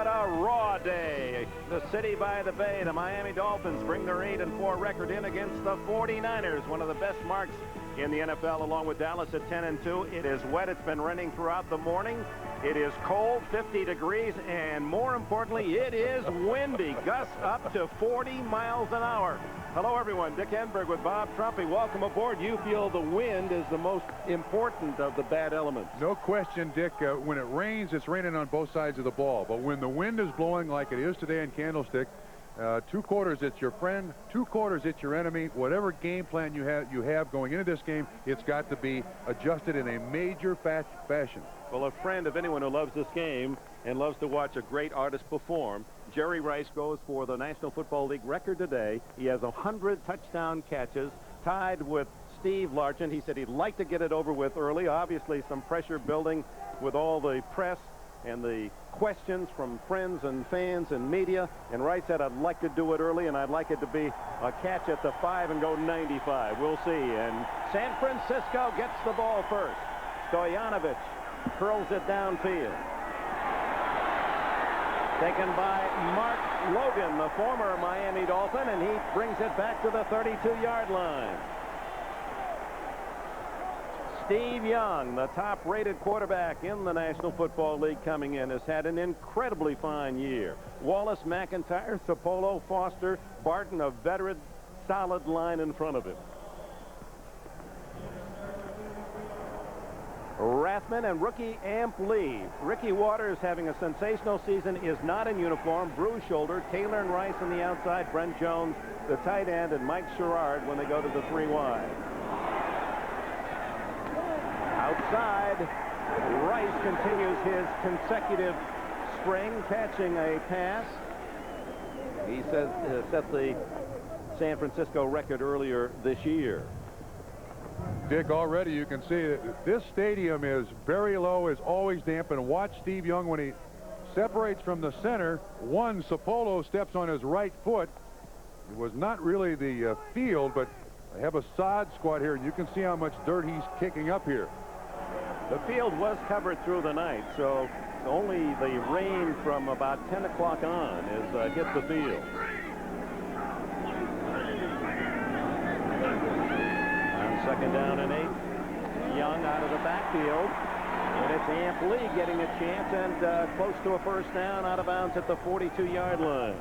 what a raw day. The city by the bay, the Miami Dolphins bring their 8-4 record in against the 49ers, one of the best marks in the NFL, along with Dallas at 10-2. It is wet. It's been raining throughout the morning. It is cold, 50 degrees, and more importantly, it is windy. Gusts up to 40 miles an hour. Hello, everyone. Dick Enberg with Bob Trumpy. Welcome aboard. You feel the wind is the most important of the bad elements. No question, Dick. When it rains, it's raining on both sides of the ball. But when the wind is blowing like it is today in Candlestick, 2 quarters it's your friend, 2 quarters it's your enemy. Whatever game plan you have going into this game, it's got to be adjusted in a major fashion. Well, a friend of anyone who loves this game and loves to watch a great artist perform, Jerry Rice goes for the National Football League record today. He has 100 touchdown catches, tied with Steve Largent. He said he'd like to get it over with early. Obviously, some pressure building with all the press and the questions from friends and fans and media. And Rice said, I'd like to do it early, and I'd like it to be a catch at the 5 and go 95. We'll see. And San Francisco gets the ball first. Stoyanovich curls it downfield. Taken by Mark Logan, the former Miami Dolphin, and he brings it back to the 32-yard line. Steve Young, the top-rated quarterback in the National Football League coming in, has had an incredibly fine year. Wallace, McIntyre, Sapolo, Foster, Barton, a veteran, solid line in front of him. Rathman and rookie Amp Lee. Ricky Waters, having a sensational season, is not in uniform. Bruised shoulder. Taylor and Rice on the outside. Brent Jones, the tight end, and Mike Sherrard when they go to the 3 wide. Outside, Rice continues his consecutive string, catching a pass. He says set the San Francisco record earlier this year. Dick, already you can see that this stadium is very low, is always damp, and watch Steve Young when he separates from the center. Sapolo steps on his right foot. It was not really the field, but I have a sod squad here, and you can see how much dirt he's kicking up here. The field was covered through the night, so only the rain from about 10 o'clock on is hit the field. Second down and 8. Young out of the backfield. And it's Amp Lee getting a chance and close to a first down, out of bounds at the 42-yard line.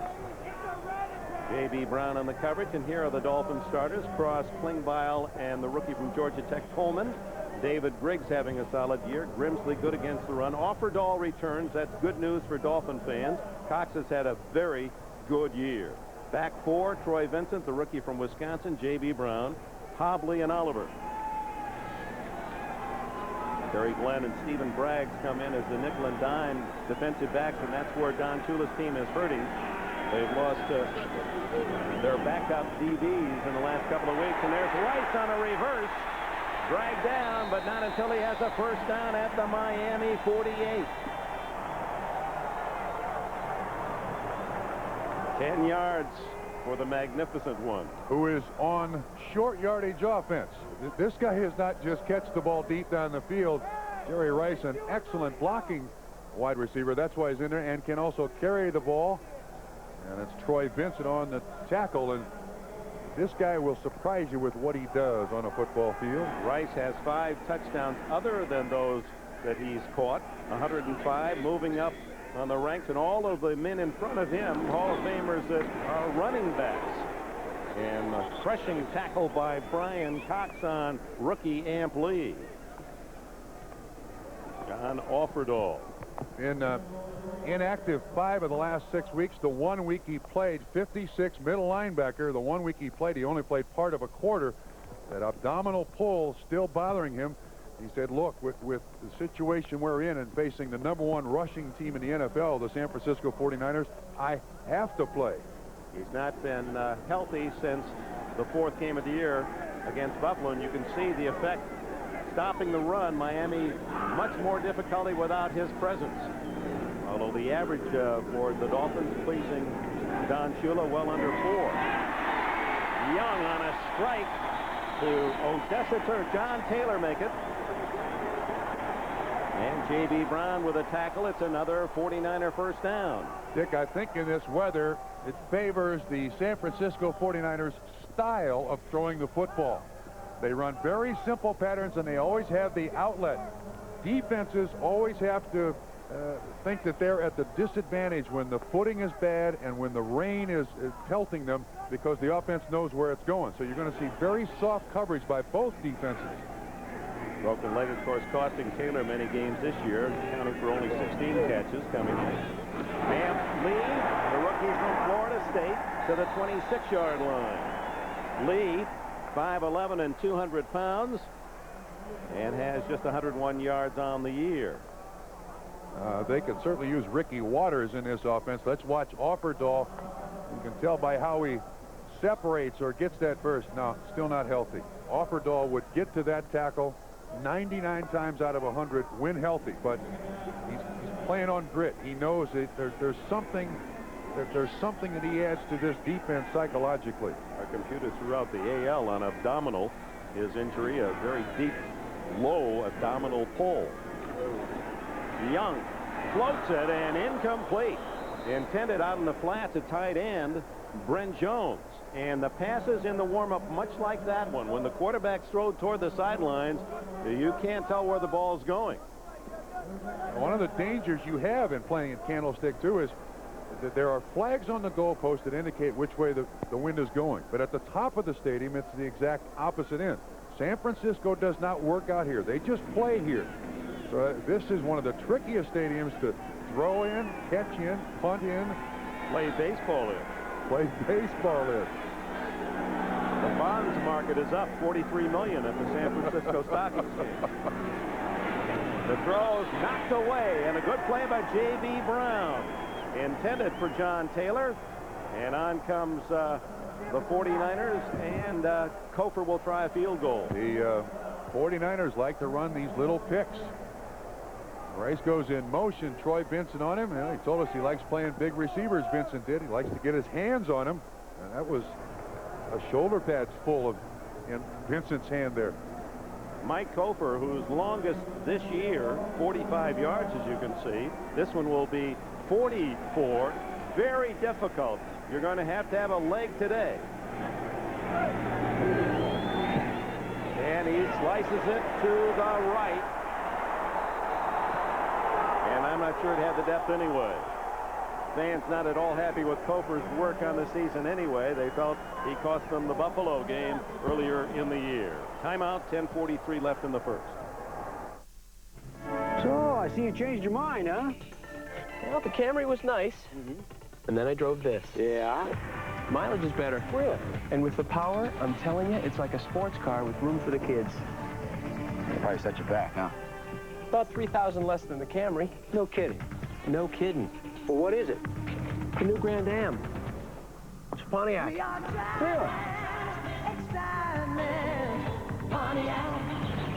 J.B. Brown on the coverage, and here are the Dolphin starters. Cross, Klingbeil, and the rookie from Georgia Tech, Coleman. David Griggs having a solid year. Grimsley good against the run. Offerdahl returns. That's good news for Dolphin fans. Cox has had a very good year. Back 4, Troy Vincent, the rookie from Wisconsin, J.B. Brown, Hobley, and Oliver. Terry Glenn and Stephen Braggs come in as the nickel and dime defensive backs, and that's where Don Shula's team is hurting. They've lost their backup DBs in the last couple of weeks, and there's Rice on a reverse. Dragged down, but not until he has a first down at the Miami 48. 10 yards for the magnificent one. Who is on short yardage offense. This guy is not just catch the ball deep down the field. Jerry Rice, an excellent blocking wide receiver. That's why he's in there, and can also carry the ball. And it's Troy Vincent on the tackle, and this guy will surprise you with what he does on a football field. Rice has 5 touchdowns other than those that he's caught. 105, moving up on the ranks, and all of the men in front of him, Hall of Famers that are running backs. And a crushing tackle by Brian Cox on rookie Amp Lee. John Offerdahl. Inactive 5 of the last 6 weeks. The 1 week he played, 56, middle linebacker. The 1 week he played, he only played part of a quarter. That abdominal pull still bothering him. He said, look, with the situation we're in and facing the #1 rushing team in the NFL, the San Francisco 49ers, I have to play. He's not been healthy since the 4th game of the year against Buffalo, and you can see the effect. Stopping the run, Miami, much more difficulty without his presence. Although the average for the Dolphins pleasing Don Shula well under 4. Young on a strike to Odessa. John Taylor make it. And J.B. Brown with a tackle. It's another 49er first down. Dick, I think in this weather, it favors the San Francisco 49ers style of throwing the football. They run very simple patterns, and they always have the outlet. Defenses always have to think that they're at the disadvantage when the footing is bad and when the rain is pelting them, because the offense knows where it's going. So you're going to see very soft coverage by both defenses. Broken leg, of course, costing Taylor many games this year. Counted for only 16 catches coming in. Vamp Lee, the rookie from Florida State, to the 26-yard line. Lee, 5'11" and 200 pounds, and has just 101 yards on the year. They could certainly use Ricky Waters in this offense. Let's watch Offerdahl. You can tell by how he separates or gets that burst. No, still not healthy. Offerdahl would get to that tackle 99 times out of 100 when healthy, but he's playing on grit. He knows that there's something that he adds to this defense psychologically. Our computer threw out the AL on abdominal. His injury, a very deep, low abdominal pull. Young floats it and incomplete. Intended out in the flats at tight end, Brent Jones. And the passes in the warm-up, much like that one. When the quarterback's thrown toward the sidelines, you can't tell where the ball's going. One of the dangers you have in playing at Candlestick, too, is that there are flags on the goalpost that indicate which way the wind is going. But at the top of the stadium, it's the exact opposite end. San Francisco does not work out here. They just play here. So this is one of the trickiest stadiums to throw in, catch in, punt in. Play baseball in. Play baseball in. The bonds market is up $43 million at the San Francisco Stock Exchange. The throw's knocked away, and a good play by J.B. Brown. Intended for John Taylor. And on comes the 49ers, and Kofor will try a field goal. The 49ers like to run these little picks. Rice goes in motion. Troy Vincent on him. He told us he likes playing big receivers, Vincent did. He likes to get his hands on him. And that was a shoulder pads full of in Vincent's hand there. Mike Kofor, whose longest this year, 45 yards, as you can see. This one will be 44. Very difficult. You're going to have a leg today. And he slices it to the right. And I'm not sure it had the depth anyway. Fans not at all happy with Kofor's work on the season anyway. They felt he cost them the Buffalo game earlier in the year. Timeout, 10:43 left in the first. So, I see you changed your mind, huh? Well, the Camry was nice. And then I drove this. Yeah? Mileage is better. Really? And with the power, I'm telling you, it's like a sports car with room for the kids. Probably set you back, huh? About 3,000 less than the Camry. No kidding. No kidding. Well, what is it? The new Grand Am. It's a Pontiac.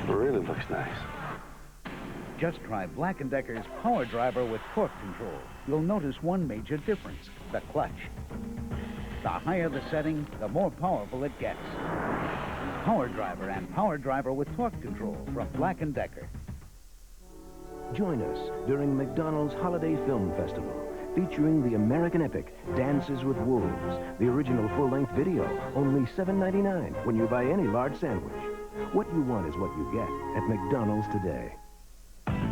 It really looks nice. Just try Black & Decker's Power Driver with torque control. You'll notice one major difference, the clutch. The higher the setting, the more powerful it gets. Power Driver and Power Driver with torque control from Black & Decker. Join us during McDonald's Holiday Film Festival, featuring the American epic Dances with Wolves, the original full-length video, only $7.99 when you buy any large sandwich. What you want is what you get at McDonald's today.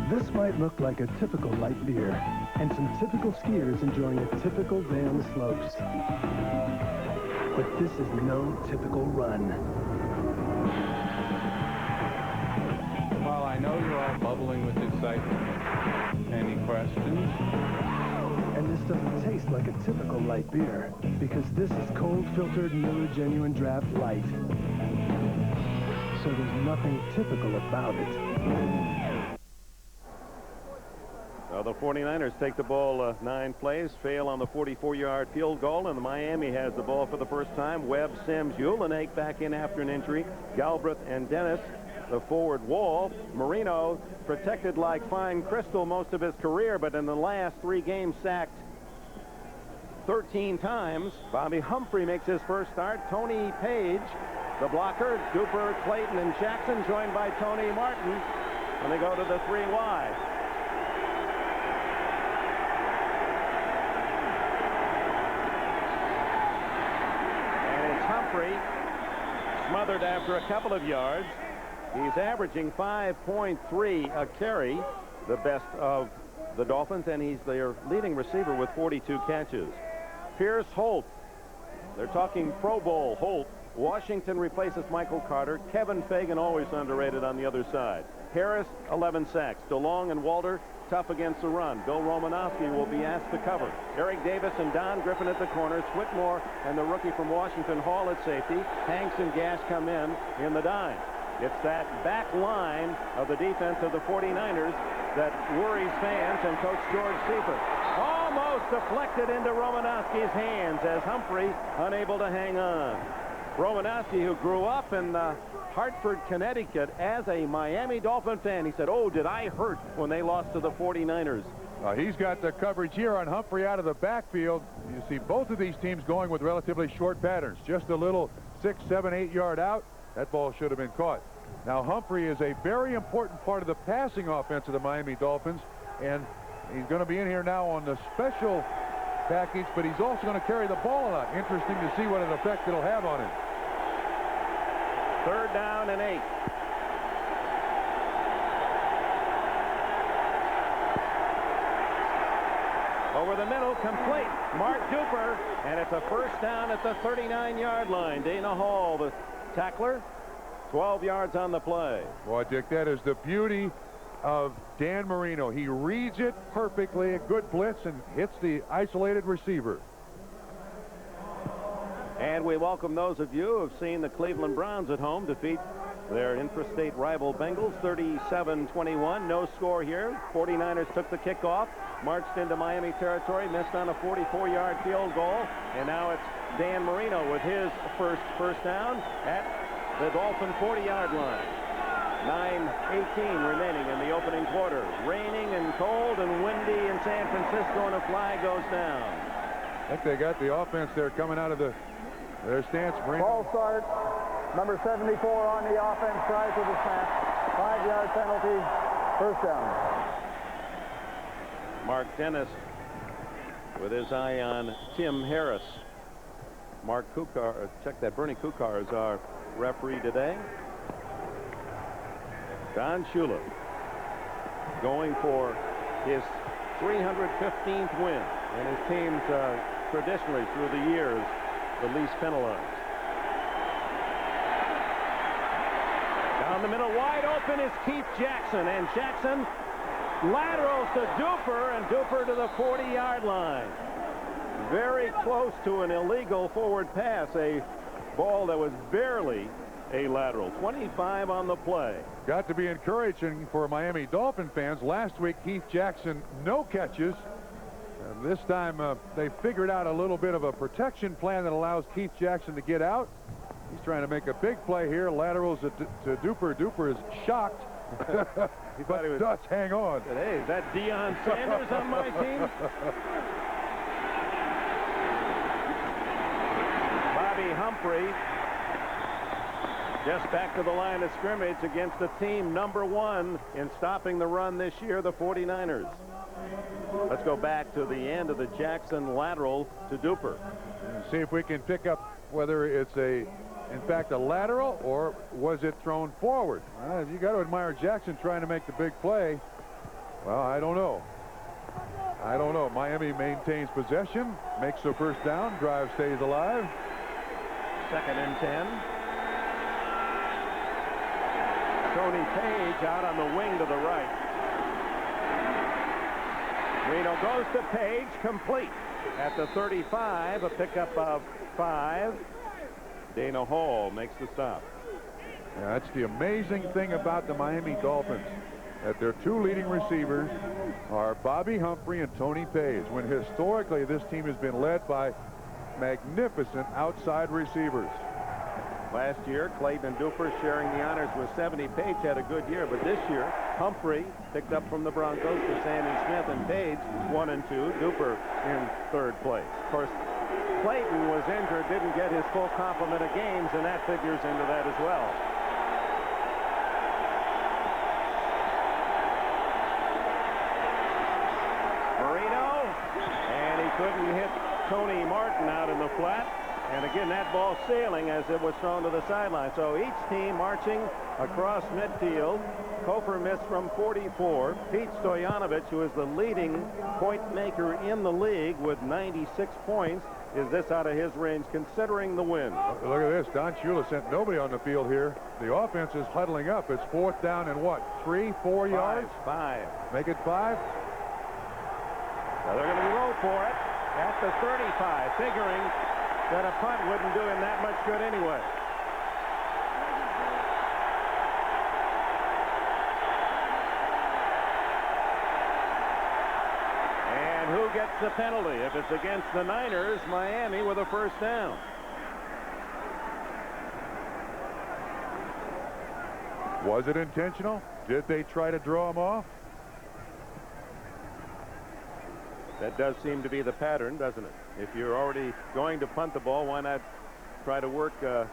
This might look like a typical light beer, and some typical skiers enjoying a typical day on the slopes. But this is no typical run. Well, I know you're all bubbling with excitement. Any questions? And this doesn't taste like a typical light beer, because this is cold-filtered Miller Genuine Draft Light. So there's nothing typical about it. The 49ers take the ball 9 plays, fail on the 44-yard field goal, and Miami has the ball for the first time. Webb, Sims, Ulenek back in after an injury. Galbraith and Dennis, the forward wall. Marino protected like fine crystal most of his career, but in the last 3 games sacked 13 times. Bobby Humphrey makes his first start. Tony Page, the blocker. Duper, Clayton, and Jackson joined by Tony Martin. when they go to the 3 wide. And it's Humphrey, smothered after a couple of yards. He's averaging 5.3 a carry, the best of the Dolphins, and he's their leading receiver with 42 catches. Pierce Holt. They're talking Pro Bowl Holt. Washington replaces Michael Carter. Kevin Fagan, always underrated, on the other side. Harris, 11 sacks. DeLong and Walter, tough against the run. Bill Romanowski will be asked to cover. Eric Davis and Don Griffin at the corners. Whitmore and the rookie from Washington, Hall, at safety. Hanks and Gash come in the dime. It's that back line of the defense of the 49ers that worries fans and Coach George Seifert. Almost deflected into Romanowski's hands as Humphrey unable to hang on. Romanowski, who grew up in Hartford, Connecticut, as a Miami Dolphin fan, he said, "Oh, did I hurt when they lost to the 49ers?" He's got the coverage here on Humphrey out of the backfield. You see both of these teams going with relatively short patterns. Just a little 6, 7, 8 yard out. That ball should have been caught. Now, Humphrey is a very important part of the passing offense of the Miami Dolphins, and he's going to be in here now on the special package, but he's also going to carry the ball a lot. Interesting to see what an effect it'll have on him. 3rd down and 8. Over the middle, complete. Mark Duper, and it's a 1st down at the 39-yard line. Dana Hall, the tackler, 12 yards on the play. Boy, Dick, that is the beauty of Dan Marino. He reads it perfectly, a good blitz, and hits the isolated receiver. And we welcome those of you who have seen the Cleveland Browns at home defeat their intrastate rival Bengals 37-21. No score here. 49ers took the kickoff, marched into Miami territory, missed on a 44-yard field goal, and now it's Dan Marino with his first down at the Dolphin 40-yard line. 9:18 remaining in the opening quarter. Raining and cold and windy in San Francisco, and a flag goes down. I think they got the offense there coming out of their stance. Ball start. Number 74 on the offense, tries with the snap. 5-yard penalty. 1st down. Mark Dennis with his eye on Tim Harris. Mark Kukar, check that. Bernie Kukar is our referee today. Don Shula going for his 315th win, and his team's traditionally through the years the least penalized. Down the middle, wide open is Keith Jackson, and Jackson laterals to Duper, and Duper to the 40-yard line. Very close to an illegal forward pass, a ball that was barely a lateral. 25 on the play. Got to be encouraging for Miami Dolphin fans. Last week, Keith Jackson, no catches. This time, they figured out a little bit of a protection plan that allows Keith Jackson to get out. He's trying to make a big play here. Laterals to Duper. Duper is shocked. He thought he was, does hang on. Hey, is that Deion Sanders on my team? Bobby Humphrey just back to the line of scrimmage against the team #1 in stopping the run this year, the 49ers. Let's go back to the end of the Jackson lateral to Duper. And see if we can pick up whether it's in fact a lateral, or was it thrown forward. You got to admire Jackson trying to make the big play. Well, I don't know. Miami maintains possession, makes the 1st down, drive stays alive. 2nd and 10. Tony Page out on the wing to the right. Reno goes to Page, complete at the 35, a pickup of 5. Dana Hall makes the stop. Yeah, that's the amazing thing about the Miami Dolphins, that their 2 leading receivers are Bobby Humphrey and Tony Page, when historically this team has been led by magnificent outside receivers. Last year, Clayton and Duper sharing the honors with 70. Page had a good year, but this year, Humphrey picked up from the Broncos for Sammy Smith, and Page 1 and 2. Duper in 3rd place. Of course, Clayton was injured, didn't get his full complement of games, and that figures into that as well. Tony Martin out in the flat. And again, that ball sailing as it was thrown to the sideline. So each team marching across midfield. Kofer missed from 44. Pete Stoyanovich, who is the leading point maker in the league with 96 points, is this out of his range considering the win. Look at this. Don Shula sent nobody on the field here. The offense is huddling up. It's 4th down and what? 3, 4 yards? 5. Make it 5. Now they're going to go for it at the 35, figuring that a punt wouldn't do him that much good anyway. And who gets the penalty? If it's against the Niners, Miami with a first down. Was it intentional? Did they try to draw him off? That does seem to be the pattern, doesn't it? If you're already going to punt the ball, why not try to work a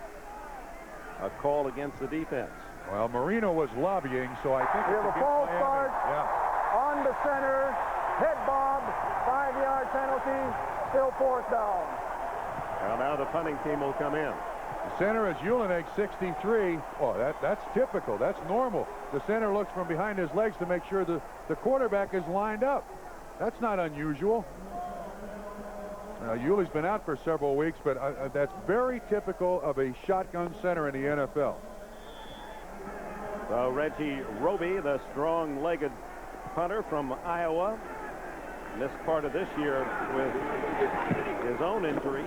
call against the defense? Well, Marino was lobbying, so I think We have a false start Yeah. on the center. Head bob, 5-yard penalty, still 4th down. Well, now the punting team will come in. The center is Ulenek, 63. Oh, that's typical. That's normal. The center looks from behind his legs to make sure the quarterback is lined up. That's not unusual. Yuli's been out for several weeks, but that's very typical of a shotgun center in the NFL. So Reggie Roby, the strong-legged punter from Iowa, missed part of this year with his own injury.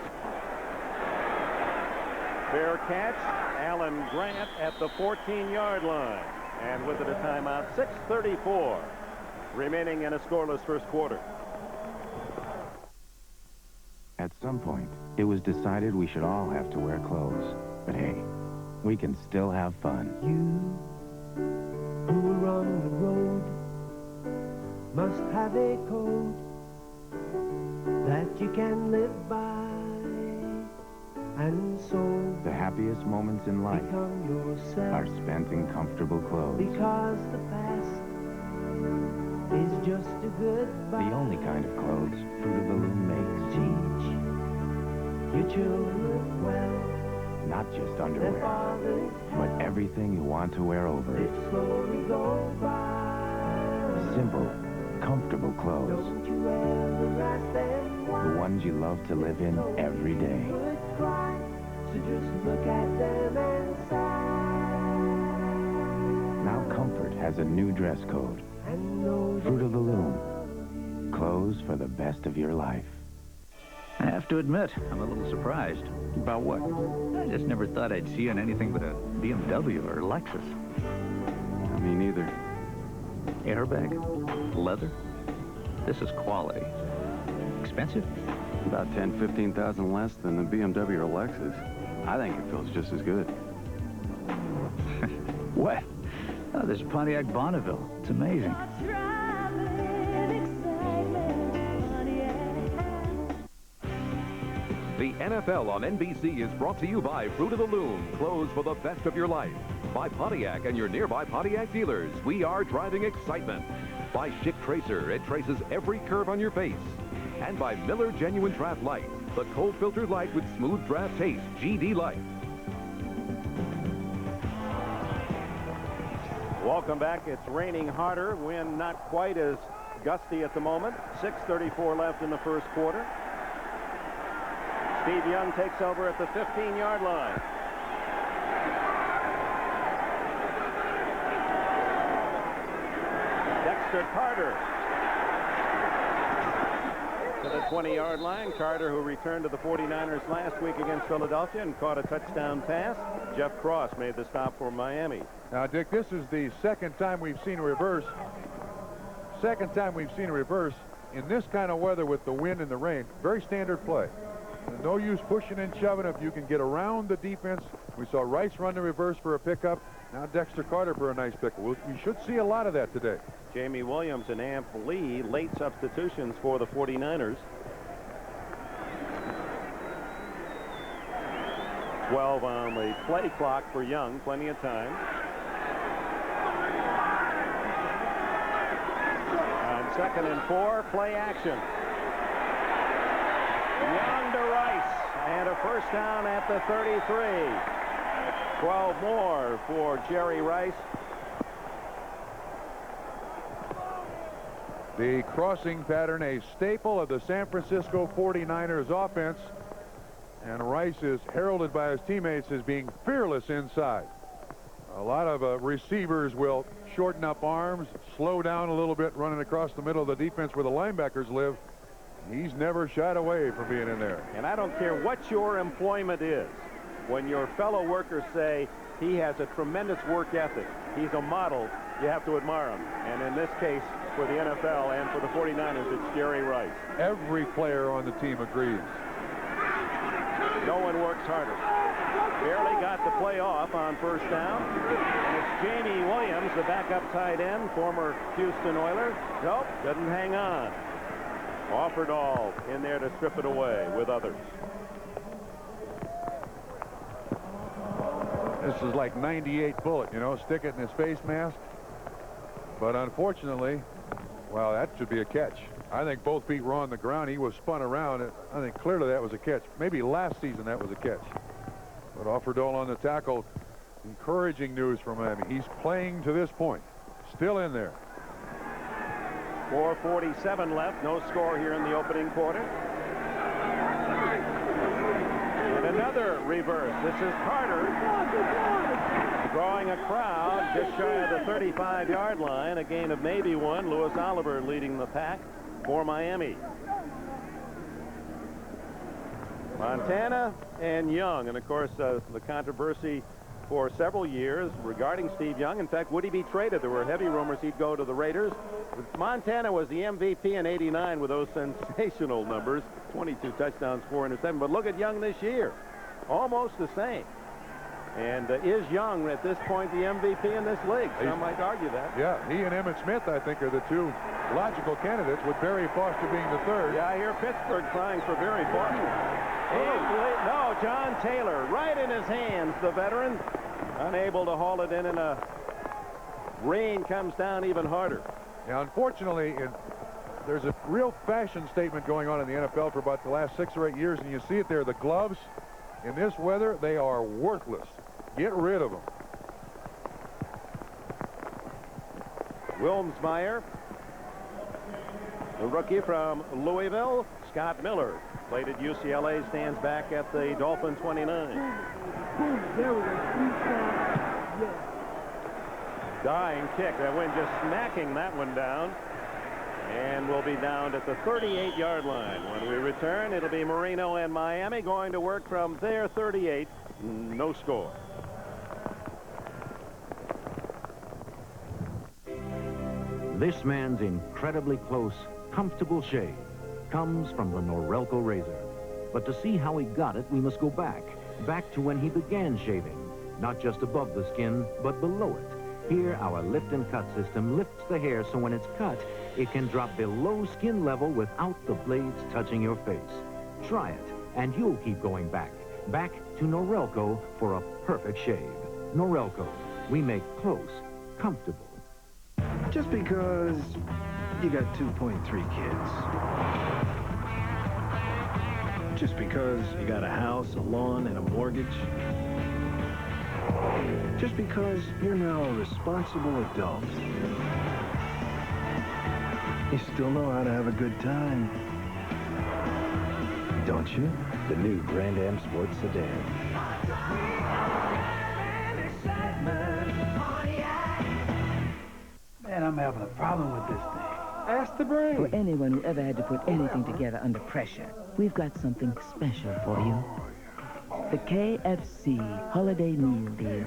Fair catch. Alan Grant at the 14-yard line. And with it a timeout, 6:34 remaining in a scoreless first quarter. At some point, it was decided we should all have to wear clothes. But hey, we can still have fun. You who are on the road must have a code that you can live by, and so The happiest moments in life become yourself, are spent in comfortable clothes. because the past is just a goodbye. The only kind of clothes Fruit of the Loom makes. Teach your children well, Not just their underwear, fathers but everything you want to wear over they it. slowly go by. Simple, comfortable clothes. Don't you ever ask them why. The ones you love to live in every day. Would cry, so just look at them and sigh. Now comfort has a new dress code. And know Fruit of the Loom. Clothes for the best of your life. I have to admit, I'm a little surprised. About what? I just never thought I'd see you in anything but a BMW or Lexus. Me neither. Airbag? Leather? This is quality. Expensive? About 10, 15,000 less than the BMW or Lexus. I think it feels just as good. What? Oh, there's a Pontiac Bonneville. It's amazing. The NFL on NBC is brought to you by Fruit of the Loom, clothes for the best of your life. By Pontiac and your nearby Pontiac dealers, we are driving excitement. By Schick Tracer, it traces every curve on your face. And by Miller Genuine Draft Light, the cold filtered light with smooth draft taste, GD Light. Welcome back. It's raining harder. Wind not quite as gusty at the moment. 6:34 left in the first quarter. Steve Young takes over at the 15-yard line. Dexter Carter to the 20-yard line. Carter, who returned to the 49ers last week against Philadelphia and caught a touchdown pass. Jeff Cross made the stop for Miami. Now, Dick, this is the second time we've seen a reverse. Second time we've seen a reverse in this kind of weather with the wind and the rain. Very standard play. No use pushing and shoving if you can get around the defense. We saw Rice run the reverse for a pickup. Now Dexter Carter for a nice pickup. We should see a lot of that today. Jamie Williams and Amp Lee, late substitutions for the 49ers. 12 on the play clock for Young. Plenty of time. On 2nd and 4, play action. Young to Rice, and a first down at the 33. 12 more for Jerry Rice. The crossing pattern, a staple of the San Francisco 49ers offense. And Rice is heralded by his teammates as being fearless inside. A lot of receivers will shorten up arms, slow down a little bit, running across the middle of the defense where the linebackers live. He's never shied away from being in there. And I don't care what your employment is. When your fellow workers say he has a tremendous work ethic, he's a model, you have to admire him. And in this case, for the NFL and for the 49ers, it's Jerry Rice. Every player on the team agrees. No one works harder. Barely got the play off on first down. And it's Jamie Williams, the backup tight end, former Houston Oiler. Nope, doesn't hang on. Offerdahl in there to strip it away with others. This is like 98 bullet, you know, stick it in his face mask. But unfortunately, well, that should be a catch. I think both feet were on the ground. He was spun around. I think clearly that was a catch. Maybe last season that was a catch. But Offerdahl on the tackle. Encouraging news from Miami. He's playing to this point. Still in there. 4:47 left. No score here in the opening quarter. And another reverse. This is Carter drawing a crowd just shy of the 35-yard line. A gain of maybe one. Louis Oliver leading the pack for Miami. Montana and Young. And, of course, the controversy for several years regarding Steve Young. In fact, would he be traded? There were heavy rumors he'd go to the Raiders. Montana was the MVP in '89 with those sensational numbers. 22 touchdowns, 4 interceptions. But look at Young this year. Almost the same. And is Young, at this point, the MVP in this league? Some might argue that. Yeah, he and Emmitt Smith, I think, are the two logical candidates, with Barry Foster being the third. Yeah, I hear Pittsburgh crying for Barry Foster. No, John Taylor, right in his hands, the veteran. Unable to haul it in, and rain comes down even harder. Now, unfortunately, there's a real fashion statement going on in the NFL for about the last 6 or 8 years, and you see it there. The gloves, in this weather, they are worthless. Get rid of them. Wilmsmeyer, the rookie from Louisville. Scott Miller, played at UCLA, stands back at the Dolphin 29. There we go. Dying kick. That wind just smacking that one down. And we'll be down at the 38-yard line. When we return, it'll be Marino and Miami going to work from their 38. No score. This man's incredibly close, comfortable shave comes from the Norelco razor. But to see how he got it, we must go back to when he began shaving. Not just above the skin, but below it. Here, our lift and cut system lifts the hair so when it's cut, it can drop below skin level without the blades touching your face. Try it, and you'll keep going back to Norelco for a perfect shave. Norelco, we make close comfortable. Just because you got 2.3 kids. Just because you got a house, a lawn, and a mortgage. Just because you're now a responsible adult. You still know how to have a good time. Don't you? The new Grand Am Sports Sedan. Man, I'm having a problem with this thing. Ask the brain. For anyone who ever had to put anything together under pressure, we've got something special for you. The KFC Holiday Meal Deal.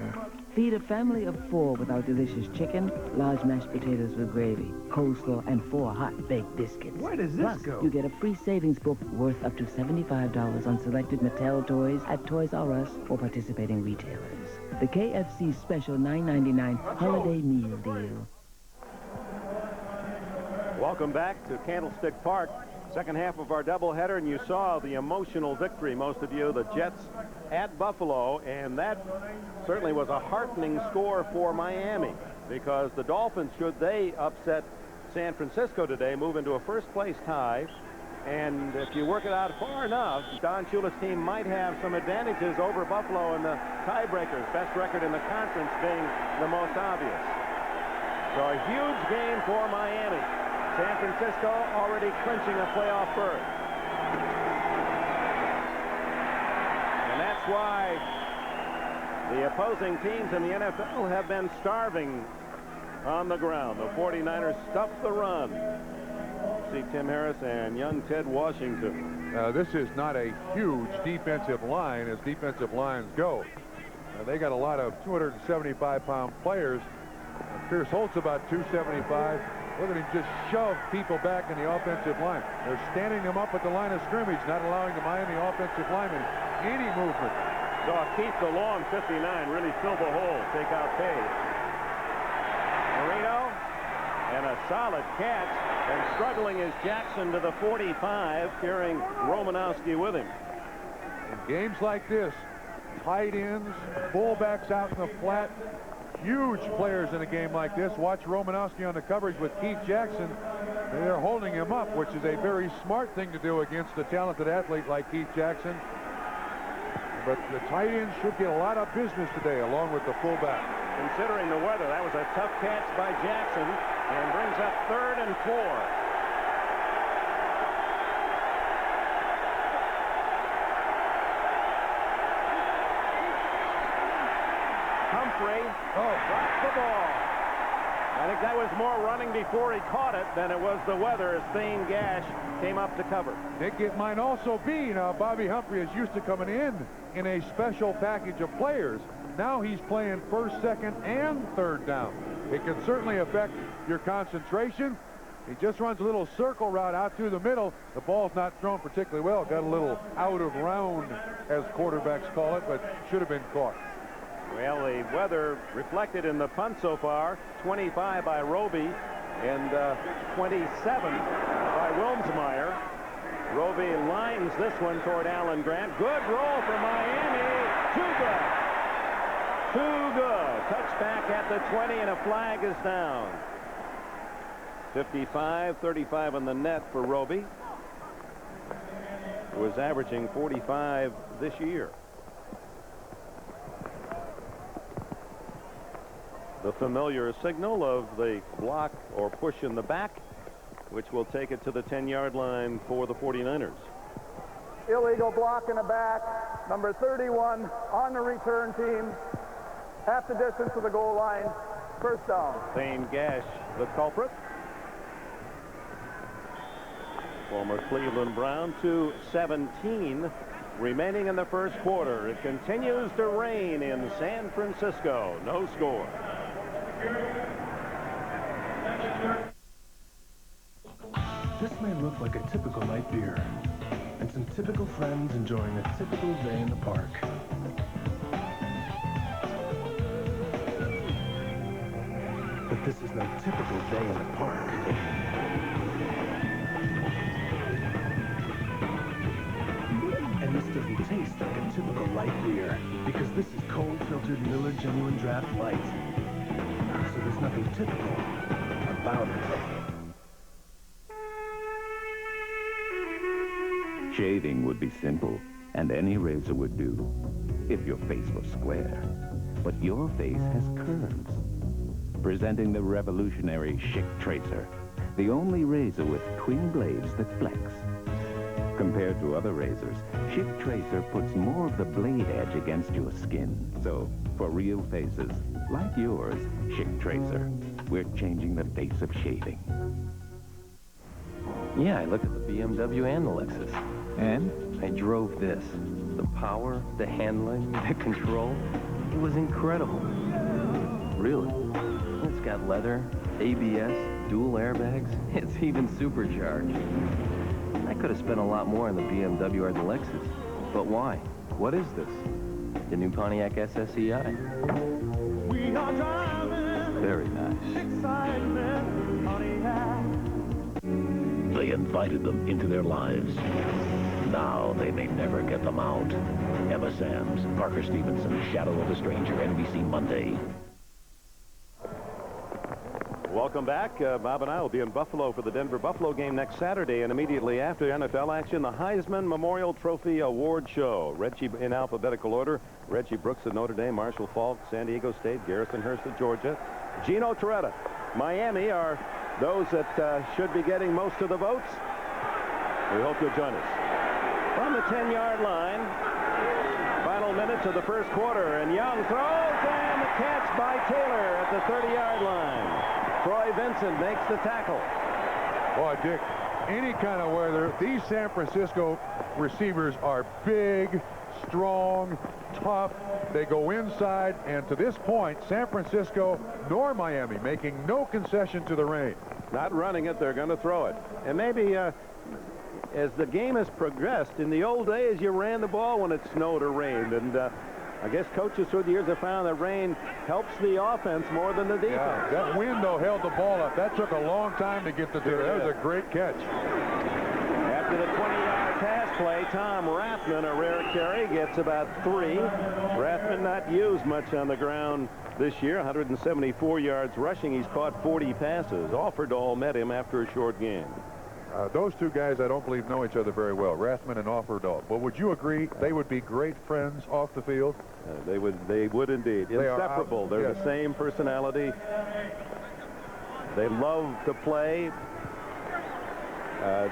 Feed a family of 4 with our delicious chicken, large mashed potatoes with gravy, coleslaw, and 4 hot baked biscuits. Where does this Plus, go? you get a free savings book worth up to $75 on selected Mattel toys at Toys R Us or participating retailers. The KFC Special $9.99 Holiday Meal Deal. Welcome back to Candlestick Park. Second half of our doubleheader, and you saw the emotional victory, most of you, the Jets at Buffalo, and that certainly was a heartening score for Miami, because the Dolphins, should they upset San Francisco today, move into a first-place tie And if you work it out far enough, Don Shula's team might have some advantages over Buffalo in the tiebreakers. Best record in the conference being the most obvious. So a huge game for Miami. San Francisco already clinching a playoff berth. And that's why the opposing teams in the NFL have been starving on the ground. The 49ers stuffed the run. See Tim Harris and young Ted Washington. This is not a huge defensive line as defensive lines go. They got a lot of 275-pound players. Pierce Holt's about 275. Look at him just shove people back in the offensive line. They're standing them up at the line of scrimmage, not allowing the Miami offensive linemen any movement. So Keith DeLong, 59, really fill the hole, take out Page. Marino, and a solid catch, and struggling is Jackson to the 45, carrying Romanowski with him. In games like this, tight ends, fullbacks out in the flat, huge players in a game like this. Watch Romanowski on the coverage with Keith Jackson. They're holding him up, which is a very smart thing to do against a talented athlete like Keith Jackson. But the tight end should get a lot of business today, along with the fullback. Considering the weather, that was a tough catch by Jackson, and brings up 3rd and 4. Humphrey drops the ball. I think that was more running before he caught it than it was the weather as Thane Gash came up to cover. Nick, it might also be now Bobby Humphrey is used to coming in a special package of players. Now he's playing 1st, 2nd, and 3rd down. It can certainly affect your concentration. He just runs a little circle route out through the middle. The ball's not thrown particularly well. Got a little out of round, as quarterbacks call it, but should have been caught. Well, the weather reflected in the punt so far. 25 by Roby and 27 by Wilmsmeyer. Roby lines this one toward Alan Grant. Good roll for Miami. Too good. Too good. Touchback at the 20, and a flag is down. 55-35 on the net for Roby, who was averaging 45 this year. The familiar signal of the block or push in the back, which will take it to the 10-yard line for the 49ers. Illegal block in the back. Number 31 on the return team. Half the distance to the goal line. 1st down. Thane Gash, the culprit. Former Cleveland Brown. 2:17 remaining in the 1st quarter. It continues to rain in San Francisco. No score. This may look like a typical light beer, and some typical friends enjoying a typical day in the park. But this is no typical day in the park. And this doesn't taste like a typical light beer, because this is cold filtered Miller Genuine Draft Light. So there's nothing typical about it. Shaving would be simple, and any razor would do, if your face was square. But your face has curves. Presenting the revolutionary Schick Tracer, the only razor with twin blades that flex. Compared to other razors, Schick Tracer puts more of the blade edge against your skin. So, for real faces, like yours, Schick Tracer, we're changing the face of shaving. Yeah, I looked at the BMW and the Lexus. And? I drove this. The power, the handling, the control. It was incredible. Really? It's got leather, ABS, dual airbags. It's even supercharged. I could have spent a lot more on the BMW or the Lexus. But why? What is this? The new Pontiac SSEI. We are driving. Very nice. Excitement, Pontiac. They invited them into their lives. Now they may never get them out. Emma Samms, Parker Stevenson, Shadow of a Stranger, NBC Monday. Welcome back. Bob and I will be in Buffalo for the Denver-Buffalo game next Saturday, and immediately after NFL action, the Heisman Memorial Trophy Award Show. Reggie in alphabetical order. Reggie Brooks at Notre Dame, Marshall Faulk, San Diego State, Garrison Hurst at Georgia, Gino Torretta. Miami are those that should be getting most of the votes. We hope you'll join us. From the 10-yard line, final minutes of the first quarter, and Young throws, and the catch by Taylor at the 30-yard line. Troy Vincent makes the tackle. Boy, Dick, any kind of weather, these San Francisco receivers are big, strong, tough. They go inside, and to this point, San Francisco nor Miami making no concession to the rain. Not running it, they're going to throw it. And maybe as the game has progressed, in the old days, you ran the ball when it snowed or rained. And I guess coaches through the years have found that rain helps the offense more than the defense. Yeah, that wind, though, held the ball up. That took a long time to get to there. That was a great catch. After the 20-yard pass play, Tom Rathman, a rare carry, gets about 3. Rathman not used much on the ground this year, 174 yards rushing. He's caught 40 passes. Offerdahl met him after a short game. Those two guys, I don't believe, know each other very well, Rathman and Offerdahl. But would you agree they would be great friends off the field? They would indeed. Inseparable. They're the same personality. They love to play.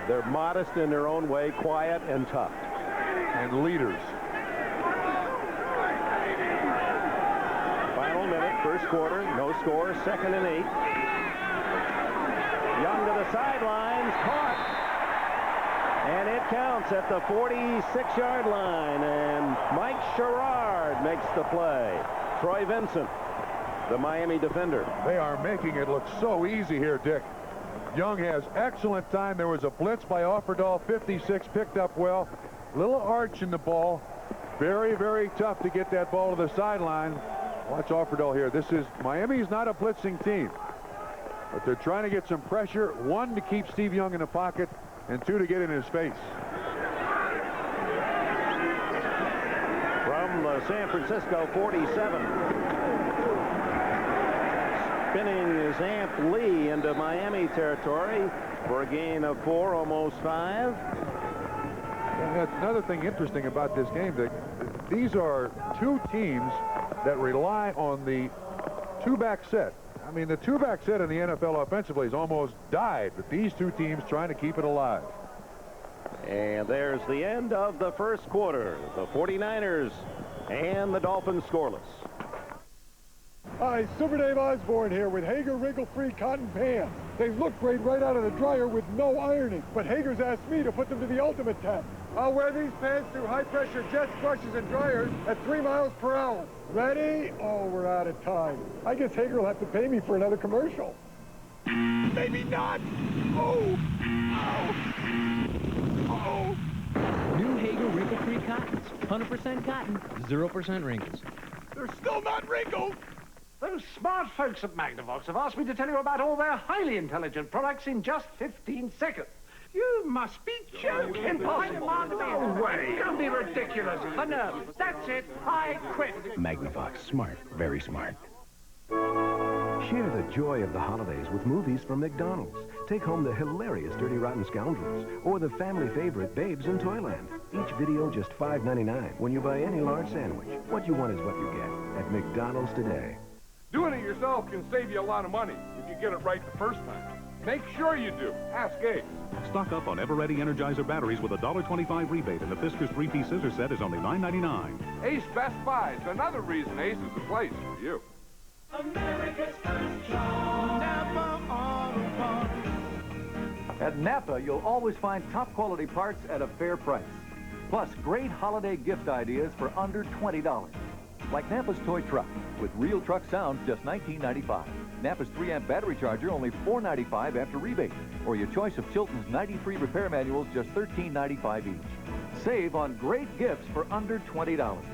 They're modest in their own way, quiet and tough. And leaders. Final minute, first quarter, no score, 2nd and 8. Young to the sidelines, caught. And it counts at the 46-yard line, and Mike Sherrard makes the play. Troy Vincent, the Miami defender. They are making it look so easy here, Dick. Young has excellent time. There was a blitz by Offerdahl, 56, picked up well. Little arch in the ball. Very, very tough to get that ball to the sideline. Watch Offerdahl here. Miami's not a blitzing team, but they're trying to get some pressure. 1, to keep Steve Young in the pocket, and 2, to get in his face. From the San Francisco 47. Spinning is Amp Lee into Miami territory for a gain of 4, almost 5. And that's another thing interesting about this game, Dick. These are two teams that rely on the two-back set. I mean, the two-back set in the NFL offensively has almost died, but these two teams trying to keep it alive. And there's the end of the first quarter. The 49ers and the Dolphins scoreless. Hi, Super Dave Osborne here with Hager wrinkle-free cotton pants. They look great right out of the dryer with no ironing, but Hager's asked me to put them to the ultimate test. I'll wear these pants through high-pressure jets, brushes, and dryers at 3 miles per hour. Ready? Oh, we're out of time. I guess Hager will have to pay me for another commercial. Maybe not. Oh. Oh. New Hager wrinkle-free cottons. 100% cotton, 0% wrinkles. They're still not wrinkled. Those smart folks at Magnavox have asked me to tell you about all their highly intelligent products in just 15 seconds. You must be joking. Impossible. No way. Don't be ridiculous. No, that's it. I quit. Magnavox. Smart. Very smart. Share the joy of the holidays with movies from McDonald's. Take home the hilarious Dirty Rotten Scoundrels or the family favorite Babes in Toyland. Each video just $5.99 when you buy any large sandwich. What you want is what you get at McDonald's today. Doing it yourself can save you a lot of money if you get it right the first time. Make sure you do. Ask Ace. Stock up on Ever-Ready Energizer batteries with a $1.25 rebate, and the Fiskars 3-piece scissor set is only $9.99. Ace Best Buy is another reason Ace is the place for you. America's first Napa Auto Parts. At Napa, you'll always find top-quality parts at a fair price. Plus, great holiday gift ideas for under $20. Like Napa's toy truck, with real truck sound, just $19.95. Napa's 3-amp battery charger, only $4.95 after rebate. Or your choice of Chilton's 90-free repair manuals, just $13.95 each. Save on great gifts for under $20.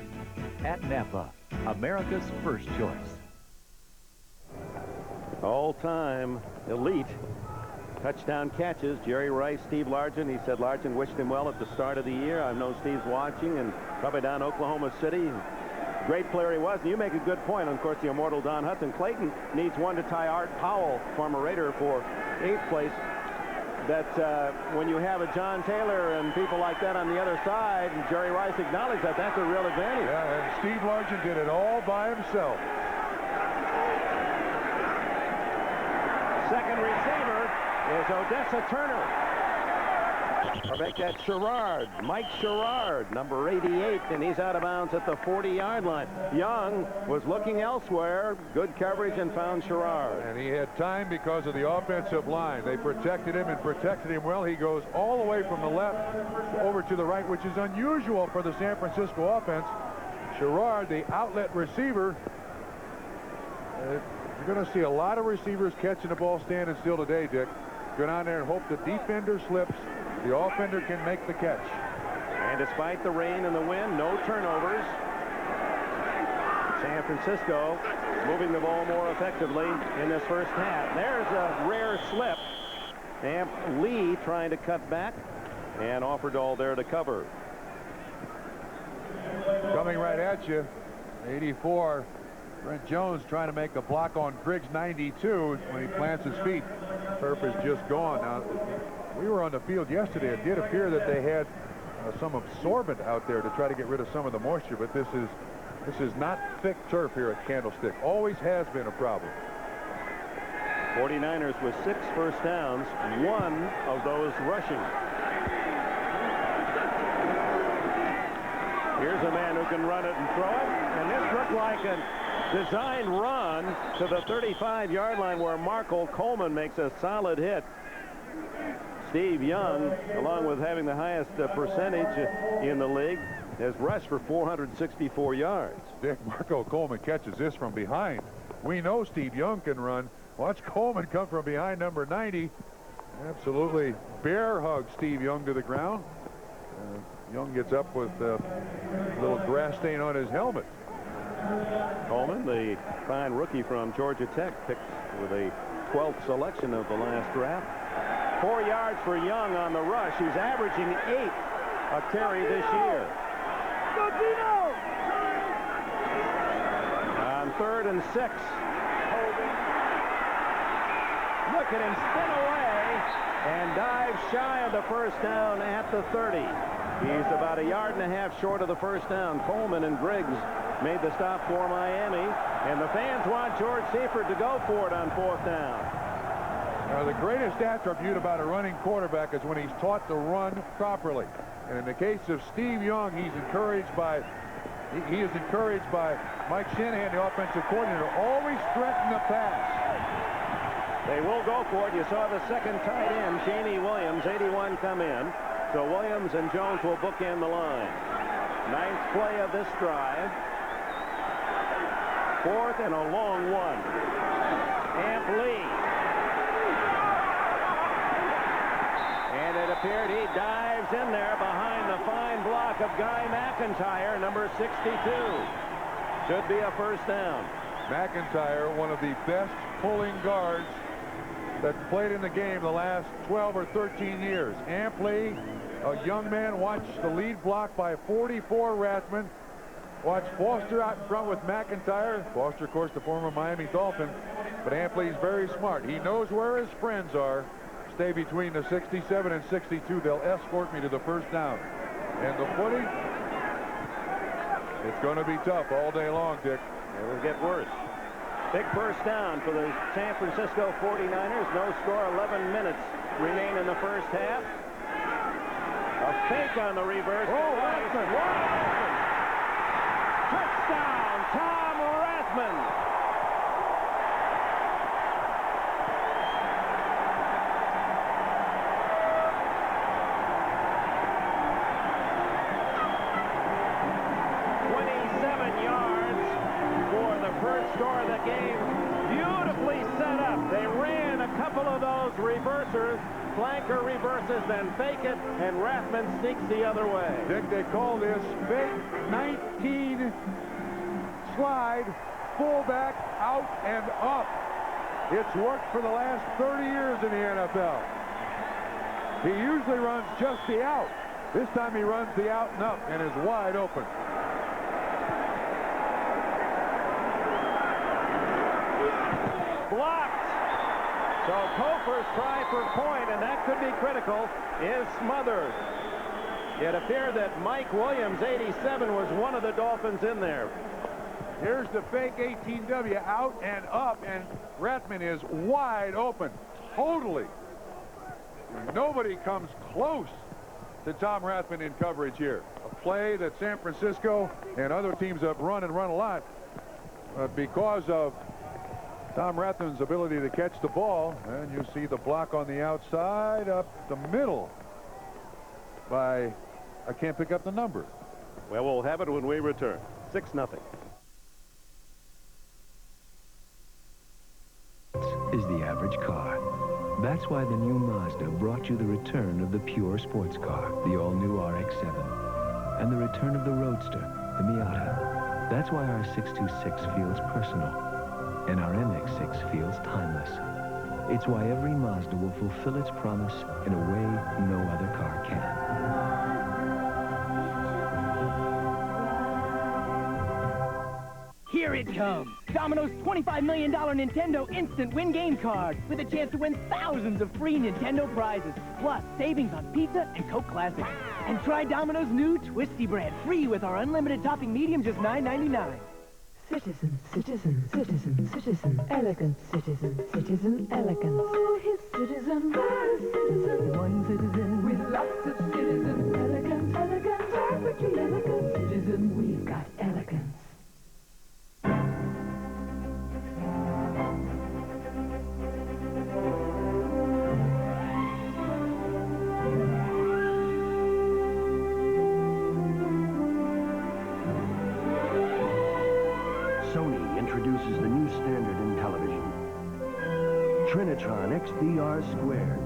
At Napa, America's first choice. All-time elite touchdown catches. Jerry Rice, Steve Largent. He said Largent wished him well at the start of the year. I've known Steve's watching and probably down Oklahoma City. Great player he was, and you make a good point. And of course, the immortal Don Hudson. Clayton needs one to tie Art Powell, former Raider, for 8th place. That when you have a John Taylor and people like that on the other side, and Jerry Rice acknowledged that, that's a real advantage. Yeah, and Steve Largent did it all by himself. Second receiver is Odessa Turner. Or make that Sherrard, Mike Sherrard, number 88, and he's out of bounds at the 40-yard line. Young was looking elsewhere, good coverage, and found Sherrard. And he had time because of the offensive line. They protected him and protected him well. He goes all the way from the left over to the right, which is unusual for the San Francisco offense. Sherrard, the outlet receiver. You're going to see a lot of receivers catching the ball standing still today, Dick. Go down there and hope the defender slips. The offender can make the catch. And despite the rain and the wind, no turnovers. San Francisco moving the ball more effectively in this first half. There's a rare slip. Amp Lee trying to cut back, and Offerdahl there to cover. Coming right at you, 84. Brent Jones trying to make the block on Griggs, 92, when he plants his feet. Turf is just gone. Now, we were on the field yesterday. It did appear that they had some absorbent out there to try to get rid of some of the moisture, but this is not thick turf here at Candlestick. Always has been a problem. 49ers with 6 first downs, 1 of those rushing. Here's a man who can run it and throw it, and this looked like a designed run to the 35-yard line where Marco Coleman makes a solid hit. Steve Young, along with having the highest percentage in the league, has rushed for 464 yards. Dick, Marco Coleman catches this from behind. We know Steve Young can run. Watch Coleman come from behind number 90. Absolutely bear hug Steve Young to the ground. Young gets up with a little grass stain on his helmet. Coleman, the fine rookie from Georgia Tech, picked with a 12th selection of the last draft. 4 yards for Young on the rush. He's averaging 8 a carry this year. On 3rd and 6. Look at him spin away and dive shy of the first down at the 30. He's about 1.5 yards short of the first down. Coleman and Griggs made the stop for Miami, and the fans want George Seifert to go for it on 4th down. Now, the greatest attribute about a running quarterback is when he's taught to run properly. And in the case of Steve Young, he is encouraged by Mike Shanahan, the offensive coordinator, always threaten the pass. They will go for it. You saw the second tight end, Shaney Williams, 81, come in. So Williams and Jones will bookend the line. 9th play of this drive. 4th and a long one. Amp Lee. And it appeared he dives in there behind the fine block of Guy McIntyre, number 62. Should be a first down. McIntyre, one of the best pulling guards that's played in the game the last 12 or 13 years. Amp Lee, a young man, watched the lead block by 44 Rathman. Watch Foster out in front with McIntyre. Foster, of course, the former Miami Dolphin. But Amp Lee's very smart. He knows where his friends are. Stay between the 67 and 62. They'll escort me to the first down. And the footy, it's going to be tough all day long, Dick. It will get worse. Big first down for the San Francisco 49ers. No score, 11 minutes remain in the first half. A fake on the reverse. Oh, Rathman! Touchdown, Tom Rathman. Score of the game, beautifully set up. They ran a couple of those reversers, flanker reverses, then fake it, and Rathman sneaks the other way. Dick, they call this fake 19 slide, fullback out and up. It's worked for the last 30 years in the NFL. He usually runs just the out. This time he runs the out and up and is wide open. So Kofer's try for point, and that could be critical, is smothered. It appeared that Mike Williams, 87, was one of the Dolphins in there. Here's the fake 18W out and up, and Rathman is wide open. Totally. Nobody comes close to Tom Rathman in coverage here. A play that San Francisco and other teams have run and run a lot because of Tom Rathman's ability to catch the ball. And you see the block on the outside up the middle by, I can't pick up the number. Well, we'll have it when we return. 6-0. Is the average car. That's why the new Mazda brought you the return of the pure sports car, the all-new RX-7, and the return of the Roadster, the Miata. That's why our 626 feels personal, and our MX-6 feels timeless. It's why every Mazda will fulfill its promise in a way no other car can. Here it comes. Domino's $25 million Nintendo Instant Win Game Card with a chance to win thousands of free Nintendo prizes, plus savings on pizza and Coke Classic. And try Domino's new Twisty brand free with our unlimited topping medium, just $9.99. Citizen, citizen, citizen, citizen, elegant citizen, citizen, elegance. Oh, his citizen, his citizen, one citizen with lots of citizen, elegant, elegant, perfectly elegant citizen. We've got elegance. Sony introduces the new standard in television. Trinitron XDR Squared.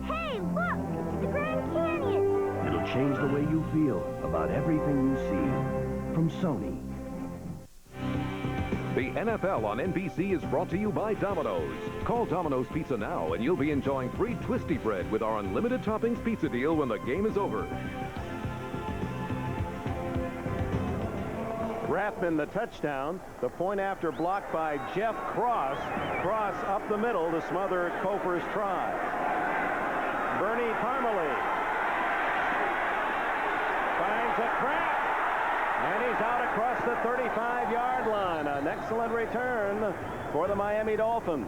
Hey, look! It's the Grand Canyon! It'll change the way you feel about everything you see. From Sony. The NFL on NBC is brought to you by Domino's. Call Domino's Pizza now and you'll be enjoying free Twisty Bread with our unlimited toppings pizza deal when the game is over. Rathman the touchdown. The point after blocked by Jeff Cross. Cross up the middle to smother Kofer's try. Bernie Parmalee finds a crack. And he's out across the 35-yard line. An excellent return for the Miami Dolphins.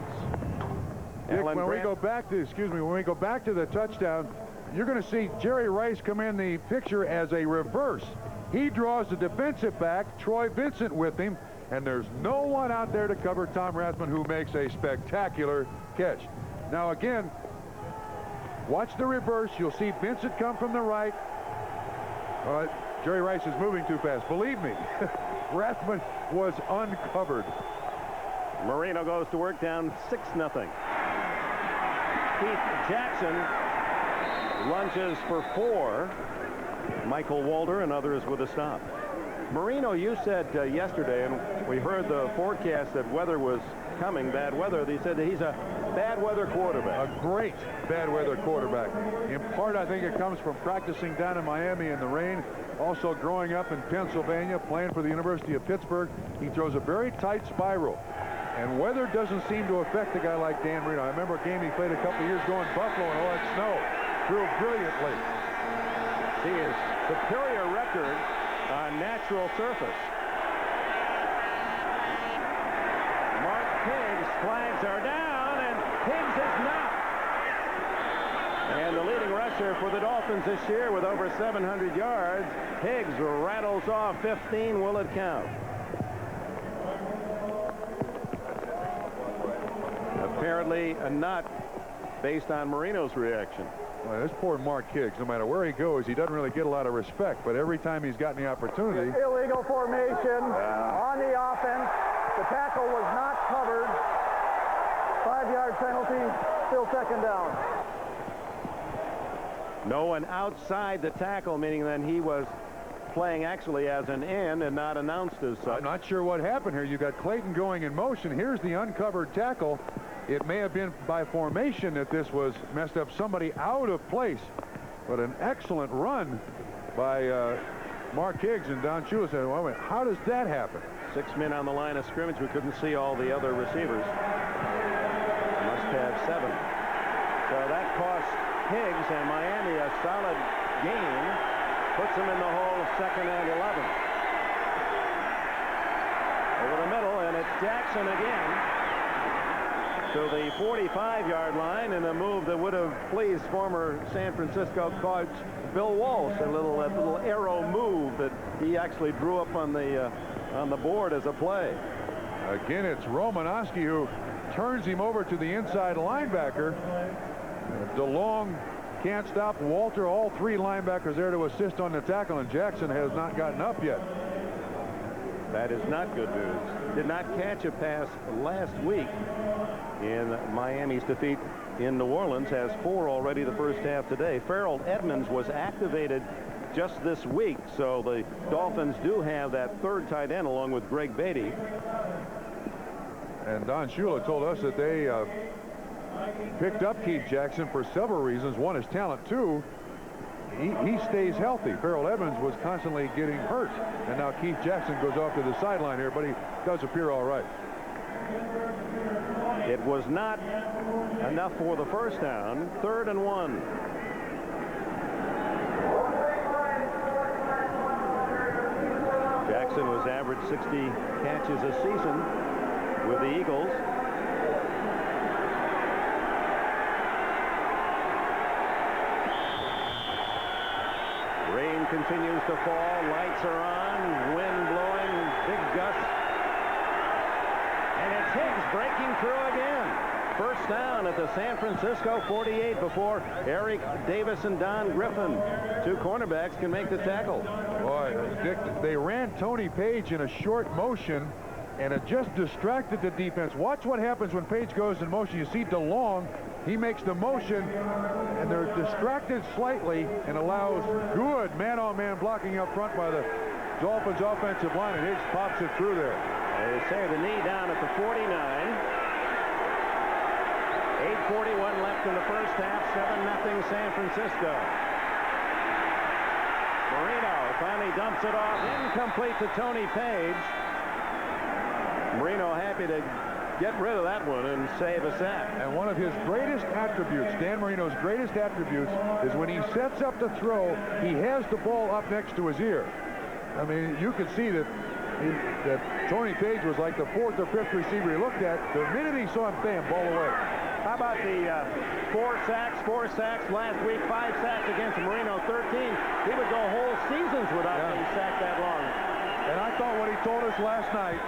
Dick, when we go back to the touchdown, you're going to see Jerry Rice come in the picture as a reverse. He draws the defensive back, Troy Vincent with him, and there's no one out there to cover Tom Rathman, who makes a spectacular catch. Now again, watch the reverse. You'll see Vincent come from the right. Jerry Rice is moving too fast. Believe me, Rathman was uncovered. Marino goes to work, down 6-0. Keith Jackson lunges for 4. Michael Walder and others with a stop. Marino, you said yesterday, and we heard the forecast that weather was coming, bad weather. They said that he's a bad weather quarterback. A great bad weather quarterback. In part, I think it comes from practicing down in Miami in the rain. Also growing up in Pennsylvania, playing for the University of Pittsburgh. He throws a very tight spiral. And weather doesn't seem to affect a guy like Dan Marino. I remember a game he played a couple years ago in Buffalo, and all that snow. Threw brilliantly. See his superior record on natural surface. Mark Higgs, flags are down, and Higgs is not. And the leading rusher for the Dolphins this year with over 700 yards, Higgs rattles off 15. Will it count? Apparently not, based on Marino's reaction. Well, this poor Mark Higgs, no matter where he goes, he doesn't really get a lot of respect, but every time he's gotten the opportunity. Illegal formation on the offense. The tackle was not covered. 5-yard penalty, still second down. No one outside the tackle, meaning then he was playing actually as an end and not announced as such. I'm not sure what happened here. You got Clayton going in motion. Here's the uncovered tackle. It may have been by formation that this was messed up. Somebody out of place. But an excellent run by Mark Higgs, and Don Shula said, well, wait, how does that happen? 6 men on the line of scrimmage. We couldn't see all the other receivers. Must 7. So that cost Higgs and Miami a solid gain. Puts them in the hole 2nd and 11. Over the middle, and it's Jackson again to the 45-yard line in a move that would have pleased former San Francisco coach Bill Walsh. A little arrow move that he actually drew up on the board as a play. Again, it's Romanowski who turns him over to the inside linebacker. DeLong can't stop Walter. All 3 linebackers there to assist on the tackle, and Jackson has not gotten up yet. That is not good news. Did not catch a pass last week in Miami's defeat in New Orleans. Has 4 already the first half today. Farrell Edmonds was activated just this week, so the Dolphins do have that 3rd tight end along with Greg Beatty. And Don Shula told us that they picked up Keith Jackson for several reasons. One is talent. 2, he stays healthy. Farrell Edmonds was constantly getting hurt, and now Keith Jackson goes off to the sideline here, but he does appear all right. It was not enough for the first down. 3rd and 1. Jackson was averaged 60 catches a season with the Eagles. Rain continues to fall. Lights are on. Wind blowing. Big gusts. And it's Higgs breaking through again. First down at the San Francisco 48 before Eric Davis and Don Griffin. 2 cornerbacks can make the tackle. Boy, Dick, they ran Tony Page in a short motion, and it just distracted the defense. Watch what happens when Page goes in motion. You see DeLong. He makes the motion, and they're distracted slightly and allows good man-on-man blocking up front by the Dolphins offensive line, and Higgs pops it through there. They say the knee down at the 49. 8:41 left in the first half. 7-0 San Francisco. Marino finally dumps it off. Incomplete to Tony Page. Marino happy to get rid of that one and save a sack. And one of his greatest attributes, Dan Marino's greatest attributes, is when he sets up the throw, he has the ball up next to his ear. I mean, you could see that Tony Page was like the 4th or 5th receiver he looked at. The minute he saw him, bam, ball away. How about the 4 sacks last week, 5 sacks against Marino, 13. He would go whole seasons without being sacked that long. And I thought what he told us last night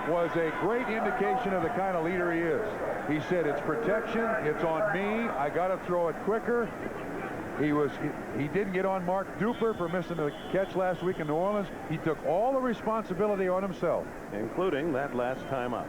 was a great indication of the kind of leader he is. He said, it's protection, it's on me, I got to throw it quicker. He didn't get on Mark Duper for missing the catch last week in New Orleans. He took all the responsibility on himself, including that last time up.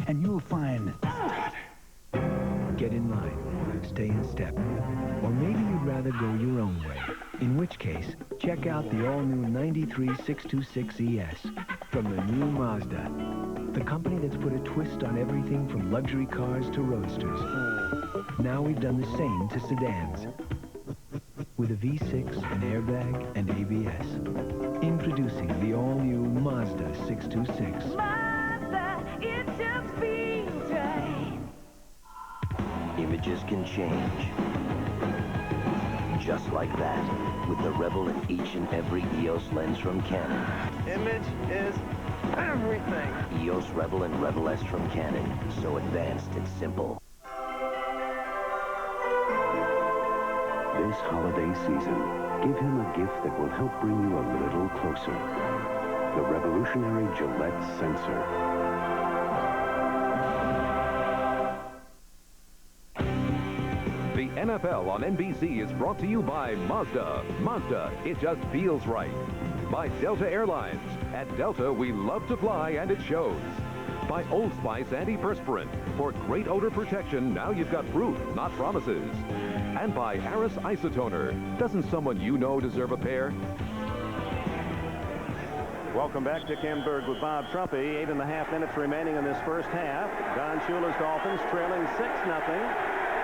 And you'll find. Get in line, stay in step, or maybe you'd rather go your own way. In which case, check out the all-new 93 626ES from the new Mazda. The company that's put a twist on everything from luxury cars to roadsters. Now we've done the same to sedans. With a V6, an airbag, and ABS. Introducing the all-new Mazda 626. It just feels right. Images can change. Just like that, with the Rebel in each and every EOS lens from Canon. Image is everything. EOS Rebel and Rebel S from Canon. So advanced and simple. This holiday season, give him a gift that will help bring you a little closer. The revolutionary Gillette Sensor. The NFL on NBC is brought to you by Mazda. Mazda, it just feels right. By Delta Airlines. At Delta, we love to fly, and it shows. By Old Spice Antiperspirant. For great odor protection, now you've got proof, not promises. And by Aris Isotoner. Doesn't someone you know deserve a pair? Welcome back to Kimberg with Bob Trumpy. 8.5 minutes remaining in this first half. Don Shula's Dolphins trailing 6-0.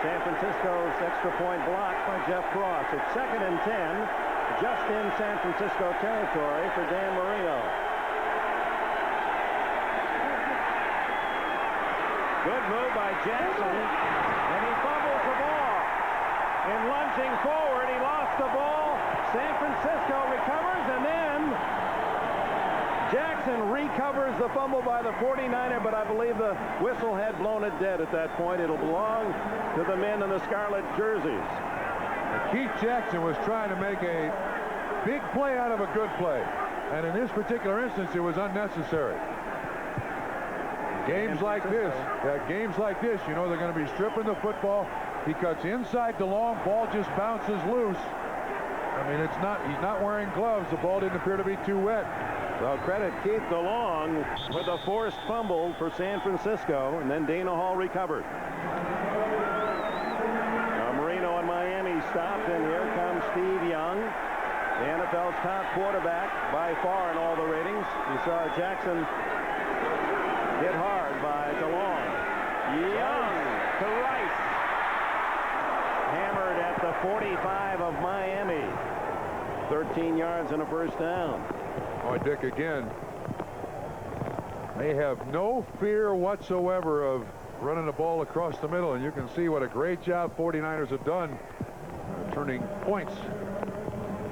San Francisco's extra point blocked by Jeff Cross. It's 2nd and 10, just in San Francisco territory for Dan Marino. Good move by Jackson, and he fumbles the ball. In lunging forward, he lost the ball. San Francisco recovers, and then Jackson recovers the fumble by the 49er, but I believe the whistle had blown it dead at that point. It'll belong to the men in the scarlet jerseys. Keith Jackson was trying to make a big play out of a good play. And in this particular instance, it was unnecessary. Games like this, you know they're going to be stripping the football. He cuts inside the long ball, just bounces loose. I mean, he's not wearing gloves. The ball didn't appear to be too wet. Well, credit Keith DeLong with a forced fumble for San Francisco, and then Dana Hall recovered. Now Marino and Miami stopped, and here comes Steve Young, the NFL's top quarterback by far in all the ratings. You saw Jackson hit hard by DeLong. Young to Rice. Hammered at the 45 of Miami. 13 yards and a first down. Oh, Dick, again, they have no fear whatsoever of running the ball across the middle, and you can see what a great job 49ers have done turning points.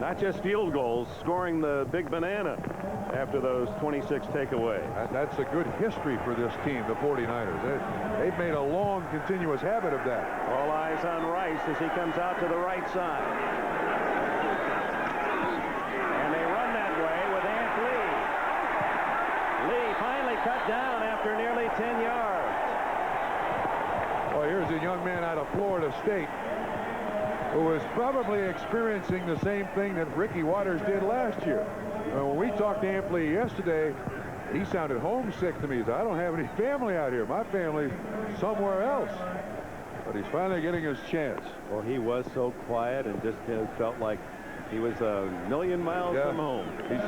Not just field goals, scoring the big banana after those 26 takeaway. That's a good history for this team, the 49ers. They've made a long, continuous habit of that. All eyes on Rice as he comes out to the right side. Cut down after nearly 10 yards. Well, here's a young man out of Florida State who is probably experiencing the same thing that Ricky Waters did last year. When we talked to Ampli yesterday, he sounded homesick to me. He said, I don't have any family out here. My family's somewhere else. But he's finally getting his chance. Well, he was so quiet and just felt like he was a million miles from home. He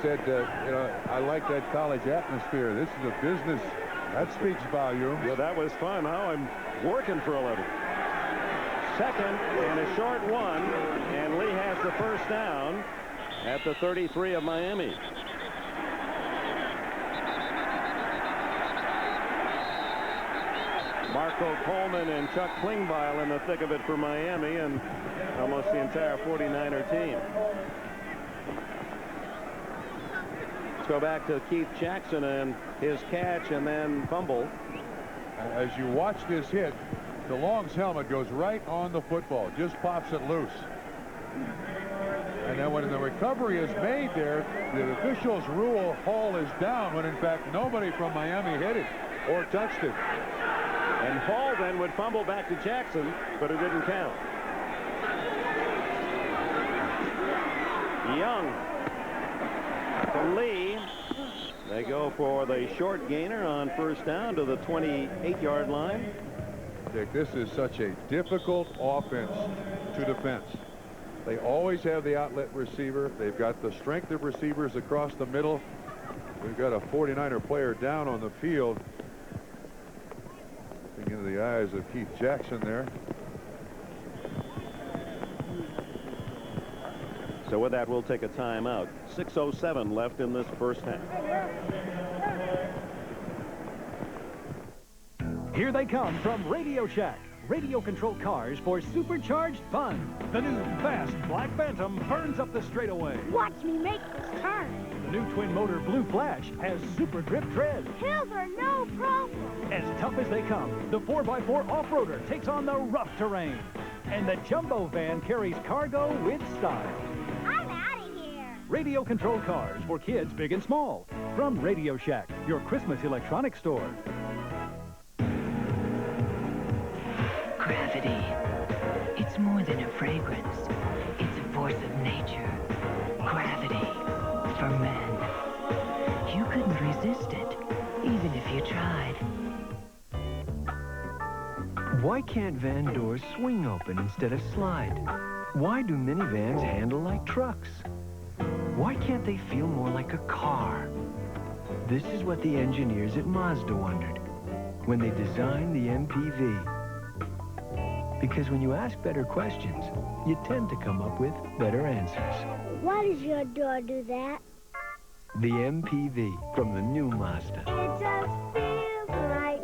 said, you know, I like that college atmosphere. This is a business. That speaks volumes. Well, that was fun. Now I'm working for a living. 2nd and a short one, and Lee has the first down at the 33 of Miami. Marco Coleman and Chuck Klingbeil in the thick of it for Miami, and almost the entire 49er team. Let's go back to Keith Jackson and his catch and then fumble. As you watch this hit, DeLong's helmet goes right on the football, just pops it loose. And then when the recovery is made there, the officials rule Hall is down, when in fact nobody from Miami hit it or touched it. And Hall then would fumble back to Jackson, but it didn't count. Young to Lee. They go for the short gainer on first down to the 28-yard line. Dick, this is such a difficult offense to defense. They always have the outlet receiver. They've got the strength of receivers across the middle. We've got a 49er player down on the field. Looking into the eyes of Keith Jackson there. So with that, we'll take a timeout. 6:07 left in this first half. Here they come from Radio Shack. Radio-controlled cars for supercharged fun. The new fast Black Phantom burns up the straightaway. Watch me make this turn. The new twin-motor Blue Flash has super grip tread. Hills are no problem. As tough as they come, the 4x4 off-roader takes on the rough terrain. And the Jumbo van carries cargo with style. I'm out of here. Radio-controlled cars for kids big and small. From Radio Shack, your Christmas electronics store. Gravity. It's more than a fragrance. It's a force of nature. Gravity. For men. You couldn't resist it. Why can't van doors swing open instead of slide? Why do minivans handle like trucks? Why can't they feel more like a car? This is what the engineers at Mazda wondered when they designed the MPV. Because when you ask better questions, you tend to come up with better answers. Why does your door do that? The MPV from the new Mazda. It just feels right.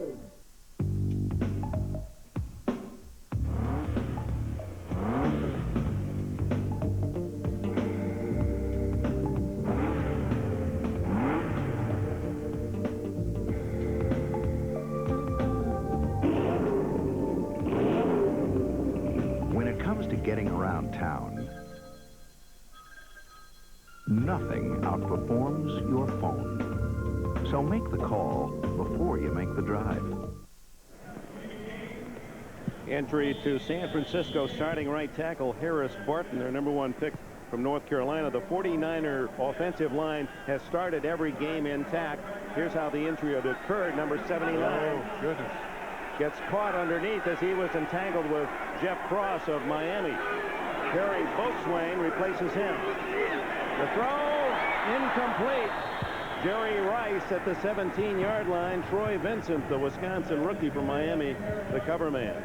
When it comes to getting around town, nothing outperforms your phone. So make the call before you make the drive. Entry to San Francisco, starting right tackle Harris Barton, their #1 pick from North Carolina. The 49er offensive line has started every game intact. Here's how the injury had occurred. Number 79. Oh, goodness. Gets caught underneath as he was entangled with Jeff Cross of Miami. Harry Boatswain replaces him. The throw, incomplete. Jerry Rice at the 17-yard line. Troy Vincent, the Wisconsin rookie from Miami, the cover man.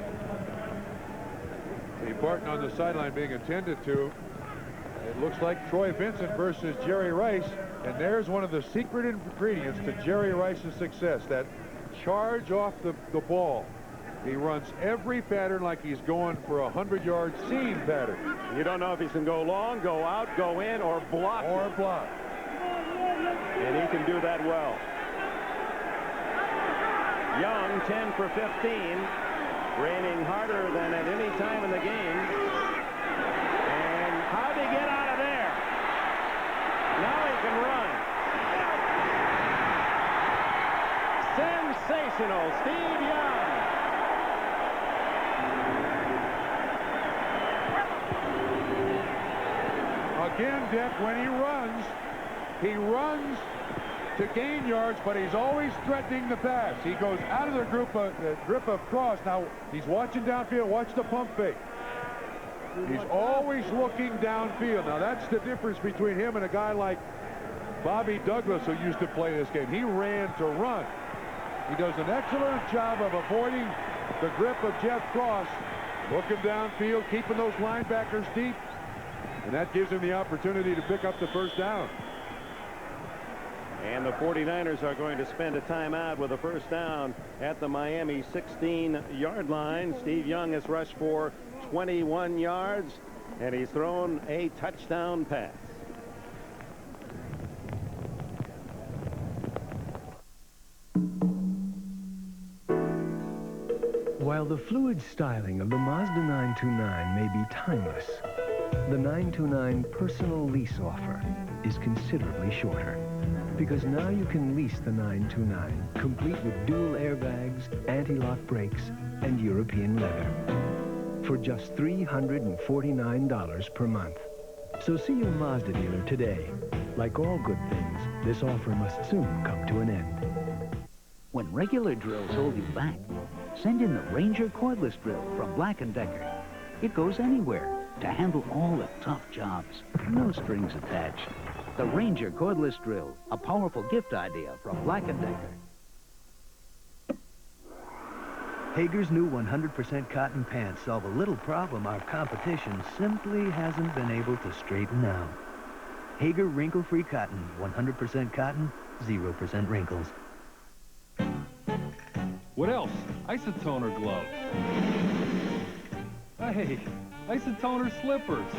See Barton on the sideline being attended to. It looks like Troy Vincent versus Jerry Rice. And there's one of the secret ingredients to Jerry Rice's success, that charge off the ball. He runs every pattern like he's going for a 100-yard seam pattern. You don't know if he's going to go long, go out, go in, or block. Or block. And he can do that well. Young, 10 for 15, raining harder than at any time in the game. And how'd he get out of there? Now he can run. Sensational, Steve Young. Again, Dick, when he runs to gain yards, but he's always threatening the pass. He goes out of the grip of Cross. Now, he's watching downfield. Watch the pump fake. He's always looking downfield. Now, that's the difference between him and a guy like Bobby Douglas, who used to play this game. He ran to run. He does an excellent job of avoiding the grip of Jeff Cross, looking downfield, keeping those linebackers deep, and that gives him the opportunity to pick up the first down. And the 49ers are going to spend a timeout with a first down at the Miami 16-yard line. Steve Young has rushed for 21 yards, and he's thrown a touchdown pass. While the fluid styling of the Mazda 929 may be timeless, the 929 personal lease offer is considerably shorter. Because now you can lease the 929, complete with dual airbags, anti-lock brakes, and European leather, for just $349 per month. So see your Mazda dealer today. Like all good things, this offer must soon come to an end. When regular drills hold you back, send in the Ranger cordless drill from Black & Decker. It goes anywhere to handle all the tough jobs. No strings attached. The Ranger cordless drill, a powerful gift idea from Black & Decker. Hager's new 100% cotton pants solve a little problem our competition simply hasn't been able to straighten out. Hager wrinkle-free cotton, 100% cotton, 0% wrinkles. What else? Isotoner gloves. Hey, Isotoner slippers.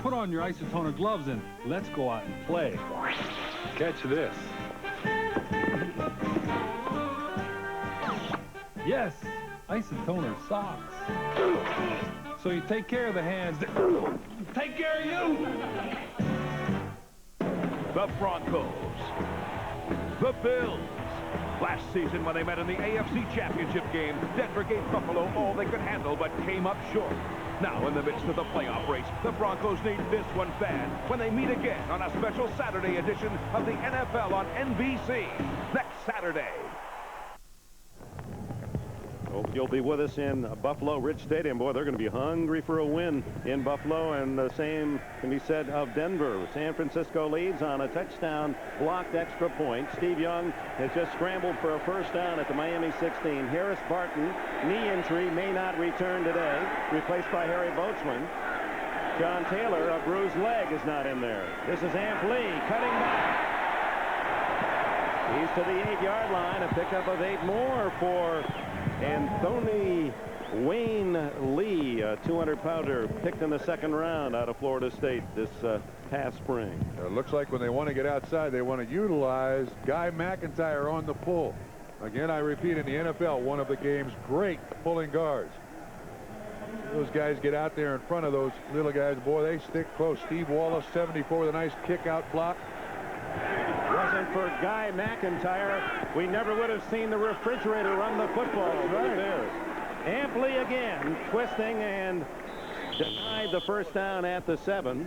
Put on your Isotoner gloves and let's go out and play. Catch this. Yes, Isotoner socks. So you take care of the hands that take care of you. The Broncos. The Bills. Last season when they met in the AFC Championship game, Denver gave Buffalo all they could handle but came up short. Now in the midst of the playoff race, the Broncos need this one bad when they meet again on a special Saturday edition of the NFL on NBC next Saturday. Hope you'll be with us in Buffalo Ridge Stadium. Boy, they're going to be hungry for a win in Buffalo, and the same can be said of Denver. San Francisco leads on a touchdown blocked extra point. Steve Young has just scrambled for a first down at the Miami 16. Harris Barton, knee injury, may not return today, replaced by Harry Boatswain. John Taylor, a bruised leg, is not in there. This is Amp Lee cutting back. He's to the 8-yard line, a pickup of 8 more for Anthony Wayne Lee, a 200-pounder picked in the second round out of Florida State this past spring. It looks like when they want to get outside, they want to utilize Guy McIntyre on the pull. Again, I repeat, in the NFL, one of the game's great pulling guards. Those guys get out there in front of those little guys. Boy, they stick close. Steve Wallace, 74, with a nice kick-out block. Wasn't for Guy McIntyre, we never would have seen the refrigerator run the football. Right. Amp Lee again, twisting and denied the first down at the 7.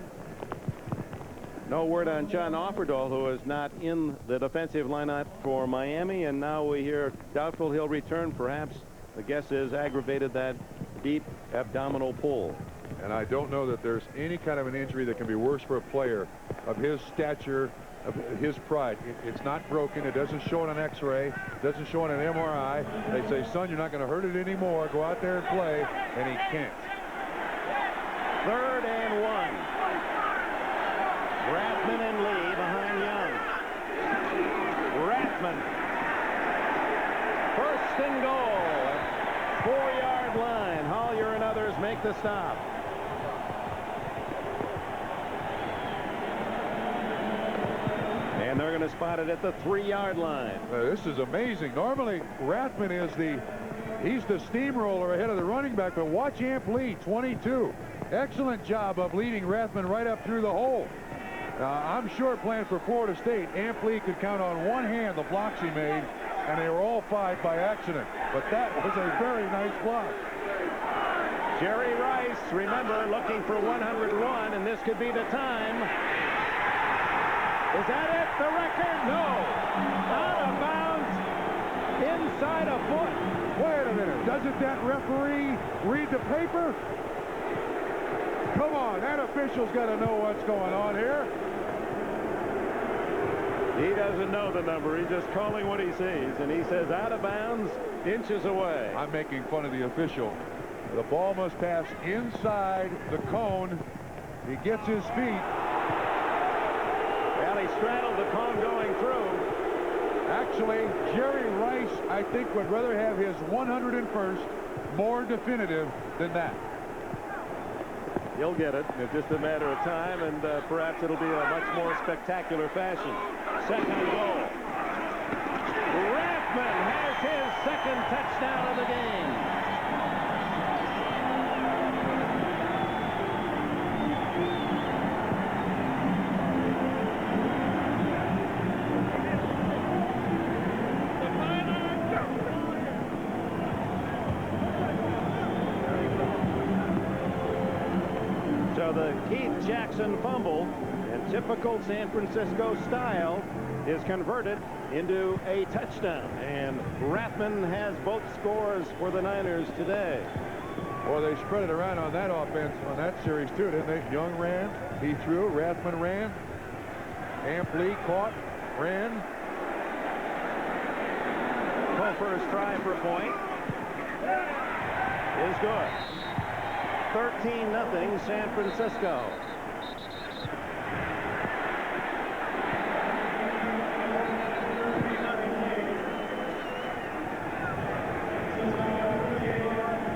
No word on John Offerdahl, who is not in the defensive lineup for Miami, and now we hear doubtful he'll return. Perhaps the guess is aggravated that deep abdominal pull. And I don't know that there's any kind of an injury that can be worse for a player of his stature, of his pride. It's not broken. It doesn't show on an X-ray. It doesn't show on an MRI. They say, son, you're not going to hurt it anymore. Go out there and play. And he can't. 3rd and 1. Rathman and Lee behind Young. Rathman. 1st and goal. 4-yard line. Hollier and others make the stop. And they're going to spot it at the 3-yard line. This is amazing. Normally, Rathman is he's the steamroller ahead of the running back, but watch Amp Lee, 22. Excellent job of leading Rathman right up through the hole. I'm sure playing for Florida State, Amp Lee could count on one hand the blocks he made, and they were all 5 by accident. But that was a very nice block. Jerry Rice, remember, looking for 101, and this could be the time. Is that it? The record? No. Out of bounds. Inside a foot. Wait a minute. Doesn't that referee read the paper? Come on. That official's got to know what's going on here. He doesn't know the number. He's just calling what he sees. And he says out of bounds, inches away. I'm making fun of the official. The ball must pass inside the cone. He gets his feet. Well, he straddled the cone going through. Actually, Jerry Rice, I think, would rather have his 101st more definitive than that. He'll get it. It's just a matter of time, and perhaps it'll be a much more spectacular fashion. 2nd goal. Rathman has his 2nd touchdown of the game. So the Keith Jackson fumble, in typical San Francisco style, is converted into a touchdown. And Rathman has both scores for the Niners today. Well, they spread it around on that offense on that series, too, didn't they? Young ran, he threw, Rathman ran, Amp Lee caught, ran. Pulver's try for a point is good. 13-0 San Francisco.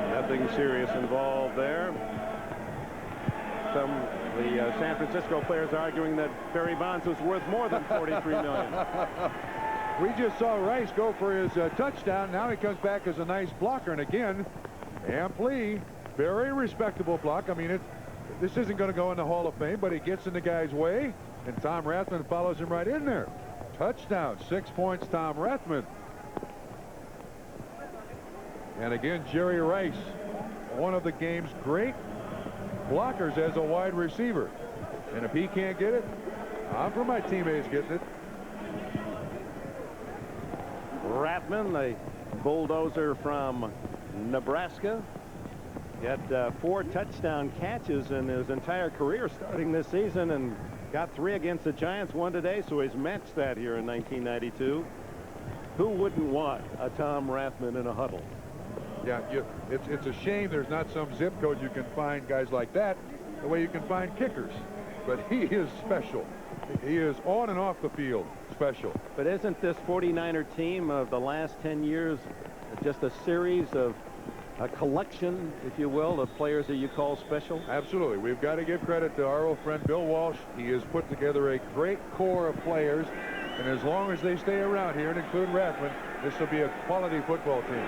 Nothing serious involved there. The San Francisco players arguing that Barry Bonds was worth more than $43 million. We just saw Rice go for his touchdown. Now he comes back as a nice blocker. And again, Amp Lee, very respectable block. I mean, this isn't going to go in the Hall of Fame, but he gets in the guy's way, and Tom Rathman follows him right in there. Touchdown, 6 points, Tom Rathman. And again, Jerry Rice, one of the game's great blockers as a wide receiver. And if he can't get it, I'm for my teammates getting it. Rathman, the bulldozer from Nebraska, got 4 touchdown catches in his entire career starting this season and got 3 against the Giants, 1 today, so he's matched that here in 1992. Who wouldn't want a Tom Rathman in a huddle? Yeah, it's a shame there's not some zip code you can find guys like that the way you can find kickers. But he is special. He is on and off the field special. But isn't this 49er team of the last 10 years just a series of a collection, if you will, of players that you call special? Absolutely. We've got to give credit to our old friend Bill Walsh. He has put together a great core of players. And as long as they stay around here, and include Rathman, this will be a quality football team.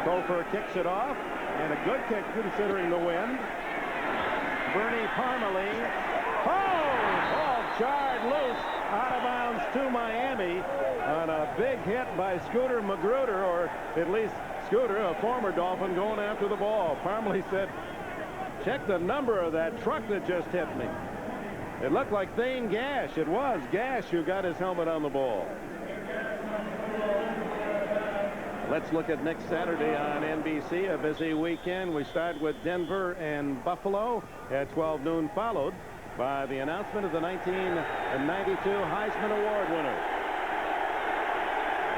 Cofer kicks it off, and a good kick considering the wind. Bernie Parmalee. Oh! Ball jarred loose out of bounds to Miami on a big hit by Scooter Magruder, or at least Scooter, a former Dolphin, going after the ball. Parmalee said, check the number of that truck that just hit me. It looked like Thane Gash. It was Gash who got his helmet on the ball. Let's look at next Saturday on NBC, a busy weekend. We start with Denver and Buffalo at 12 noon, followed by the announcement of the 1992 Heisman Award winner.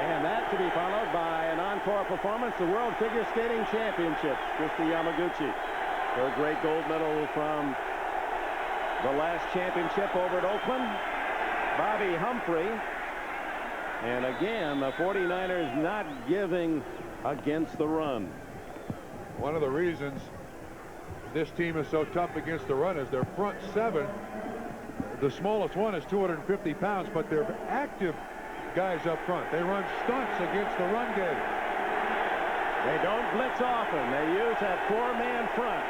And that to be followed by an encore performance, the World Figure Skating Championships. Kristi Yamaguchi, her great gold medal from the last championship over at Oakland. Bobby Humphrey. And again, the 49ers not giving against the run. One of the reasons this team is so tough against the run is their front 7. The smallest one is 250 pounds, but they're active guys up front. They run stunts against the run game. They don't blitz often. They use that 4-man front.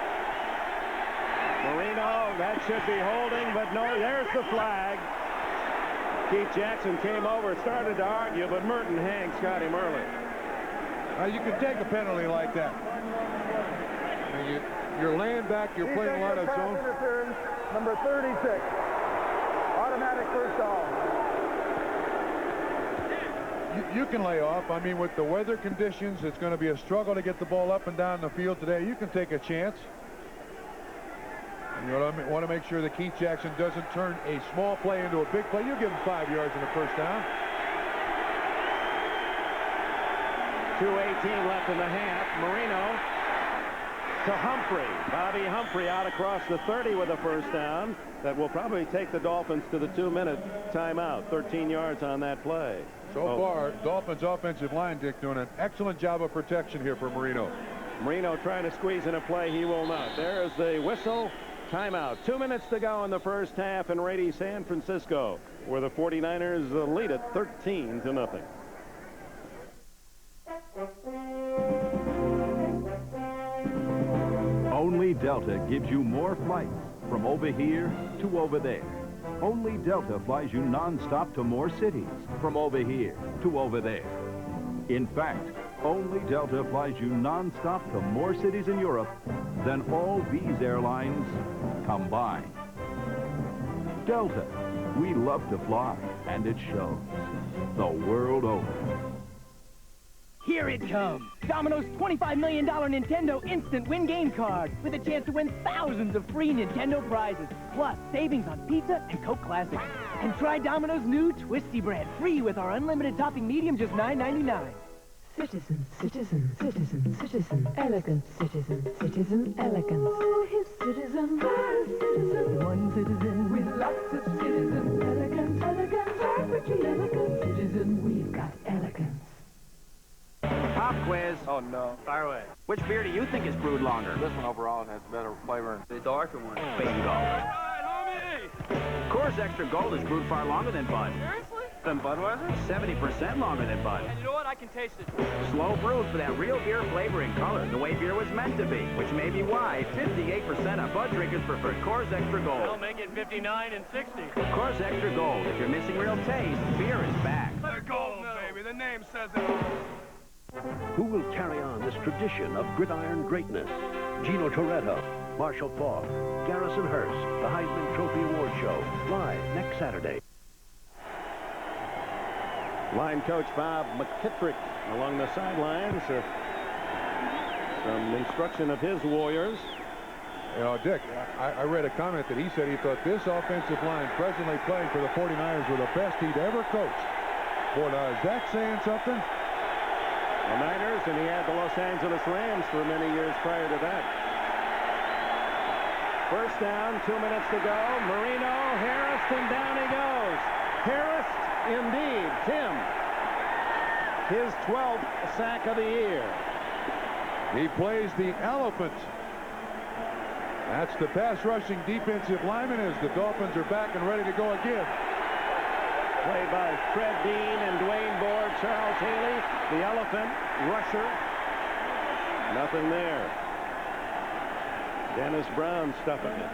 Marino, that should be holding, but no, there's the flag. Keith Jackson came over, started to argue, but Merton Hanks got him early. You can take a penalty like that. You're laying back, you're playing a lot of zone. Interference, number 36. Automatic first down. You can lay off. I mean, with the weather conditions, it's going to be a struggle to get the ball up and down the field today. You can take a chance. You want to make sure that Keith Jackson doesn't turn a small play into a big play. You give him 5 yards and a first down. 2:18 left in the half. Marino to Humphrey. Bobby Humphrey out across the 30 with a first down. That will probably take the Dolphins to the 2-minute timeout. 13 yards on that play. So far, Dolphins offensive line, Dick, doing an excellent job of protection here for Marino. Marino trying to squeeze in a play. He will not. There's the whistle. Timeout. 2 minutes to go in the first half in Rady, San Francisco, where the 49ers lead it 13-0. Only Delta gives you more flights from over here to over there. Only Delta flies you non-stop to more cities from over here to over there. In fact, only Delta flies you non-stop to more cities in Europe than all these airlines combined. Delta, we love to fly, and it shows the world over. Here it comes. Domino's $25 million Nintendo Instant Win Game Card with a chance to win thousands of free Nintendo prizes, plus savings on pizza and Coke Classics. And try Domino's new Twisty Bread free with our unlimited topping medium, just $9.99. Citizen, citizen, citizen, citizen, elegant citizen, citizen elegance. Oh, his citizen, our citizen, one citizen with lots of citizen, elegant, elegant, perfectly elegant citizen, we've got elegance. Pop quiz. Oh, no. Fire away. Which beer do you think is brewed longer? This one overall has better flavor. The darker one. Bingo. All right, homie! Coors Extra Gold is brewed far longer than Bud. Seriously? Than Budweiser? 70% longer than Bud. And you know what? I can taste it. Slow brewed for that real beer flavor and color, the way beer was meant to be, which may be why 58% of Bud drinkers prefer Coors Extra Gold. I'll make it 59 and 60. Coors Extra Gold. If you're missing real taste, beer is back. Let gold, baby. The name says it. Who will carry on this tradition of gridiron greatness? Gino Toretto, Marshall Faulk, Garrison Hearst, the Heisman Trophy Award Show, live next Saturday. Line coach Bob McKittrick along the sidelines. Some instruction of his Warriors. You know, Dick, I read a comment that he said he thought this offensive line presently playing for the 49ers were the best he'd ever coached. Boy, now, is that saying something? The Niners, and he had the Los Angeles Rams for many years prior to that. First down, 2 minutes to go. Marino, Harris, and down he goes. Harris, indeed. Tim, his 12th sack of the year. He plays the elephant. That's the pass rushing defensive lineman as the Dolphins are back and ready to go again. Played by Fred Dean and Dwayne Board, Charles Haley, the elephant rusher. Nothing there. Dennis Brown stuffing it.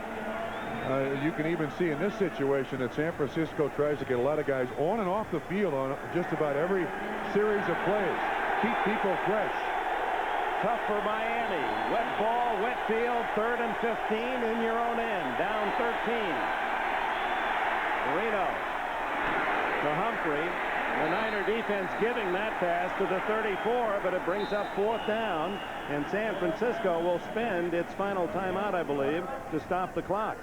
You can even see in this situation that San Francisco tries to get a lot of guys on and off the field on just about every series of plays. Keep people fresh. Tough for Miami. Wet ball, wet field, 3rd and 15 in your own end. Down 13. Marino to Humphrey. The Niner defense giving that pass to the 34, but it brings up 4th down, and San Francisco will spend its final timeout, I believe, to stop the clock.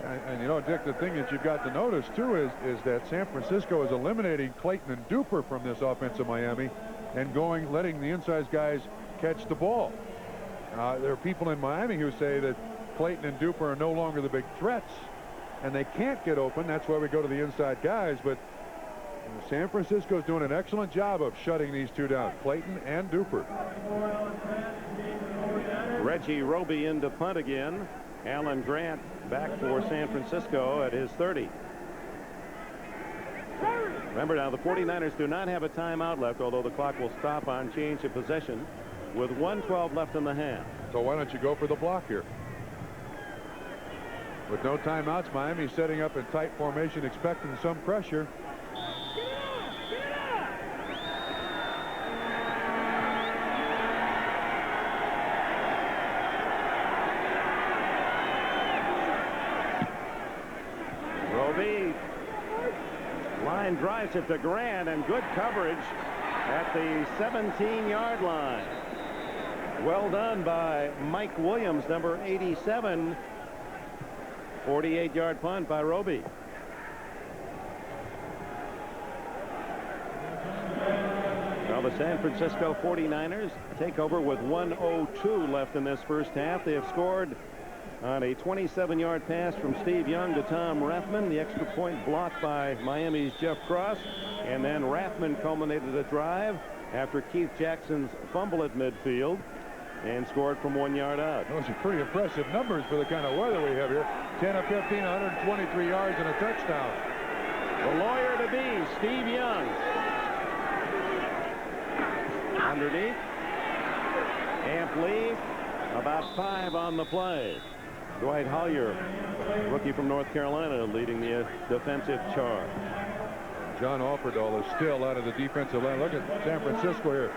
And you know, Dick, the thing that you've got to notice, too, is that San Francisco is eliminating Clayton and Duper from this offense of Miami and letting the inside guys catch the ball. There are people in Miami who say that Clayton and Duper are no longer the big threats, and they can't get open. That's why we go to the inside guys, but San Francisco is doing an excellent job of shutting these two down, Clayton and Duper. Reggie Roby into punt again. Alan Grant back for San Francisco at his 30. Remember now, the 49ers do not have a timeout left, although the clock will stop on change of possession with 1:12 left in the half. So why don't you go for the block here? With no timeouts, Miami setting up in tight formation, expecting some pressure. Roby. Line drives it to Grant, and good coverage at the 17-yard line. Well done by Mike Williams, number 87. 48-yard punt by Roby. Well, the San Francisco 49ers take over with 1:02 left in this first half. They have scored on a 27-yard pass from Steve Young to Tom Rathman. The extra point blocked by Miami's Jeff Cross. And then Rathman culminated a drive after Keith Jackson's fumble at midfield and scored from 1 yard out. Those are pretty impressive numbers for the kind of weather we have here. 10 of 15, 123 yards and a touchdown. The lawyer to be, Steve Young. Underneath. Amp Lee, about 5 on the play. Dwight Hollier, rookie from North Carolina, leading the defensive charge. John Offerdahl is still out of the defensive line. Look at San Francisco here.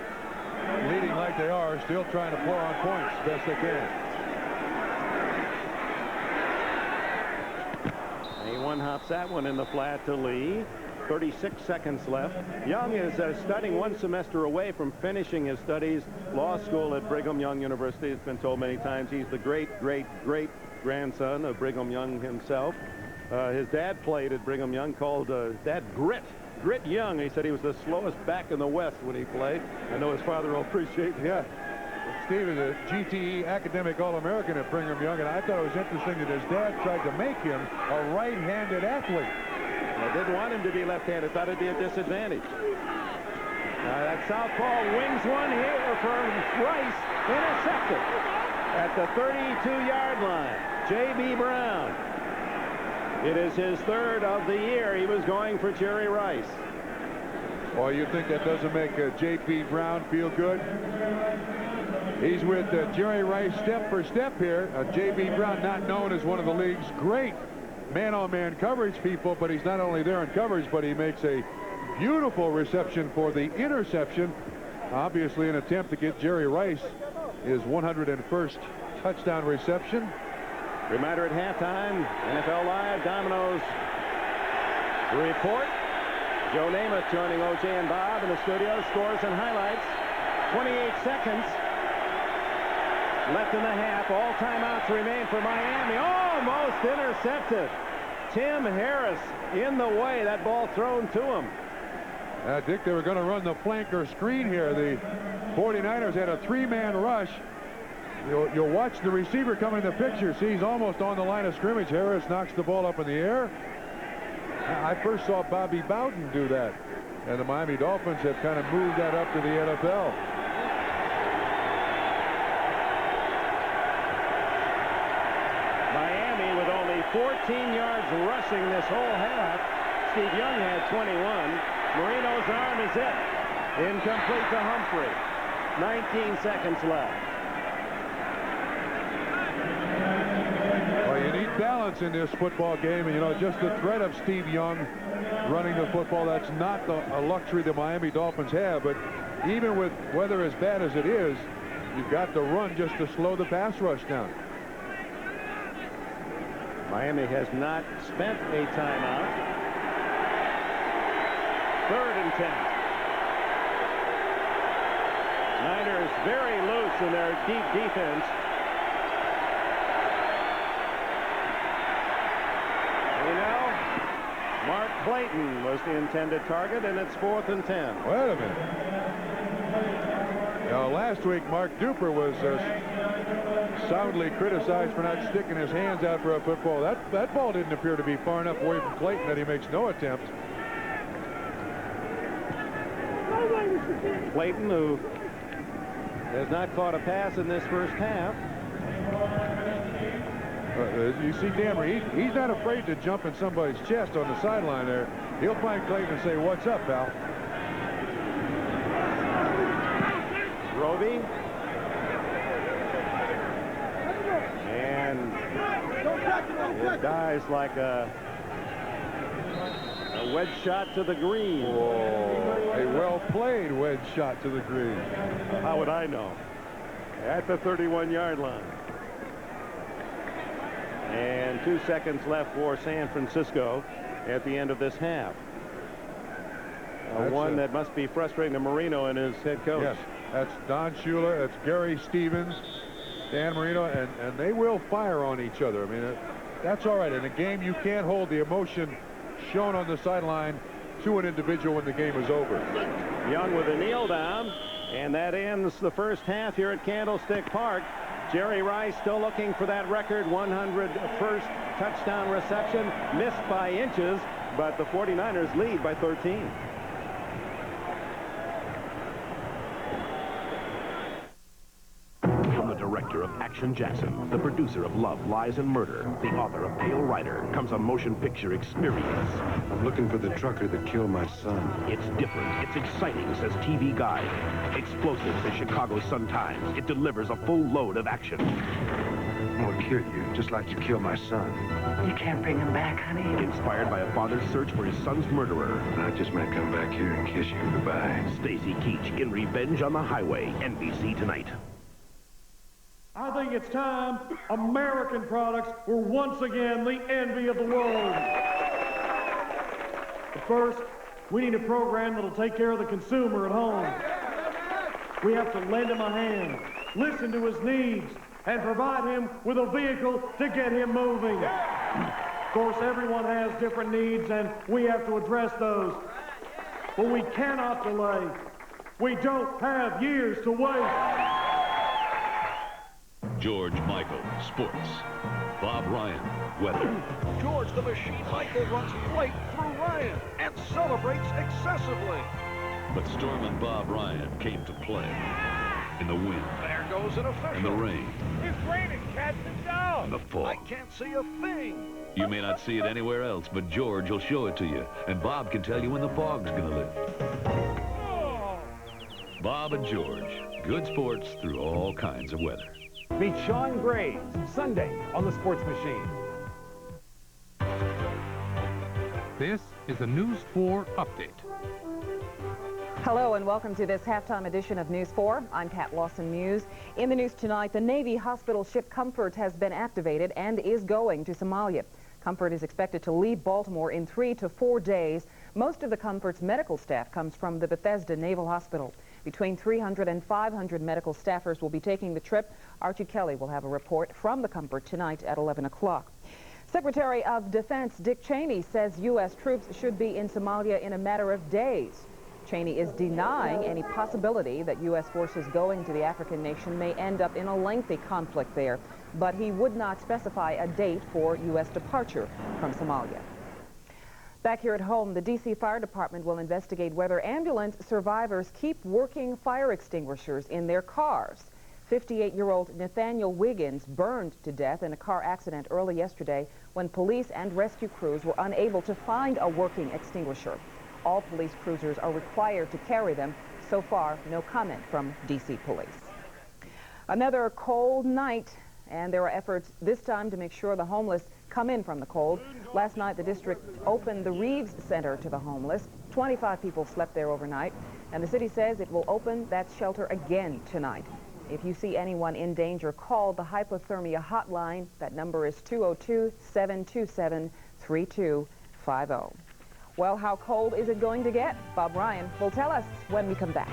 Leading like they are, still trying to pour on points best they can. He one-hops that one in the flat to Lee. 36 seconds left. Young is studying 1 semester away from finishing his studies. Law school at Brigham Young University. It's been told many times he's the great-great-great-grandson of Brigham Young himself. His dad played at Brigham Young, called Dad Grit Young. He said he was the slowest back in the West when he played. I know his father will appreciate that. Yeah. Steve is a GTE academic All-American at Brigham Young, and I thought it was interesting that his dad tried to make him a right-handed athlete. They didn't want him to be left-handed. Thought it'd be a disadvantage. That southpaw wings one here for Rice. Intercepted at the 32-yard line. J.B. Brown. It is his 3rd of the year. He was going for Jerry Rice. Well, you think that doesn't make J.B. Brown feel good? He's with Jerry Rice step for step here. J.B. Brown, not known as one of the league's great man-on-man coverage people, but he's not only there in coverage, but he makes a beautiful reception for the interception. Obviously an attempt to get Jerry Rice his 101st touchdown reception. Reminder at halftime, NFL Live, Domino's report. Joe Namath joining O.J. and Bob in the studio. Scores and highlights. 28 seconds left in the half. All timeouts remain for Miami. Almost intercepted. Tim Harris in the way. That ball thrown to him. Dick, they were going to run the flanker screen here. The 49ers had a 3-man rush. You'll watch the receiver come in the picture. See, he's almost on the line of scrimmage. Harris knocks the ball up in the air. I first saw Bobby Bowden do that, and the Miami Dolphins have kind of moved that up to the NFL. Miami with only 14 yards rushing this whole half. Steve Young had 21. Marino's arm is it. Incomplete to Humphrey. 19 seconds left. Well, you need balance in this football game, and you know, just the threat of Steve Young running the football, that's not a luxury the Miami Dolphins have. But even with weather as bad as it is, you've got to run just to slow the pass rush down. Miami has not spent a timeout. 3rd and 10. Niners very loose in their deep defense. Mark Clayton was the intended target, and it's 4th and 10. Wait a minute. Now, last week, Mark Duper was soundly criticized for not sticking his hands out for a football. That ball didn't appear to be far enough away from Clayton that he makes no attempt. Clayton, who has not caught a pass in this first half. You see Dammer, he's not afraid to jump in somebody's chest on the sideline there. He'll find Clayton and say, "What's up, pal?" Roby. And it dies like a wedge shot to the green. Whoa, a well-played wedge shot to the green. How would I know? At the 31-yard line. And 2 seconds left for San Francisco at the end of this half. One that must be frustrating to Marino and his head coach. Yes, that's Don Shula, that's Gary Stevens, Dan Marino, and they will fire on each other. I mean, that's all right. In a game, you can't hold the emotion shown on the sideline to an individual when the game is over. Young with a kneel down, and that ends the first half here at Candlestick Park. Jerry Rice still looking for that record 101st touchdown reception, missed by inches, but the 49ers lead by 13. From the director of Action Jackson, the producer of Love, Lies, and Murder, the author of Pale Rider, comes a motion picture experience. I'm looking for the trucker that killed my son. It's different. It's exciting, says TV Guide. Explosive, says Chicago Sun-Times. It delivers a full load of action. I'm gonna kill you, just like you killed my son. You can't bring him back, honey. Inspired by a father's search for his son's murderer. I just might come back here and kiss you goodbye. Stacy Keach in Revenge on the Highway. NBC tonight. I think it's time American products were once again the envy of the world. But first, we need a program that'll take care of the consumer at home. We have to lend him a hand, listen to his needs, and provide him with a vehicle to get him moving. Of course, everyone has different needs, and we have to address those. But we cannot delay. We don't have years to wait. George Michael, sports. Bob Ryan, weather. George the Machine Michael runs right through Ryan and celebrates excessively. But Storm and Bob Ryan came to play. In the wind. There goes an official. In the rain. It's raining, cats and dogs. In the fog. I can't see a thing. You may not see it anywhere else, but George will show it to you. And Bob can tell you when the fog's gonna lift. Oh. Bob and George. Good sports through all kinds of weather. Meet Sean Graves, Sunday on the Sports Machine. This is the News 4 update. Hello and welcome to this halftime edition of News 4. I'm Pat Lawson-Muse. In the news tonight, the Navy hospital ship Comfort has been activated and is going to Somalia. Comfort is expected to leave Baltimore in 3 to 4 days. Most of the Comfort's medical staff comes from the Bethesda Naval Hospital. Between 300 and 500 medical staffers will be taking the trip. Archie Kelly will have a report from the Comfort tonight at 11 o'clock. Secretary of Defense Dick Cheney says U.S. troops should be in Somalia in a matter of days. Cheney is denying any possibility that U.S. forces going to the African nation may end up in a lengthy conflict there, but he would not specify a date for U.S. departure from Somalia. Back here at home, the D.C. Fire Department will investigate whether ambulance survivors keep working fire extinguishers in their cars. 58-year-old Nathaniel Wiggins burned to death in a car accident early yesterday when police and rescue crews were unable to find a working extinguisher. All police cruisers are required to carry them. So far, no comment from D.C. police. Another cold night, and there are efforts this time to make sure the homeless come in from the cold. Last night, the district opened the Reeves Center to the homeless. 25 people slept there overnight, and the city says it will open that shelter again tonight. If you see anyone in danger, call the hypothermia hotline. That number is 202-727-3250. Well, how cold is it going to get? Bob Ryan will tell us when we come back.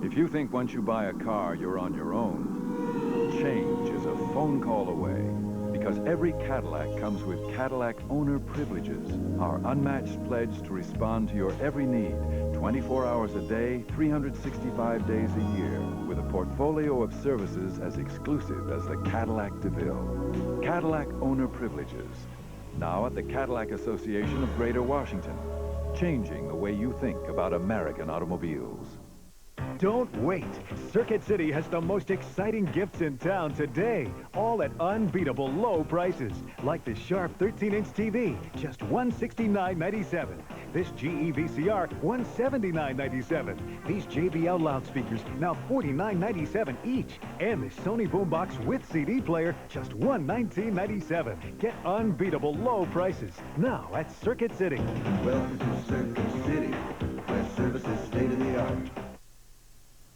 If you think once you buy a car, you're on your own, change is a phone call away. Because every Cadillac comes with Cadillac owner privileges, our unmatched pledge to respond to your every need, 24 hours a day, 365 days a year, with a portfolio of services as exclusive as the Cadillac DeVille. Cadillac owner privileges, now at the Cadillac Association of Greater Washington, changing the way you think about American automobiles. Don't wait. Circuit City has the most exciting gifts in town today, all at unbeatable low prices. Like this Sharp 13-inch TV, just $169.97. This GE VCR, $179.97. These JBL loudspeakers, now $49.97 each. And this Sony boombox with CD player, just $119.97. Get unbeatable low prices now at Circuit City. Welcome to Circuit City, where service is state-of-the-art.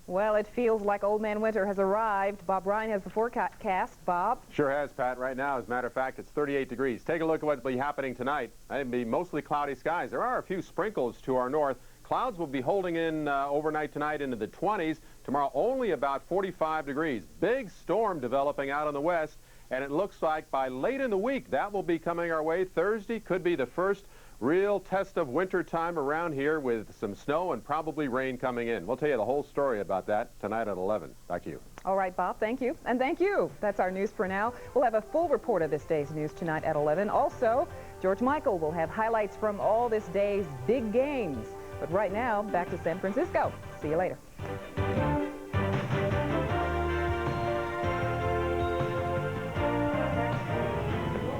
Well, it feels like Old Man Winter has arrived. Bob Ryan has the forecast. Bob? Sure has, Pat. Right now, as a matter of fact, it's 38 degrees. Take a look at what will be happening tonight. It'll be mostly cloudy skies. There are a few sprinkles to our north. Clouds will be holding in overnight tonight into the 20s. Tomorrow, only about 45 degrees. Big storm developing out in the west, and it looks like by late in the week, that will be coming our way. Thursday could be the first real test of winter time around here with some snow and probably rain coming in. We'll tell you the whole story about that tonight at 11. Back to you. All right, Bob, thank you. And thank you. That's our news for now. We'll have a full report of this day's news tonight at 11. Also, George Michael will have highlights from all this day's big games. But right now, back to San Francisco. See you later.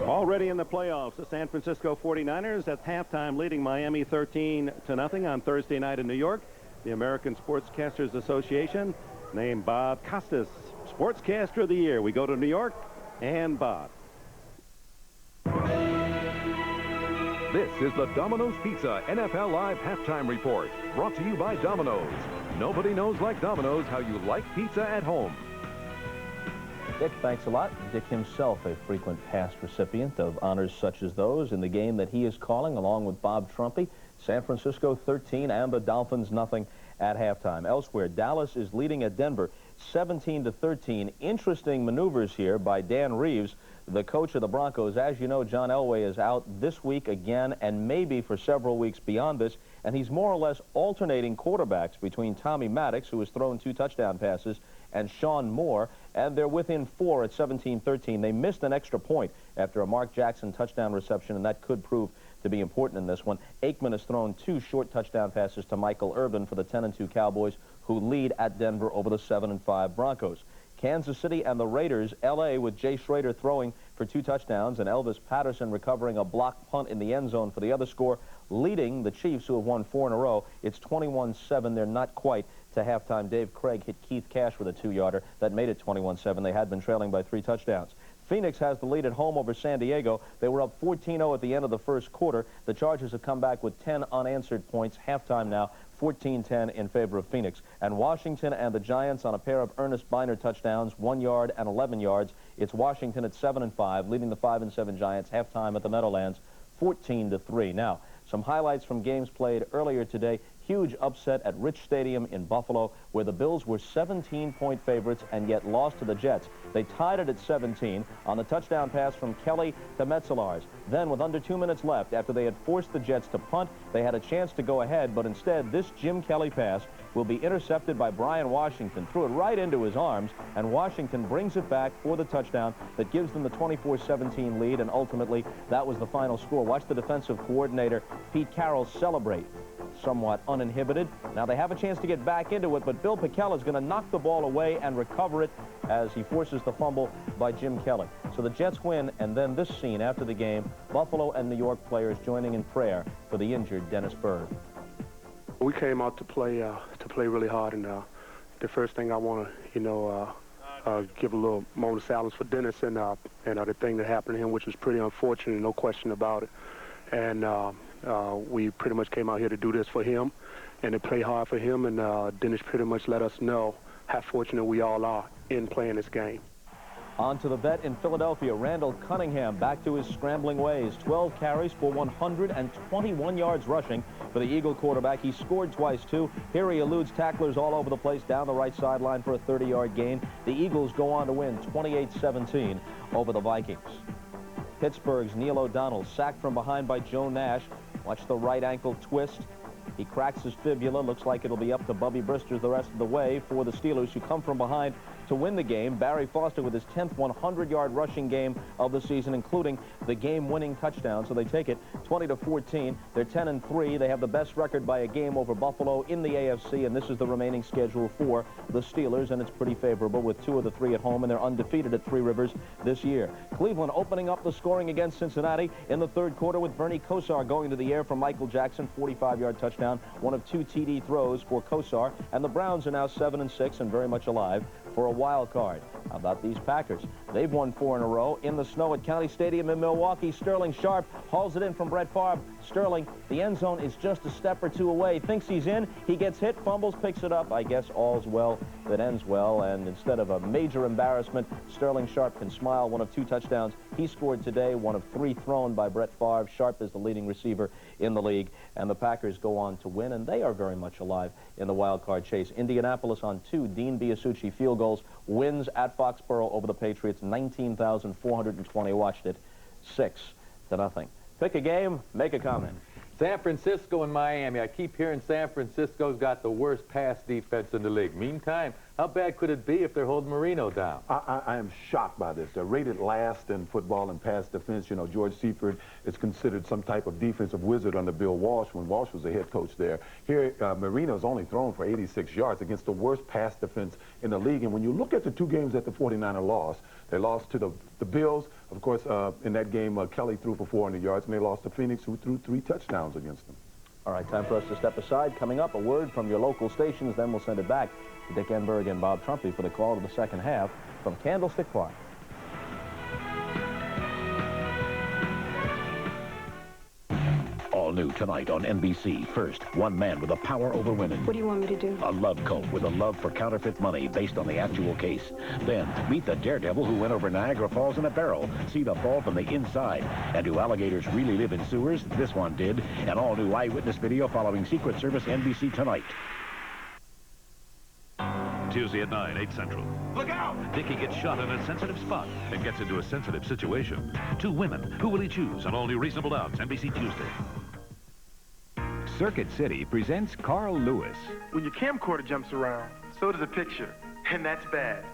Already in the playoffs, the San Francisco 49ers at halftime leading Miami 13-0 on Thursday night in New York. The American Sportscasters Association named Bob Costas Sportscaster of the Year. We go to New York and Bob. This is the Domino's Pizza NFL Live Halftime Report, brought to you by Domino's. Nobody knows like Domino's how you like pizza at home. Dick, thanks a lot. Dick himself a frequent past recipient of honors such as those in the game that he is calling, along with Bob Trumpy. San Francisco 13 and the Dolphins nothing at halftime. Elsewhere, Dallas is leading at Denver 17-13. Interesting maneuvers here by Dan Reeves, the coach of the Broncos. As you know, John Elway is out this week again and maybe for several weeks beyond this, and he's more or less alternating quarterbacks between Tommy Maddox, who has thrown 2 touchdown passes, and Sean Moore, and they're within 4 at 17-13. They missed an extra point after a Mark Jackson touchdown reception, and that could prove to be important in this one. Aikman has thrown 2 short touchdown passes to Michael Irvin for the 10-2 Cowboys, who lead at Denver over the 7-5 Broncos. Kansas City and the Raiders, L.A. with Jay Schrader throwing for 2 touchdowns and Elvis Patterson recovering a blocked punt in the end zone for the other score, leading the Chiefs, who have won 4 in a row. It's 21-7. They're not quite to halftime. Dave Craig hit Keith Cash with a 2-yarder. That made it 21-7. They had been trailing by 3 touchdowns. Phoenix has the lead at home over San Diego. They were up 14-0 at the end of the first quarter. The Chargers have come back with 10 unanswered points. Halftime now, 14-10 in favor of Phoenix. And Washington and the Giants on a pair of Ernest Biner touchdowns, 1 yard and 11 yards. It's Washington at 7-5, leading the 5-7 Giants. Halftime at the Meadowlands, 14-3. Now, some highlights from games played earlier today. Huge upset at Rich Stadium in Buffalo, where the Bills were 17-point favorites and yet lost to the Jets. They tied it at 17 on the touchdown pass from Kelly to Metzelars. Then, with under 2 minutes left, after they had forced the Jets to punt, they had a chance to go ahead, but instead, this Jim Kelly pass will be intercepted by Brian Washington. Threw it right into his arms, and Washington brings it back for the touchdown that gives them the 24-17 lead, and ultimately, that was the final score. Watch the defensive coordinator, Pete Carroll, celebrate. Somewhat uninhibited. Now they have a chance to get back into it, but Bill Pickell is going to knock the ball away and recover it as he forces the fumble by Jim Kelly. So the Jets win, and then this scene after the game, Buffalo and New York players joining in prayer for the injured Dennis Byrd. We came out to play really hard, and the first thing I want to, give a little moment of silence for Dennis and the thing that happened to him, which was pretty unfortunate, no question about it. And we pretty much came out here to do this for him and to play hard for him, and Dennis pretty much let us know how fortunate we all are in playing this game. On to the vet in Philadelphia, Randall Cunningham, back to his scrambling ways. 12 carries for 121 yards rushing for the Eagle quarterback. He scored twice, too. Here he eludes tacklers all over the place down the right sideline for a 30-yard gain. The Eagles go on to win 28-17 over the Vikings. Pittsburgh's Neil O'Donnell sacked from behind by Joe Nash. Watch the right ankle twist. He cracks his fibula. Looks like it'll be up to Bubby Bristers the rest of the way for the Steelers, who come from behind to win the game. Barry Foster with his 10th 100-yard rushing game of the season, including the game-winning touchdown. So they take it 20-14. They're 10-3. They have the best record by a game over Buffalo in the AFC, and this is the remaining schedule for the Steelers, and it's pretty favorable with 2 of the 3 at home, and they're undefeated at Three Rivers this year. Cleveland opening up the scoring against Cincinnati in the third quarter with Bernie Kosar going to the air from Michael Jackson, 45-yard touchdown, one of 2 TD throws for Kosar, and the Browns are now 7-6 and very much alive for a wild card. How about these Packers? They've won 4 in a row. In the snow at County Stadium in Milwaukee, Sterling Sharp hauls it in from Brett Favre. Sterling, the end zone is just a step or 2 away. Thinks he's in. He gets hit, fumbles, picks it up. I guess all's well that ends well. And instead of a major embarrassment, Sterling Sharp can smile. One of 2 touchdowns he scored today, one of 3 thrown by Brett Favre. Sharp is the leading receiver in the league. And the Packers go on to win, and they are very much alive in the wild card chase. Indianapolis on 2 Dean Biasucci field goals, wins at Foxborough over the Patriots. 19,420 watched it, 6-0. Pick a game, make a comment. San Francisco and Miami. I keep hearing San Francisco's got the worst pass defense in the league. Meantime, how bad could it be if they're holding Marino down? I am shocked by this. They're rated last in football and pass defense. You know, George Seifert is considered some type of defensive wizard under Bill Walsh when Walsh was the head coach there. Here, Marino's only thrown for 86 yards against the worst pass defense in the league. And when you look at the 2 games that the 49ers lost, they lost to the Bills. Of course, in that game, Kelly threw for 400 yards, and they lost to Phoenix, who threw 3 touchdowns against them. All right, time for us to step aside. Coming up, a word from your local stations, then we'll send it back to Dick Enberg and Bob Trumpy for the call to the second half from Candlestick Park. All new tonight on NBC. First, one man with a power over women. What do you want me to do? A love cult with a love for counterfeit money based on the actual case. Then, meet the daredevil who went over Niagara Falls in a barrel. See the fall from the inside. And do alligators really live in sewers? This one did. An all-new eyewitness video following Secret Service NBC tonight. Tuesday at 9, 8 Central. Look out! Dickie gets shot in a sensitive spot and gets into a sensitive situation. 2 women. Who will he choose on all new Reasonable Doubts, NBC Tuesday. Circuit City presents Carl Lewis. When your camcorder jumps around, so does a picture, and that's bad.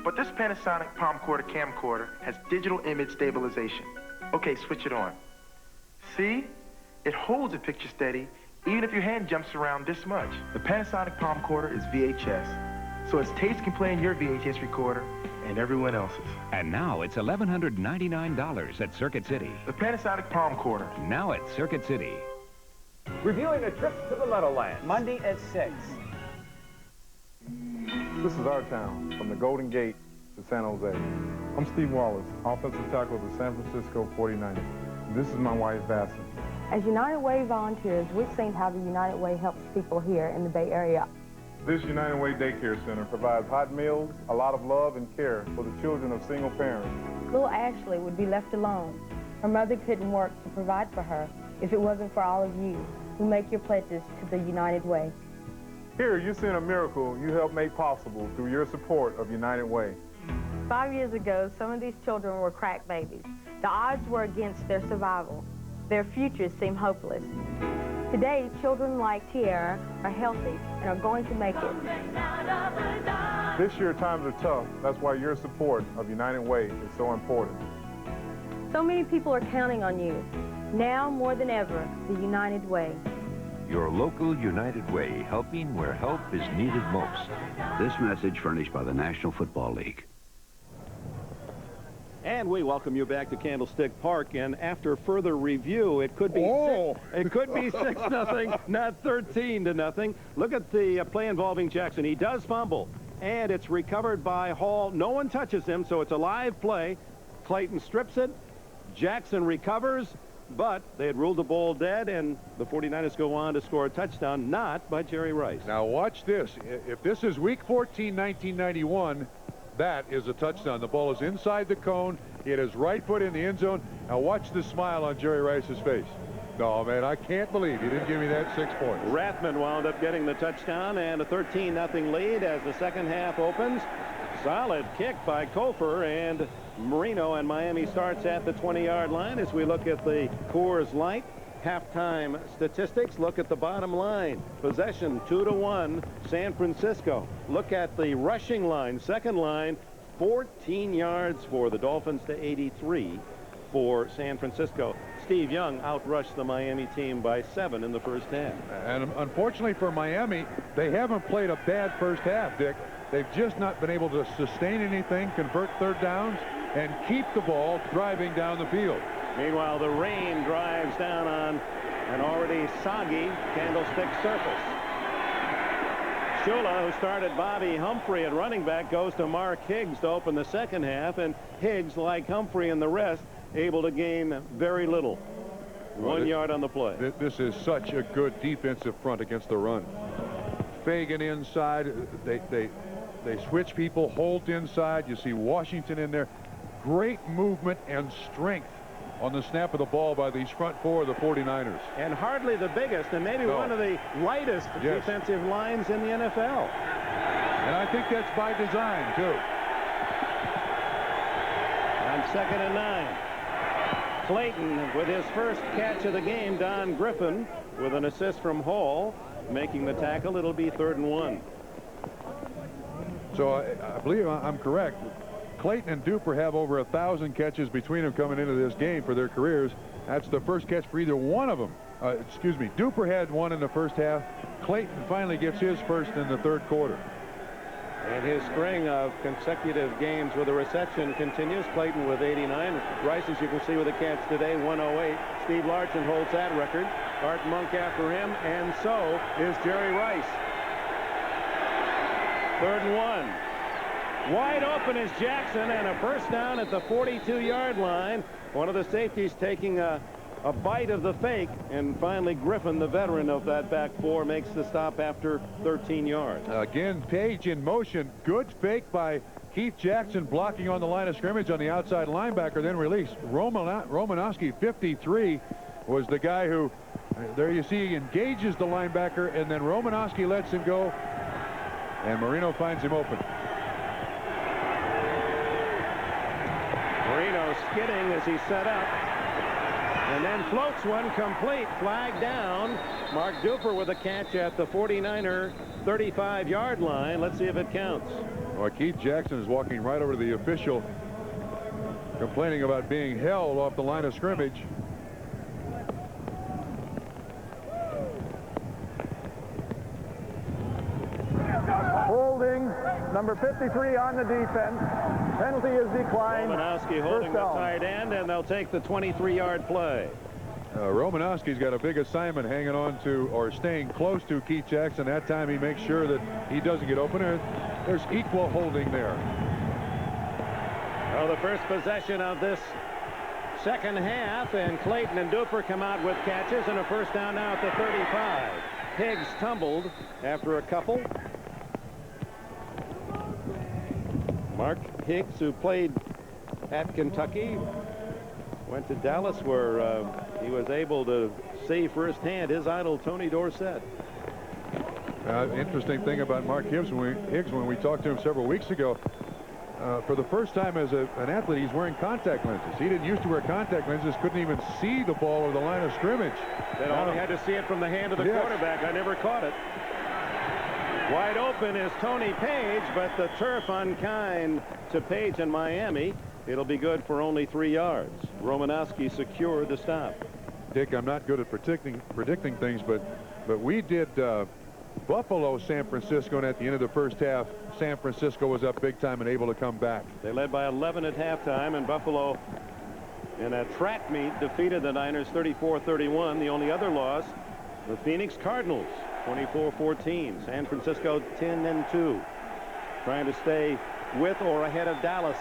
But this Panasonic Palmcorder camcorder has digital image stabilization. Okay, switch it on. See? It holds a picture steady even if your hand jumps around this much. The Panasonic Palmcorder is VHS, so its taste can play in your VHS recorder and everyone else's. And now it's $1,199 at Circuit City. The Panasonic Palmcorder. Now at Circuit City. Reviewing a trip to the Meadowlands. Monday at 6. This is our town, from the Golden Gate to San Jose. I'm Steve Wallace, offensive tackle of the San Francisco 49ers. This is my wife, Vassar. As United Way volunteers, we've seen how the United Way helps people here in the Bay Area. This United Way Daycare Center provides hot meals, a lot of love and care for the children of single parents. Little Ashley would be left alone. Her mother couldn't work to provide for her if it wasn't for all of you who make your pledges to the United Way. Here, you're seeing a miracle you helped make possible through your support of United Way. 5 years ago, some of these children were crack babies. The odds were against their survival. Their futures seemed hopeless. Today, children like Tiara are healthy and are going to make it. This year, times are tough. That's why your support of United Way is so important. So many people are counting on you. Now, more than ever, the United Way. Your local United Way, helping where help is needed most. This message furnished by the National Football League. And we welcome you back to Candlestick Park. And after further review, it could be it could be 6-0, not 13-0. Look at the play involving Jackson. He does fumble, and it's recovered by Hall. No one touches him, so it's a live play. Clayton strips it. Jackson recovers, but they had ruled the ball dead, and the 49ers go on to score a touchdown, not by Jerry Rice. Now watch this. If this is Week 14, 1991, that is a touchdown. The ball is inside the cone. It is right foot in the end zone. Now watch the smile on Jerry Rice's face. No, man, I can't believe you didn't give me that 6 points. Rathman wound up getting the touchdown and a 13-0 lead as the second half opens. Solid kick by Kofer, and Marino and Miami starts at the 20-yard line. As we look at the Coors Light halftime statistics, look at the bottom line. Possession 2-1 San Francisco. Look at the rushing line, second line, 14 yards for the Dolphins to 83 for San Francisco. Steve Young outrushed the Miami team by 7 in the first half. And unfortunately for Miami, they haven't played a bad first half, Dick. They've just not been able to sustain anything, convert third downs, and keep the ball driving down the field. Meanwhile, the rain drives down on an already soggy Candlestick surface. Shula, who started Bobby Humphrey at running back, goes to Mark Higgs to open the second half, and Higgs, like Humphrey and the rest, able to gain very little. 1 yard on the play. This is such a good defensive front against the run. Fagan inside. They switch people. Holt inside. You see Washington in there. Great movement and strength on the snap of the ball by these front four of the 49ers. And hardly the biggest, and maybe one of the lightest defensive lines in the NFL. And I think that's by design, too. On 2nd and 9. Clayton with his first catch of the game. Don Griffin with an assist from Hall making the tackle. It'll be 3rd and 1. So I believe I'm correct. Clayton and Duper have over 1,000 catches between them coming into this game for their careers. That's the first catch for either one of them. Excuse me. Duper had one in the first half. Clayton finally gets his first in the third quarter. And his string of consecutive games with a reception continues. Clayton with 89. Rice, as you can see with a catch today, 108. Steve Largent holds that record. Art Monk after him, and so is Jerry Rice. 3rd and 1. Wide open is Jackson, and a first down at the 42-yard line. One of the safeties taking a bite of the fake, and finally Griffin, the veteran of that back four, makes the stop after 13 yards. Again, Page in motion. Good fake by Keith Jackson, blocking on the line of scrimmage on the outside linebacker, then release. Romanowski, 53, was the guy who, there you see, he engages the linebacker, and then Romanowski lets him go, and Marino finds him open. Marino skidding as he set up, and then floats one complete. Flag down. Mark Duper with a catch at the 49er 35-yard line. Let's see if it counts. Well, Keith Jackson is walking right over to the official, complaining about being held off the line of scrimmage. Holding, number 53 on the defense. Penalty is declined. Romanowski holding the tight end, and they'll take the 23-yard play. Romanowski's got a big assignment hanging on to, or staying close to Keith Jackson. That time he makes sure that he doesn't get open. There's equal holding there. Well, the first possession of this second half, and Clayton and Duper come out with catches and a first down now at the 35. Higgs tumbled after a couple. Mark Higgs, who played at Kentucky, went to Dallas, where he was able to see firsthand his idol Tony Dorsett. Interesting thing about Mark Higgs, when we talked to him several weeks ago, for the first time as an athlete, he's wearing contact lenses. He didn't used to wear contact lenses, couldn't even see the ball or the line of scrimmage. They only had to see it from the hand of the quarterback. I never caught it. Wide open is Tony Page, but the turf unkind to Page in Miami. It'll be good for only 3 yards. Romanowski secured the stop. Dick, I'm not good at predicting things, but we did Buffalo, San Francisco, and at the end of the first half, San Francisco was up big time and able to come back. They led by 11 at halftime, and Buffalo, in a track meet, defeated the Niners 34-31. The only other loss, the Phoenix Cardinals, 24-14. San Francisco 10-2, trying to stay with or ahead of Dallas.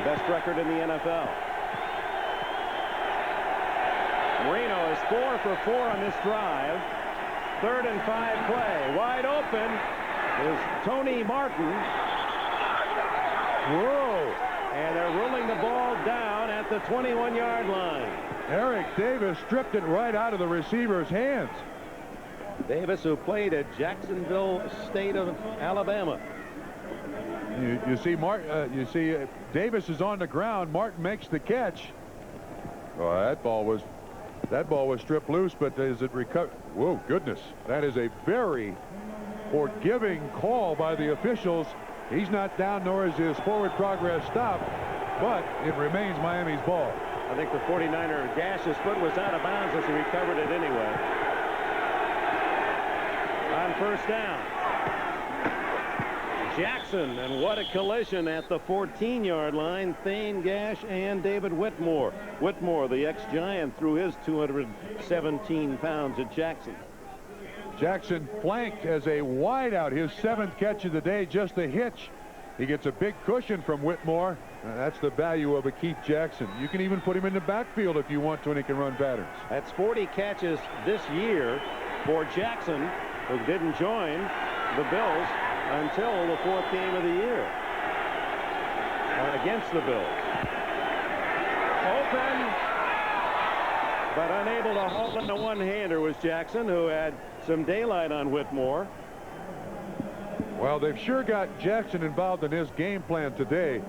Best record in the NFL. Marino is 4 for 4 on this drive. 3rd and 5 play. Wide open is Tony Martin. Whoa! And they're rolling the ball down at the 21-yard line. Eric Davis stripped it right out of the receiver's hands. Davis, who played at Jacksonville State of Alabama. You see Davis is on the ground. Martin makes the catch. Oh, that ball was stripped loose, but is it recovered? Whoa, goodness. That is a very forgiving call by the officials. He's not down, nor is his forward progress stopped, but it remains Miami's ball. I think the 49er Gash's foot was out of bounds as he recovered it anyway. On first down, Jackson, and what a collision at the 14-yard line. Thane Gash and David Whitmore. Whitmore, the ex-Giant, threw his 217 pounds at Jackson. Jackson flanked as a wideout, his 7th catch of the day, just a hitch. He gets a big cushion from Whitmore. That's the value of a Keith Jackson. You can even put him in the backfield if you want to, and he can run patterns. That's 40 catches this year for Jackson, who didn't join the Bills until the 4th game of the year against the Bills. Open, but unable to hold in the one-hander was Jackson, who had some daylight on Whitmore. Well, they've sure got Jackson involved in his game plan today.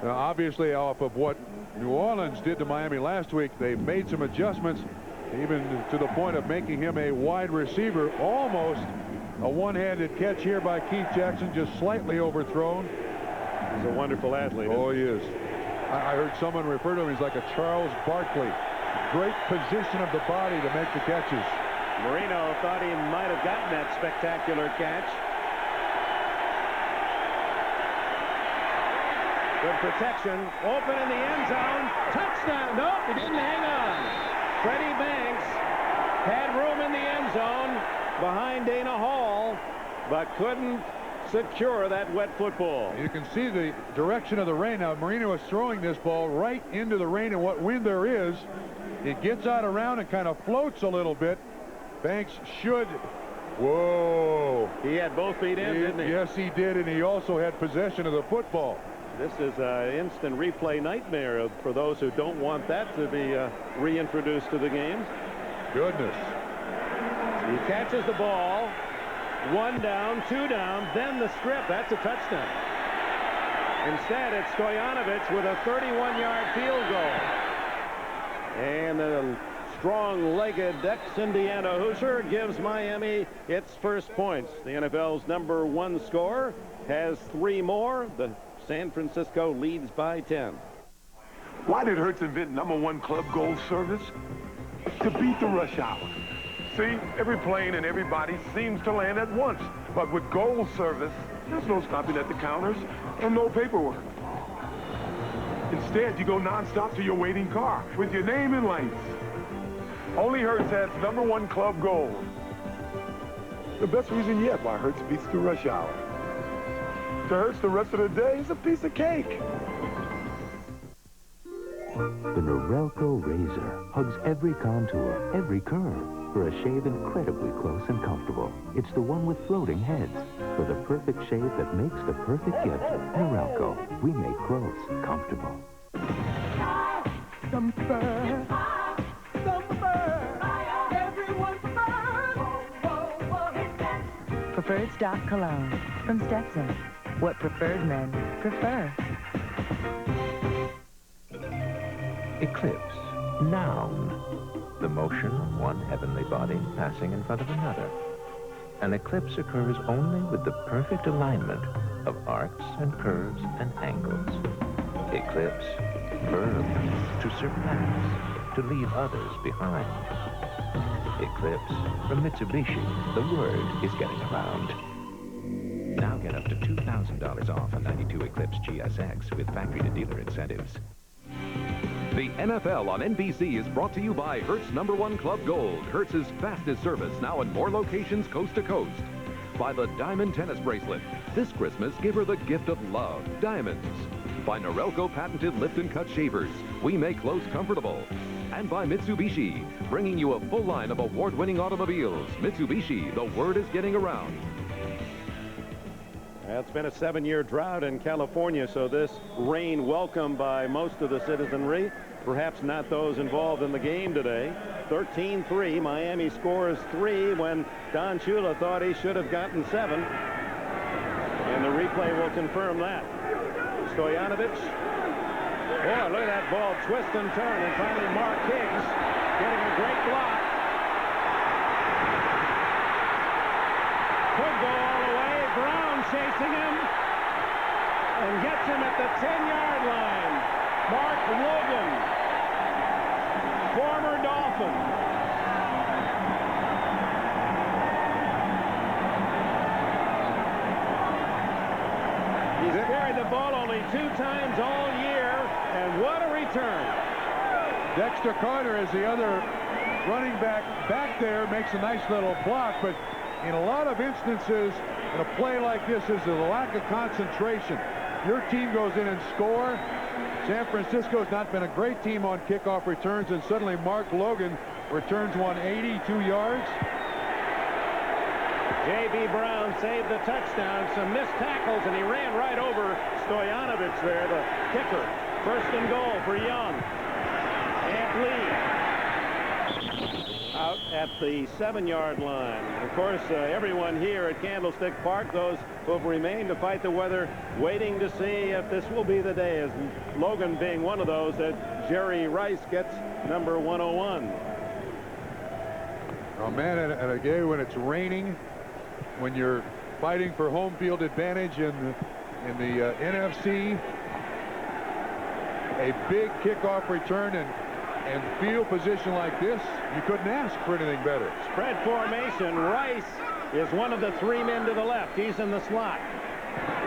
Obviously, off of what New Orleans did to Miami last week, they've made some adjustments, even to the point of making him a wide receiver. Almost a one-handed catch here by Keith Jackson, just slightly overthrown. He's a wonderful athlete. Oh, he is. I heard someone refer to him as like a Charles Barkley. Great position of the body to make the catches. Marino thought he might have gotten that spectacular catch. Good protection. Open in the end zone. Touchdown. Nope, he didn't hang on. Freddie Banks had room in the end zone behind Dana Hall, but couldn't secure that wet football. You can see the direction of the rain. Now, Marino is throwing this ball right into the rain, and what wind there is, it gets out around and kind of floats a little bit. Banks should. Whoa. He had both feet in, didn't he? Yes, he did, and he also had possession of the football. This is an instant replay nightmare for those who don't want that to be reintroduced to the game. Goodness. He catches the ball. 1 down, 2 down, then the strip. That's a touchdown. Instead, it's Stoyanovich with a 31-yard field goal. And the strong-legged ex-Indiana Hoosier gives Miami its first points. The NFL's #1 scorer has 3 more. The San Francisco leads by 10. Why did Hertz invent #1 club goal service? To beat the rush hour. See, every plane and everybody seems to land at once. But with goal service, there's no stopping at the counters and no paperwork. Instead, you go nonstop to your waiting car with your name in lights. Only Hertz has #1 club gold. The best reason yet why Hertz beats the rush hour. To Hertz, the rest of the day is a piece of cake. The Norelco razor hugs every contour, every curve, for a shave incredibly close and comfortable. It's the one with floating heads, for the perfect shave that makes the perfect gift. Norelco, we make close comfortable. Some fur, some fur, everyone prefers. Preferred stock cologne from Stetson. What preferred men prefer. Eclipse, noun. The motion of one heavenly body passing in front of another. An eclipse occurs only with the perfect alignment of arcs and curves and angles. Eclipse, verb, to surpass, to leave others behind. Eclipse, from Mitsubishi, the word is getting around. Now get up to $2,000 off a 92 Eclipse GSX with factory-to-dealer incentives. The NFL on NBC is brought to you by Hertz #1 Club Gold, Hertz's fastest service, now in more locations coast to coast. By the Diamond Tennis Bracelet. This Christmas, give her the gift of love, diamonds. By Norelco patented lift and cut shavers. We make clothes comfortable. And by Mitsubishi, bringing you a full line of award-winning automobiles. Mitsubishi, the word is getting around. Well, it's been a 7-year drought in California, so this rain welcomed by most of the citizenry, perhaps not those involved in the game today. 13-3, Miami scores 3 when Don Shula thought he should have gotten 7. And the replay will confirm that. Stojanovic. Boy, look at that ball twist and turn, and finally Mark Higgs getting a great block. Could go all the way. Brown chasing him and gets him at the 10-yard line. Mark Logan, former Dolphin. He's carried the ball only 2 times all year, and what a return. Dexter Carter is the other running back there, makes a nice little block, but in a lot of instances, in a play like this, is a lack of concentration. Your team goes in and score. San Francisco's not been a great team on kickoff returns, and suddenly Mark Logan returns one 82 yards. J.B. Brown saved the touchdown. Some missed tackles, and he ran right over Stojanovic there, the kicker. First and goal for Young. Ant Lee out at the 7-yard line. Of course, everyone here at Candlestick Park, those who have remained to fight the weather, waiting to see if this will be the day, as Logan being one of those, that Jerry Rice gets number 101. Oh, man, at a game when it's raining, when you're fighting for home field advantage in the NFC, a big kickoff return and field position like this, you couldn't ask for anything better. Spread formation. Rice is one of the 3 men to the left. He's in the slot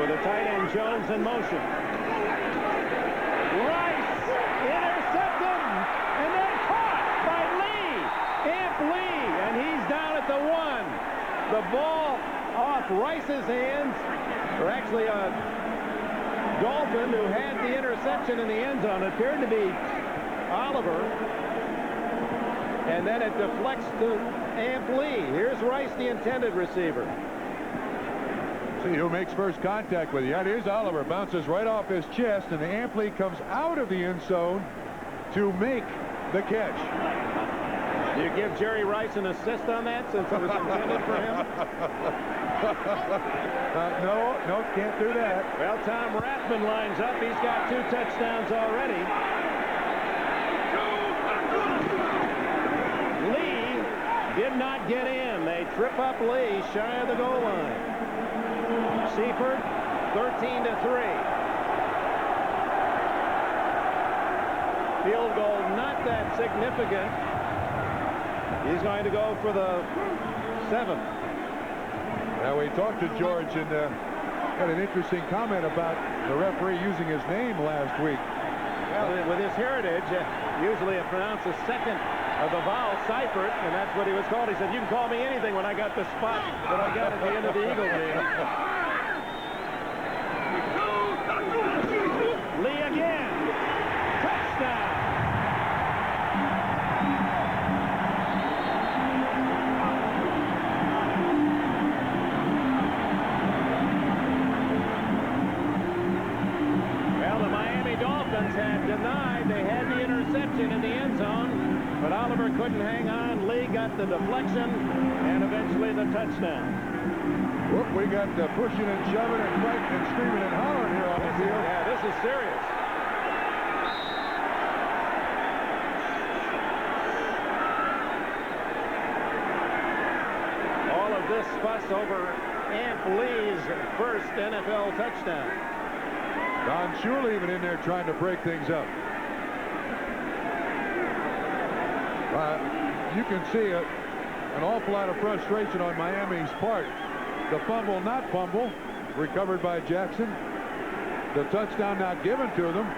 with a tight end Jones in motion. Rice intercepted and then caught by Lee. Amp Lee, and he's down at the 1. The ball off Rice's hands, or actually a Dolphin who had the interception in the end zone. It appeared to be Oliver, and then it deflects to Amp Lee. Here's Rice, the intended receiver. See who makes first contact with you. That is Oliver. Bounces right off his chest, and Amp Lee comes out of the end zone to make the catch. Do you give Jerry Rice an assist on that since it was intended for him? No, can't do that. Well, Tom Rathman lines up. He's got 2 touchdowns already. Lee did not get in. They trip up Lee shy of the goal line. Seifert, 13-3. Field goal not that significant. He's going to go for the 7th. Now, we talked to George and had an interesting comment about the referee using his name last week. Well, with his heritage, usually it pronounces second of the vowel, Seifert, and that's what he was called. He said, you can call me anything when I got the spot that I got at the end of the Eagle game. Lee again. Touchdown. Oliver couldn't hang on. Lee got the deflection and eventually the touchdown. Look, we got pushing and shoving and fighting and screaming and hollering here on the field. Yeah, this is serious. All of this fuss over Amp Lee's first NFL touchdown. Don Shula even in there trying to break things up. You can see an awful lot of frustration on Miami's part. The fumble, not fumble, recovered by Jackson. The touchdown not given to them.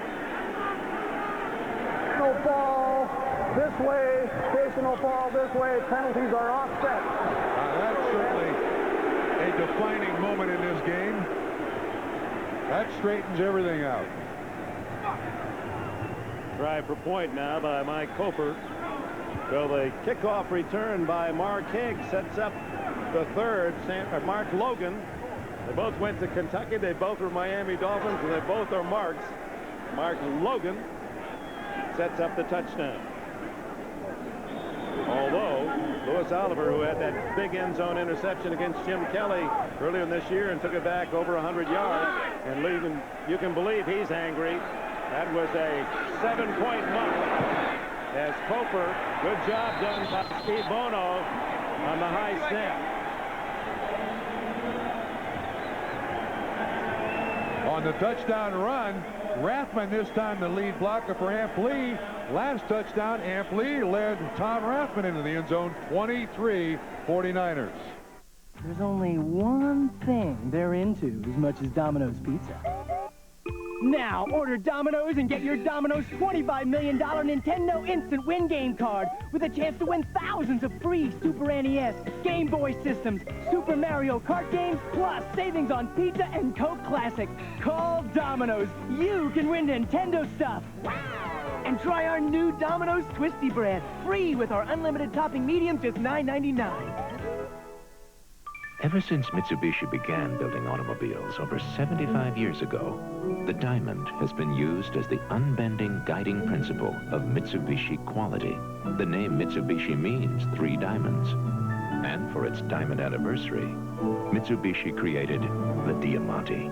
No ball this way. Station no ball this way. Penalties are offset. That's certainly a defining moment in this game. That straightens everything out. Try for point now by Mike Cofer. So the kickoff return by Mark Higgs sets up the third. Mark Logan. They both went to Kentucky. They both were Miami Dolphins, and they both are Marks. Mark Logan sets up the touchdown. Although Louis Oliver, who had that big end zone interception against Jim Kelly earlier in this year and took it back over 100 yards, and leaving, you can believe he's angry. That was a 7-point muff. As Cofer, good job done by Steve Bono on the high snap. On the touchdown run, Rathman this time the lead blocker for Amp Lee. Last touchdown, Amp Lee led Tom Rathman into the end zone, 23 49ers. There's only one thing they're into as much as Domino's Pizza. Now, order Domino's and get your Domino's $25 million Nintendo Instant Win Game card with a chance to win thousands of free Super NES, Game Boy systems, Super Mario Kart games, plus savings on pizza and Coke Classic. Call Domino's. You can win Nintendo stuff. And try our new Domino's Twisty Bread, free with our unlimited topping medium, just $9.99. Ever since Mitsubishi began building automobiles over 75 years ago, the diamond has been used as the unbending guiding principle of Mitsubishi quality. The name Mitsubishi means 3 diamonds. And for its diamond anniversary, Mitsubishi created the Diamante,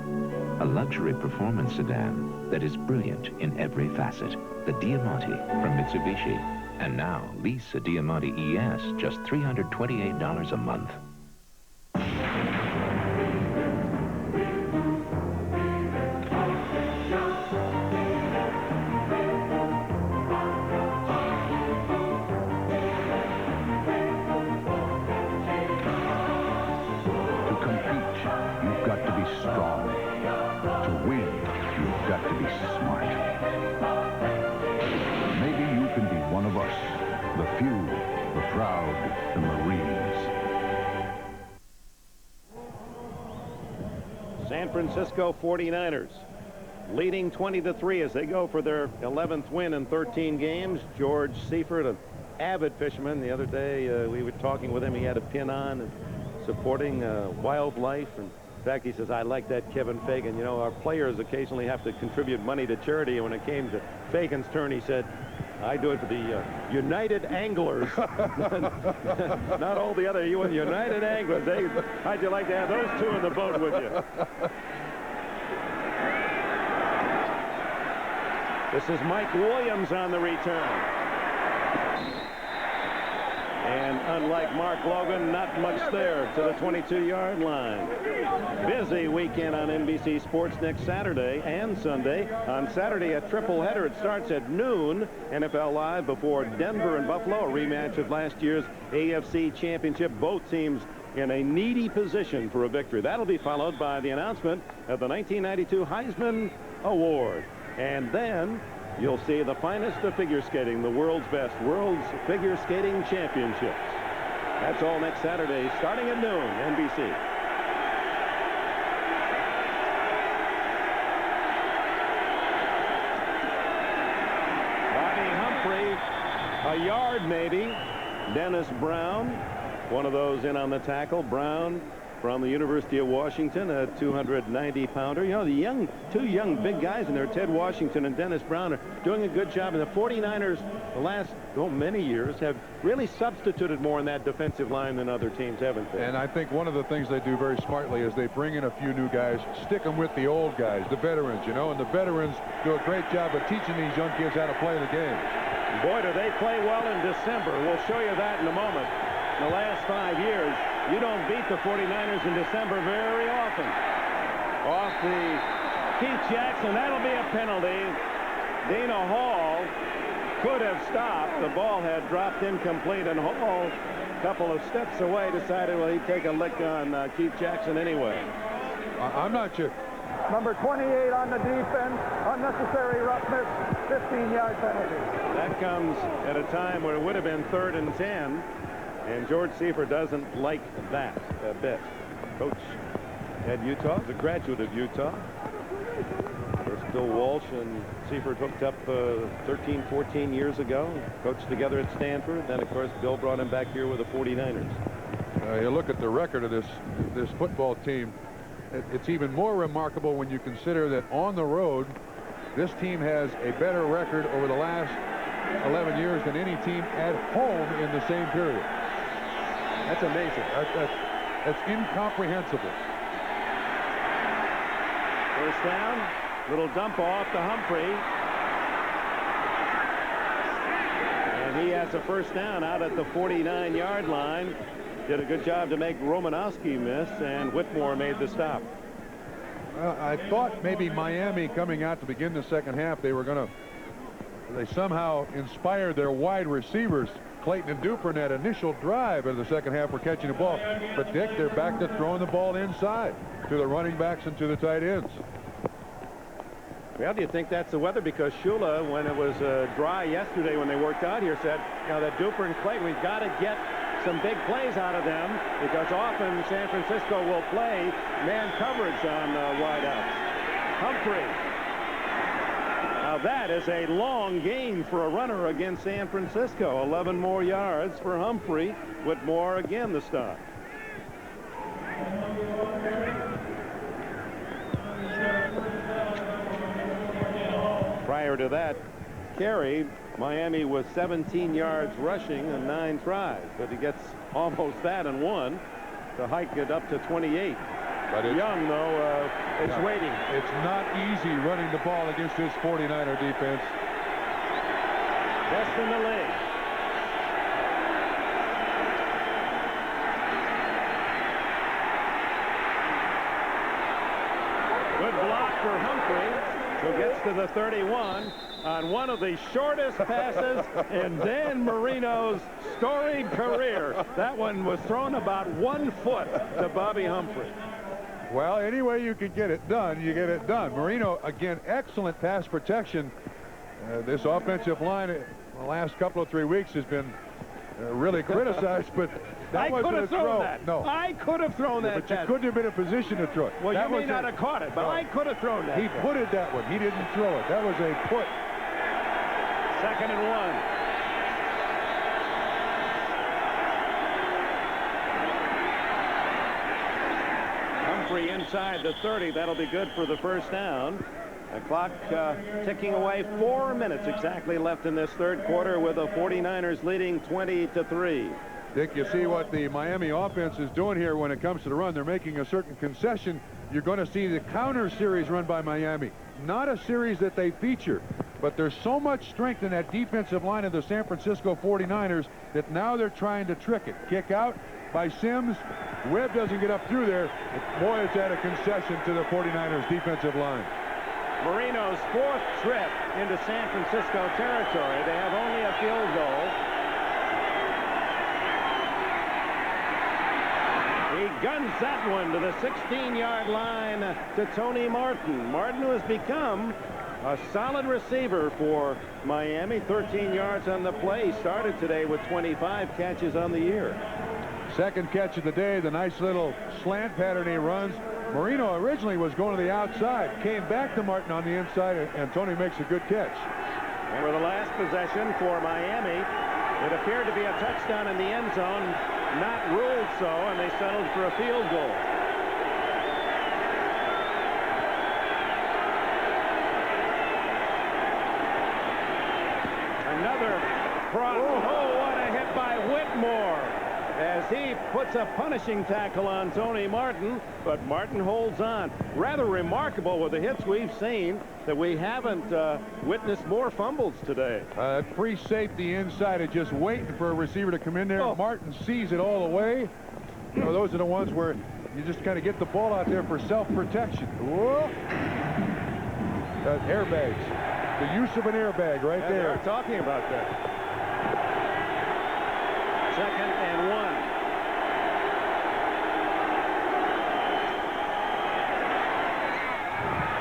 a luxury performance sedan that is brilliant in every facet. The Diamante from Mitsubishi. And now, lease a Diamante ES just $328 a month. San Francisco 49ers leading 20-3 as they go for their 11th win in 13 games. George Seifert, an avid fisherman. The other day we were talking with him. He had a pin on and supporting wildlife. And in fact, he says, I like that Kevin Fagan. You know, our players occasionally have to contribute money to charity. And when it came to Fagan's turn, he said, I do it for the United Anglers. Not all the other United Anglers. How'd you like to have those two in the boat with you? This is Mike Williams on the return. And unlike Mark Logan, not much there to the 22-yard line. Busy weekend on NBC Sports next Saturday and Sunday. On Saturday, a triple header. It starts at noon. NFL Live before Denver and Buffalo, a rematch of last year's AFC Championship. Both teams in a needy position for a victory. That'll be followed by the announcement of the 1992 Heisman Award. And then you'll see the finest of figure skating, the world's best, World's Figure Skating Championships. That's all next Saturday, starting at noon, NBC. Bobby Humphrey, a yard maybe. Dennis Brown, one of those in on the tackle. Brown from the University of Washington, a 290-pounder. You know, the two young big guys in there, Ted Washington and Dennis Brown, are doing a good job. And the 49ers, the last many years, have really substituted more in that defensive line than other teams, haven't they? And I think one of the things they do very smartly is they bring in a few new guys, stick them with the old guys, the veterans, you know, and the veterans do a great job of teaching these young kids how to play the game. Boy, do they play well in December. We'll show you that in a moment. In the last 5 years, you don't beat the 49ers in December very often. Off the Keith Jackson, that'll be a penalty. Dana Hall could have stopped. The ball had dropped incomplete, and Hall, a couple of steps away, decided, well, he'd take a lick on Keith Jackson anyway. I'm not sure. Number 28 on the defense, unnecessary roughness, 15-yard penalty. That comes at a time where it would have been 3rd and 10, and George Seifert doesn't like that a bit. Coach at Utah, is a graduate of Utah. First Bill Walsh and Seifert hooked up 13, 14 years ago, coached together at Stanford. Then, of course, Bill brought him back here with the 49ers. You look at the record of this football team. It's even more remarkable when you consider that on the road, this team has a better record over the last 11 years than any team at home in the same period. That's amazing. That's incomprehensible. First down, little dump off to Humphrey. And he has a first down out at the 49-yard line. Did a good job to make Romanowski miss, and Whitmore made the stop. Well, I thought maybe Miami coming out to begin the second half, they somehow inspired their wide receivers. Clayton and Duper, that initial drive of the second half were catching the ball. But Dick, they're back to throwing the ball inside to the running backs and to the tight ends. Well, do you think that's the weather? Because Shula, when it was dry yesterday when they worked out here, said, you know, that Duper and Clayton, we've got to get some big plays out of them, because often San Francisco will play man coverage on wideouts. Humphrey. Now that is a long gain for a runner against San Francisco. 11 more yards for Humphrey. Whitmore again the stop. Prior to that carry, Miami was 17 yards rushing and 9 tries, but he gets almost that and 1 to hike it up to 28. But Young, though, is waiting. It's not easy running the ball against this 49er defense. Best in the league. Good block for Humphrey, who gets to the 31 on one of the shortest passes in Dan Marino's storied career. That one was thrown about 1 foot to Bobby Humphrey. Well, any way you could get it done, you get it done. Marino, again, excellent pass protection. This offensive line the last couple of 3 weeks has been really criticized, but that wasn't a throw. That. No, I could have thrown that. But you couldn't have been in a position to throw it. Well, you may not have caught it, but no. I could have thrown that. He putted that one. He didn't throw it. That was a put. 2nd and 1. Humphrey inside the 30. That'll be good for the first down. The clock ticking away. 4 minutes exactly left in this third quarter, with the 49ers leading 20-3. Dick, you see what the Miami offense is doing here when it comes to the run. They're making a certain concession. You're going to see the counter series run by Miami. Not a series that they feature, but there's so much strength in that defensive line of the San Francisco 49ers that now they're trying to trick it. Kick out by Sims. Webb doesn't get up through there. Boy, it's at a concession to the 49ers defensive line. Marino's 4th trip into San Francisco territory. They have only a field goal. He guns that one to the 16-yard line to Tony Martin. Martin, who has become a solid receiver for Miami. 13 yards on the play. Started today with 25 catches on the year. Second catch of the day, the nice little slant pattern he runs. Marino originally was going to the outside, came back to Martin on the inside, and Tony makes a good catch. And with the last possession for Miami, it appeared to be a touchdown in the end zone, not ruled so, and they settled for a field goal. across. Oh, what a hit by Whitmore as he puts a punishing tackle on Tony Martin, but Martin holds on. Rather remarkable with the hits we've seen that we haven't witnessed more fumbles today. Free safety inside is just waiting for a receiver to come in there. Oh. Martin sees it all the way. You know, those are the ones where you just kind of get the ball out there for self-protection. Whoa. Airbags. The use of an airbag right there. They're talking about that. 2nd and 1.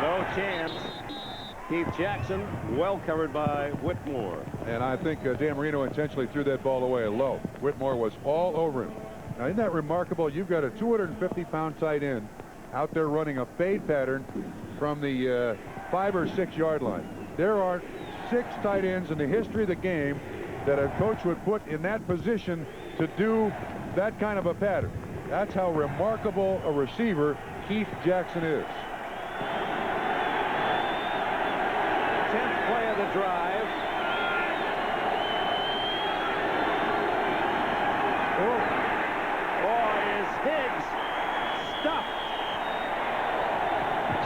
No chance. Keith Jackson, well covered by Whitmore. And I think Dan Marino intentionally threw that ball away low. Whitmore was all over him. Now, isn't that remarkable? You've got a 250-pound tight end out there running a fade pattern from the 5 or 6 yard line. There are 6 tight ends in the history of the game that a coach would put in that position to do that kind of a pattern. That's how remarkable a receiver Keith Jackson is. 10th play of the drive. Higgs stuffed.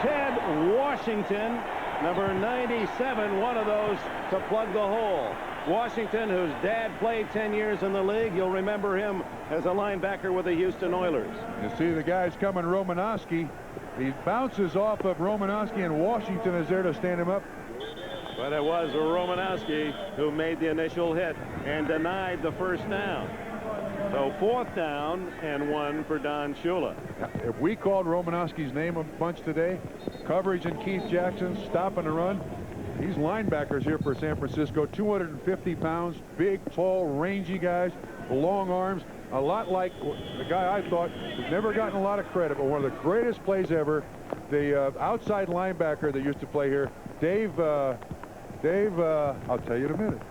Ted Washington, number 97, one of those to plug the hole. Washington, whose dad played 10 years in the league. You'll remember him as a linebacker with the Houston Oilers. You see the guys coming, Romanowski. He bounces off of Romanowski, and Washington is there to stand him up. But it was Romanowski who made the initial hit and denied the first down. So 4th down and 1 for Don Shula. If we called Romanowski's name a bunch today, coverage and Keith Jackson stopping the run, these linebackers here for San Francisco, 250 pounds, big, tall, rangy guys, long arms, a lot like the guy I thought has never gotten a lot of credit, but one of the greatest plays ever, the outside linebacker that used to play here, Dave, I'll tell you in a minute.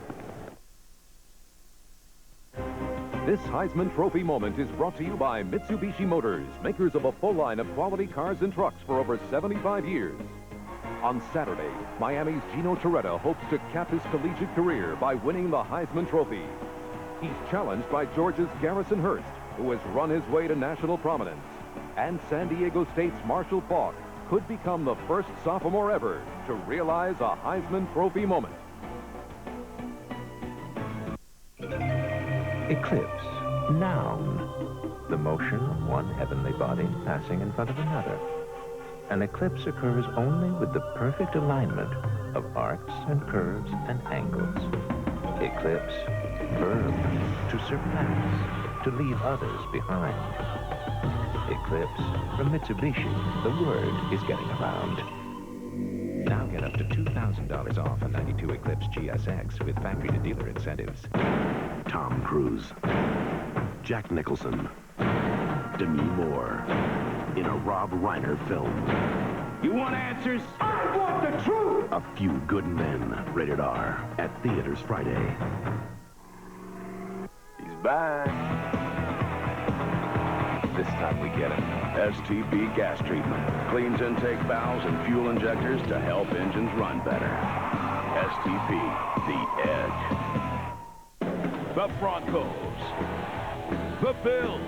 This Heisman Trophy moment is brought to you by Mitsubishi Motors, makers of a full line of quality cars and trucks for over 75 years. On Saturday, Miami's Gino Torretta hopes to cap his collegiate career by winning the Heisman Trophy. He's challenged by Georgia's Garrison Hurst, who has run his way to national prominence. And San Diego State's Marshall Faulk could become the first sophomore ever to realize a Heisman Trophy moment. Eclipse, noun, the motion of one heavenly body passing in front of another. An eclipse occurs only with the perfect alignment of arcs and curves and angles. Eclipse, verb, to surpass, to leave others behind. Eclipse, from Mitsubishi, the word is getting around. Now get up to $2,000 off a 92 Eclipse GSX with factory-to-dealer incentives. Tom Cruise, Jack Nicholson, Demi Moore, in a Rob Reiner film. You want answers? I want the truth! A Few Good Men, rated R, at theaters Friday. He's back. This time we get him. STP gas treatment. Cleans intake valves and fuel injectors to help engines run better. STP, the edge. The Broncos. The Bills.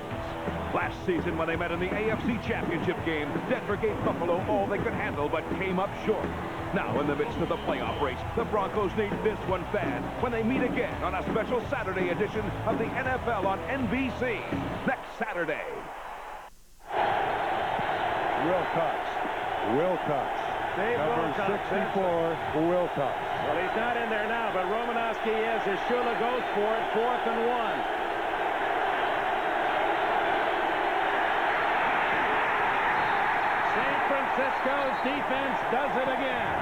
Last season when they met in the AFC Championship game, Denver gave Buffalo all they could handle but came up short. Now in the midst of the playoff race, the Broncos need this one bad when they meet again on a special Saturday edition of the NFL on NBC. Next Saturday. Wilcox. Dave Number Wilcox, 64, Wilcox. Well, he's not in there now, but Romanowski is as Shula goes for it, 4th and 1. San Francisco's defense does it again.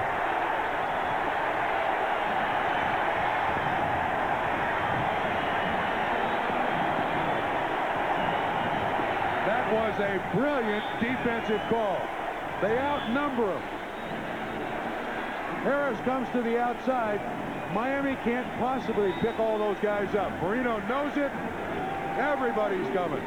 That was a brilliant defensive call. They outnumber him. Harris comes to the outside. Miami can't possibly pick all those guys up. Marino knows it. Everybody's coming.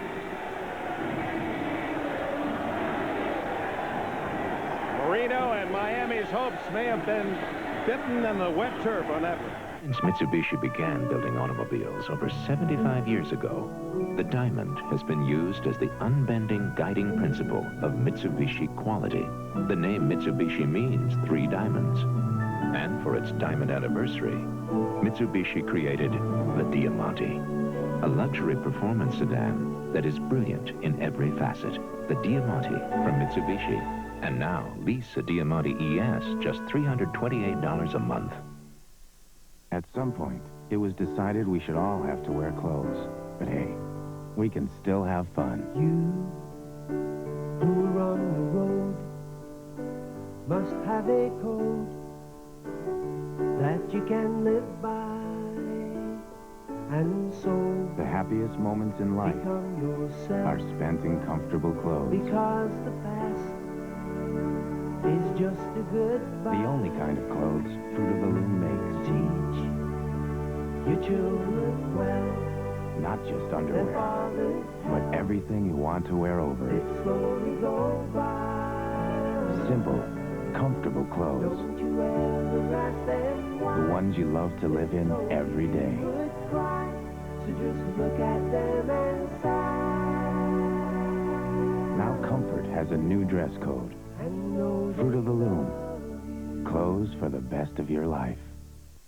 Marino and Miami's hopes may have been bitten in the wet turf on that one. Since Mitsubishi began building automobiles over 75 years ago, the diamond has been used as the unbending guiding principle of Mitsubishi quality. The name Mitsubishi means 3 diamonds. And for its diamond anniversary, Mitsubishi created the Diamante, a luxury performance sedan that is brilliant in every facet. The Diamante from Mitsubishi. And now, lease a Diamante ES just $328 a month. At some point, it was decided we should all have to wear clothes. But hey, we can still have fun. You who are on the road must have a code that you can live by. And so the happiest moments in life are spent in comfortable clothes. Because the past is just a goodbye. The only kind of clothes Fruit of the Loom makes. Teach your children well. Not just underwear, but everything you want to wear over it. Slowly go by. Simple, comfortable clothes. Don't you ever ask them why. The ones you love to live in every day. So just look at them and sigh. Now Comfort has a new dress code. Fruit of the Loom. Clothes for the best of your life.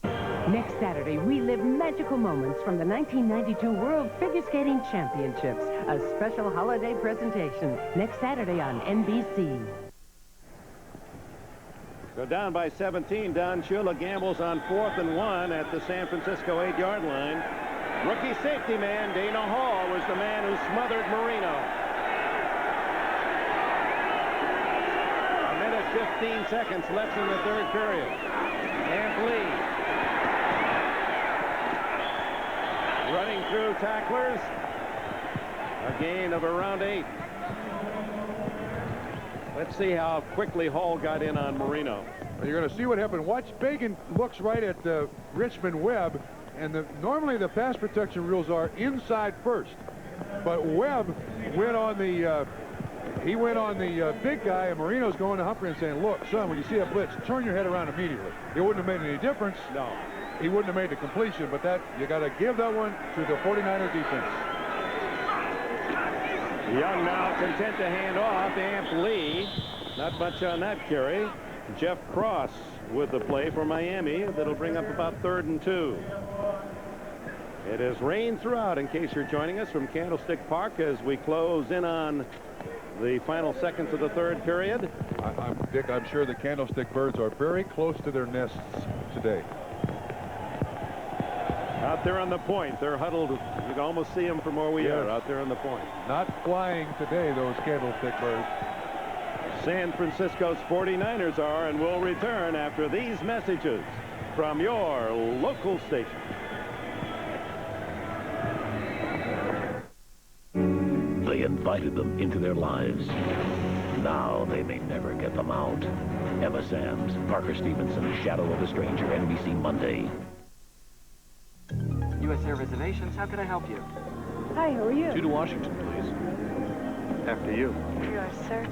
Next Saturday, relive magical moments from the 1992 World Figure Skating Championships. A special holiday presentation. Next Saturday on NBC. So down by 17, Don Shula gambles on 4th and 1 at the San Francisco 8-yard line. Rookie safety man Dana Hall was the man who smothered Marino. 15 seconds left in the 3rd period. Amp Lee running through tacklers. A gain of around 8. Let's see how quickly Hall got in on Marino. Well, you're going to see what happened. Watch, Fagan looks right at Richmond Webb, and normally the pass protection rules are inside first. But Webb went on the big guy, and Marino's going to Humphrey and saying, look, son, when you see a blitz, turn your head around immediately. It wouldn't have made any difference. No. He wouldn't have made the completion, but that you got to give that one to the 49er defense. Young now content to hand off. Amp Lee. Not much on that carry. Jeff Cross with the play for Miami. That'll bring up about 3rd and 2. It has rained throughout, in case you're joining us from Candlestick Park, as we close in on the final seconds of the 3rd period. Dick, I'm sure the Candlestick Birds are very close to their nests today. Out there on the point, they're huddled. You can almost see them from where we are out there on the point. Not flying today, those Candlestick Birds. San Francisco's 49ers are, and will return after these messages from your local station. They invited them into their lives. Now they may never get them out. Emma Samms, Parker Stevenson, Shadow of a Stranger, NBC Monday. U.S. Air Reservations, how can I help you? Hi, how are you? 2 to Washington, please. After you. Yours, sir.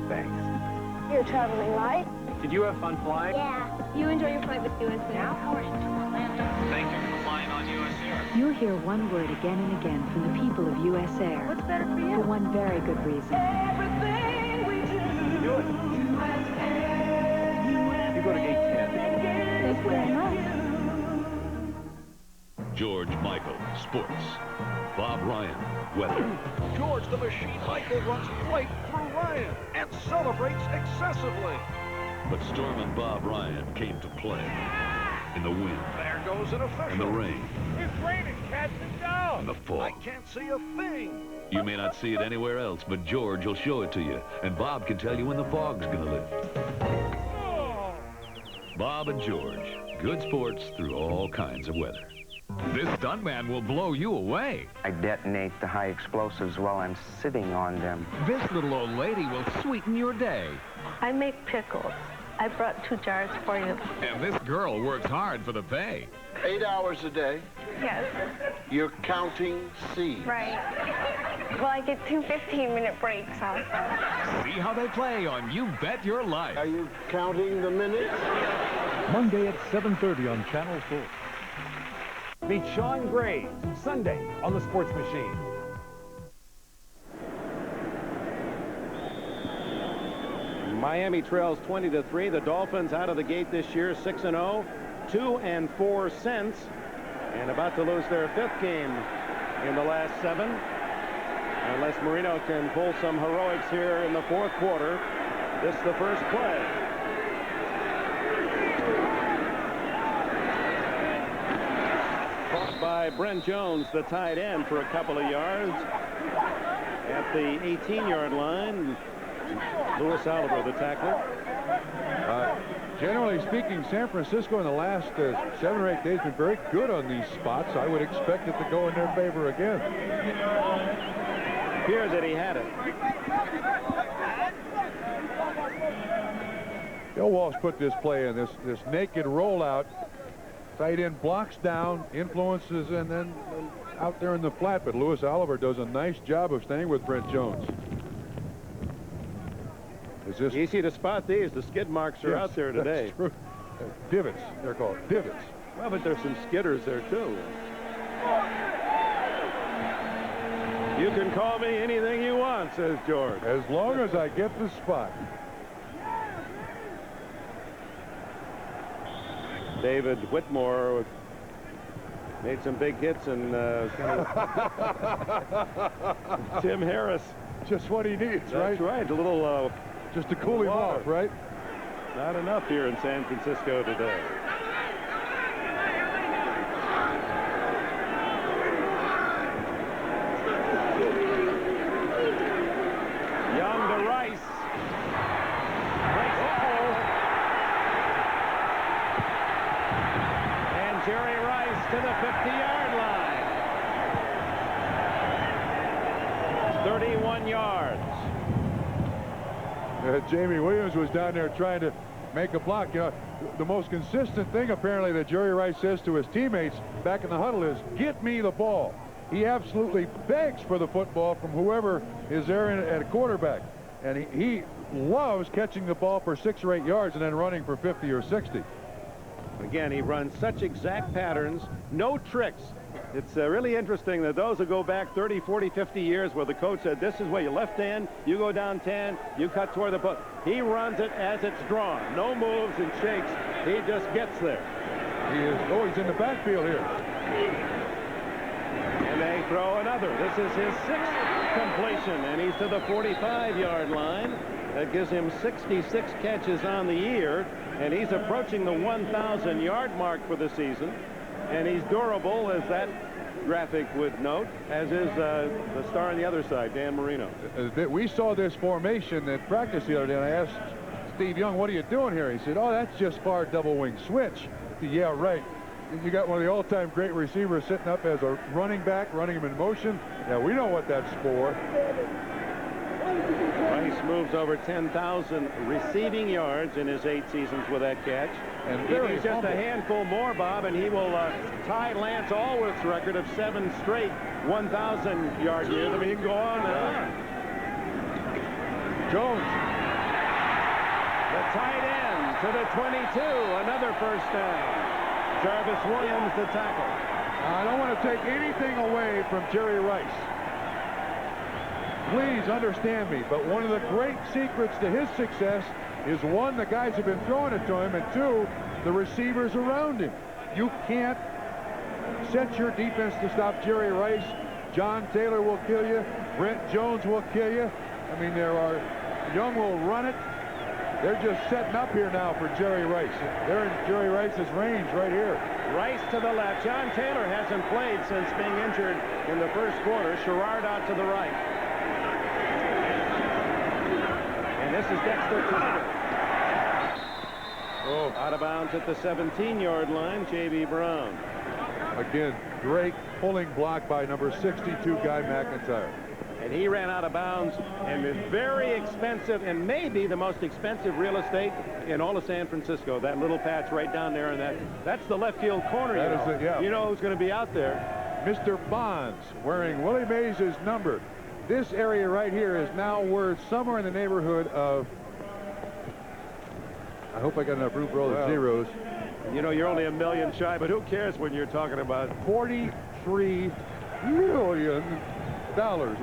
Thanks. You're traveling light? Did you have fun flying? Yeah. You enjoy your flight with US Air? Washington, Orlando. Thank you for flying on U.S. Air. You'll hear one word again and again from the people of U.S. Air. What's better for you? For one very good reason. Everything we do. Do it. You go to gate 10. Thanks very much. George Michael, sports. Bob Ryan, weather. George the Machine Michael runs right through Ryan and celebrates excessively. But Storm Bob Ryan came to play. In the wind. There goes an official. In the rain. It's raining, cats and dogs. In the fog. I can't see a thing. You may not see it anywhere else, but George will show it to you. And Bob can tell you when the fog's gonna lift. Oh. Bob and George. Good sports through all kinds of weather. This stuntman will blow you away. I detonate the high explosives while I'm sitting on them. This little old lady will sweeten your day. I make pickles. I brought 2 jars for you. And this girl works hard for the pay. 8 hours a day. Yes. You're counting seeds. Right. Well, I get 2 15-minute breaks also. See how they play on You Bet Your Life. Are you counting the minutes? Monday at 7:30 on Channel 4. Meet Sean Graves Sunday on the Sports Machine. Miami trails 20-3. The Dolphins out of the gate this year 6-0, 2-4 since, and about to lose their 5th game in the last 7. Unless Marino can pull some heroics here in the 4th quarter. This is the first play. Caught by Brent Jones, the tight end, for a couple of yards at the 18-yard line. Louis Oliver, the tackler. Generally speaking, San Francisco in the last 7 or 8 days been very good on these spots. I would expect it to go in their favor again. Appeared that he had it. Bill Walsh put this play in, this naked rollout. Tight end blocks down, influences, and then out there in the flat. But Louis Oliver does a nice job of staying with Brent Jones. Is this easy to spot these? The skid marks are out there today. True. Divots, they're called divots. Well, but there's some skidders there too. You can call me anything you want, says George. As long as I get the spot. David Whitmore made some big hits, and Tim Harris. Just what he needs, right? That's right. A little... just to cool him off, right? Not enough here in San Francisco today. Young to Rice. Breaks the hole. And Jerry Rice to the 50-yard line. 31 yards. Jamie Williams was down there trying to make a block. You know, the most consistent thing apparently that Jerry Rice says to his teammates back in the huddle is, "Get me the ball." He absolutely begs for the football from whoever is there at quarterback. And he loves catching the ball for 6 or 8 yards and then running for 50 or 60. Again, he runs such exact patterns, no tricks. It's really interesting that those who go back 30, 40, 50 years where the coach said, this is where you left hand, you go down 10, you cut toward the post. He runs it as it's drawn. No moves and shakes. He just gets there. He is. Oh, he's in the backfield here. And they throw another. This is his 6th completion, and he's to the 45-yard line. That gives him 66 catches on the year, and he's approaching the 1,000-yard mark for the season. And he's durable, as that graphic would note, as is the star on the other side, Dan Marino. We saw this formation at practice the other day, and I asked Steve Young, what are you doing here? He said, oh, that's just far double wing switch. Said, yeah, right. You got one of the all-time great receivers sitting up as a running back, running him in motion. Yeah, we know what that's for. Rice moves over 10,000 receiving yards in his 8 seasons with that catch. And he's just a handful more, Bob, and he will tie Lance Allworth's record of 7 straight 1,000-yard years. I mean, you can go on and on. Jones. The tight end to the 22. Another first down. Jarvis Williams, the tackle. I don't want to take anything away from Jerry Rice. Please understand me, but one of the great secrets to his success is, 1, the guys have been throwing it to him, and 2, the receivers around him. You can't set your defense to stop Jerry Rice. John Taylor will kill you. Brent Jones will kill you. I mean, Young will run it. They're just setting up here now for Jerry Rice. They're in Jerry Rice's range right here. Rice to the left. John Taylor hasn't played since being injured in the first quarter. Sherrard out to the right. And this is Dexter Carter. Oh, out of bounds at the 17-yard line, J.B. Brown. Again, great pulling block by number 62, Guy McIntyre. And he ran out of bounds, and is very expensive, and maybe the most expensive real estate in all of San Francisco. That little patch right down there, and that's the left field corner. That is it, yeah. You know who's going to be out there. Mr. Bonds, wearing Willie Mays' number. This area right here is now worth somewhere in the neighborhood of I hope I got enough room for all the zeros. You know, you're only $1 million shy, but who cares when you're talking about $43 million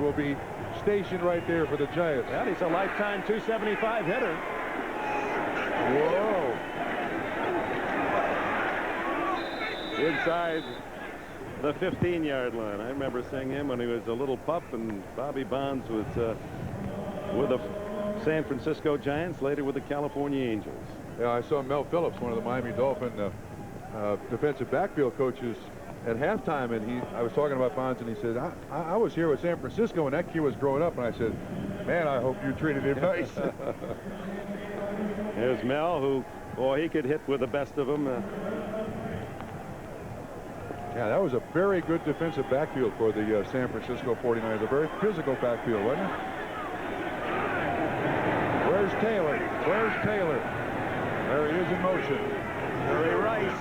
will be stationed right there for the Giants. Well, he's a lifetime 275 hitter. Whoa. Inside the 15-yard line. I remember seeing him when he was a little pup, and Bobby Bonds was with the San Francisco Giants, later with the California Angels. Yeah, I saw Mel Phillips, one of the Miami Dolphin defensive backfield coaches, at halftime, and I was talking about Bonds, and he said, I was here with San Francisco when that kid was growing up, and I said, man, I hope you treated him nice. There's Mel, who, boy, he could hit with the best of them. Yeah, that was a very good defensive backfield for the San Francisco 49ers. A very physical backfield, wasn't it? Where's Taylor? Where's Taylor? There he is in motion. Jerry Rice.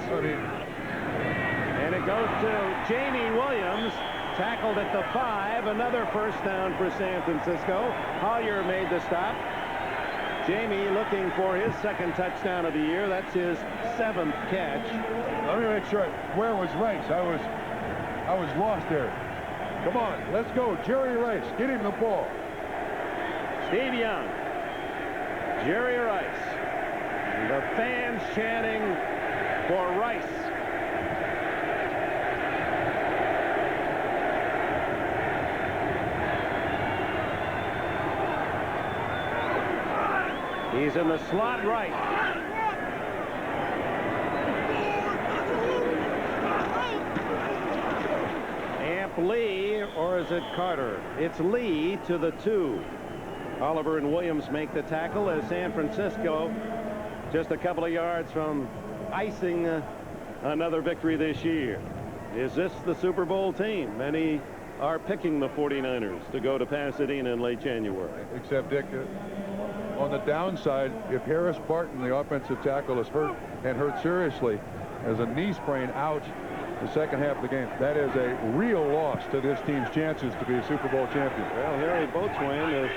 And it goes to Jamie Williams, tackled at the 5. Another first down for San Francisco. Collier made the stop. Jamie looking for his second touchdown of the year. That's his 7th catch. Let me make sure. Where was Rice? I was lost there. Come on, let's go. Jerry Rice, get him the ball. Steve Young. Jerry Rice. The fans chanting for Rice. He's in the slot right. Amp Lee, or is it Carter? It's Lee to the 2. Oliver and Williams make the tackle as San Francisco just a couple of yards from icing another victory this year. Is this the Super Bowl team? Many are picking the 49ers to go to Pasadena in late January. Except, Dick, on the downside, if Harris Barton, the offensive tackle, is hurt and hurt seriously, as a knee sprain out the second half of the game, that is a real loss to this team's chances to be a Super Bowl champion. Well, Harry Boatswain, the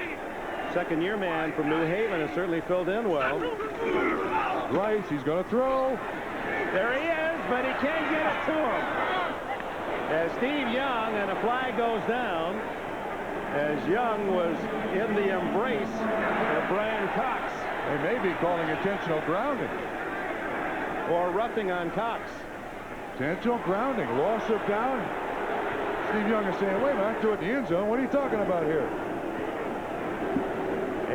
second-year man from New Haven, has certainly filled in well. Rice, he's going to throw. There he is, but he can't get it to him. As Steve Young, and a flag goes down, as Young was in the embrace of Brian Cox. They may be calling intentional grounding. Or roughing on Cox. Intentional grounding, loss of down. Steve Young is saying, wait a minute, I threw it in the end zone. What are you talking about here?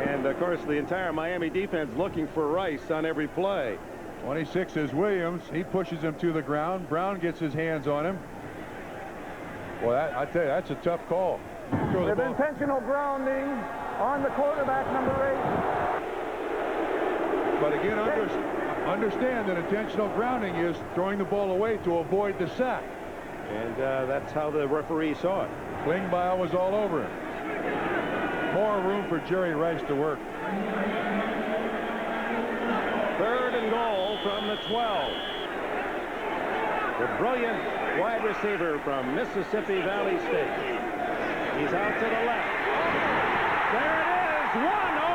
And, of course, the entire Miami defense looking for Rice on every play. 26 is Williams. He pushes him to the ground. Brown gets his hands on him. Well, I tell you, that's a tough call. With intentional grounding on the quarterback, number 8. But again, understand that intentional grounding is throwing the ball away to avoid the sack. And that's how the referee saw it. Klingbeil was all over him. More room for Jerry Rice to work. 3rd and goal from the 12. The brilliant wide receiver from Mississippi Valley State. He's out to the left. There it is, 101.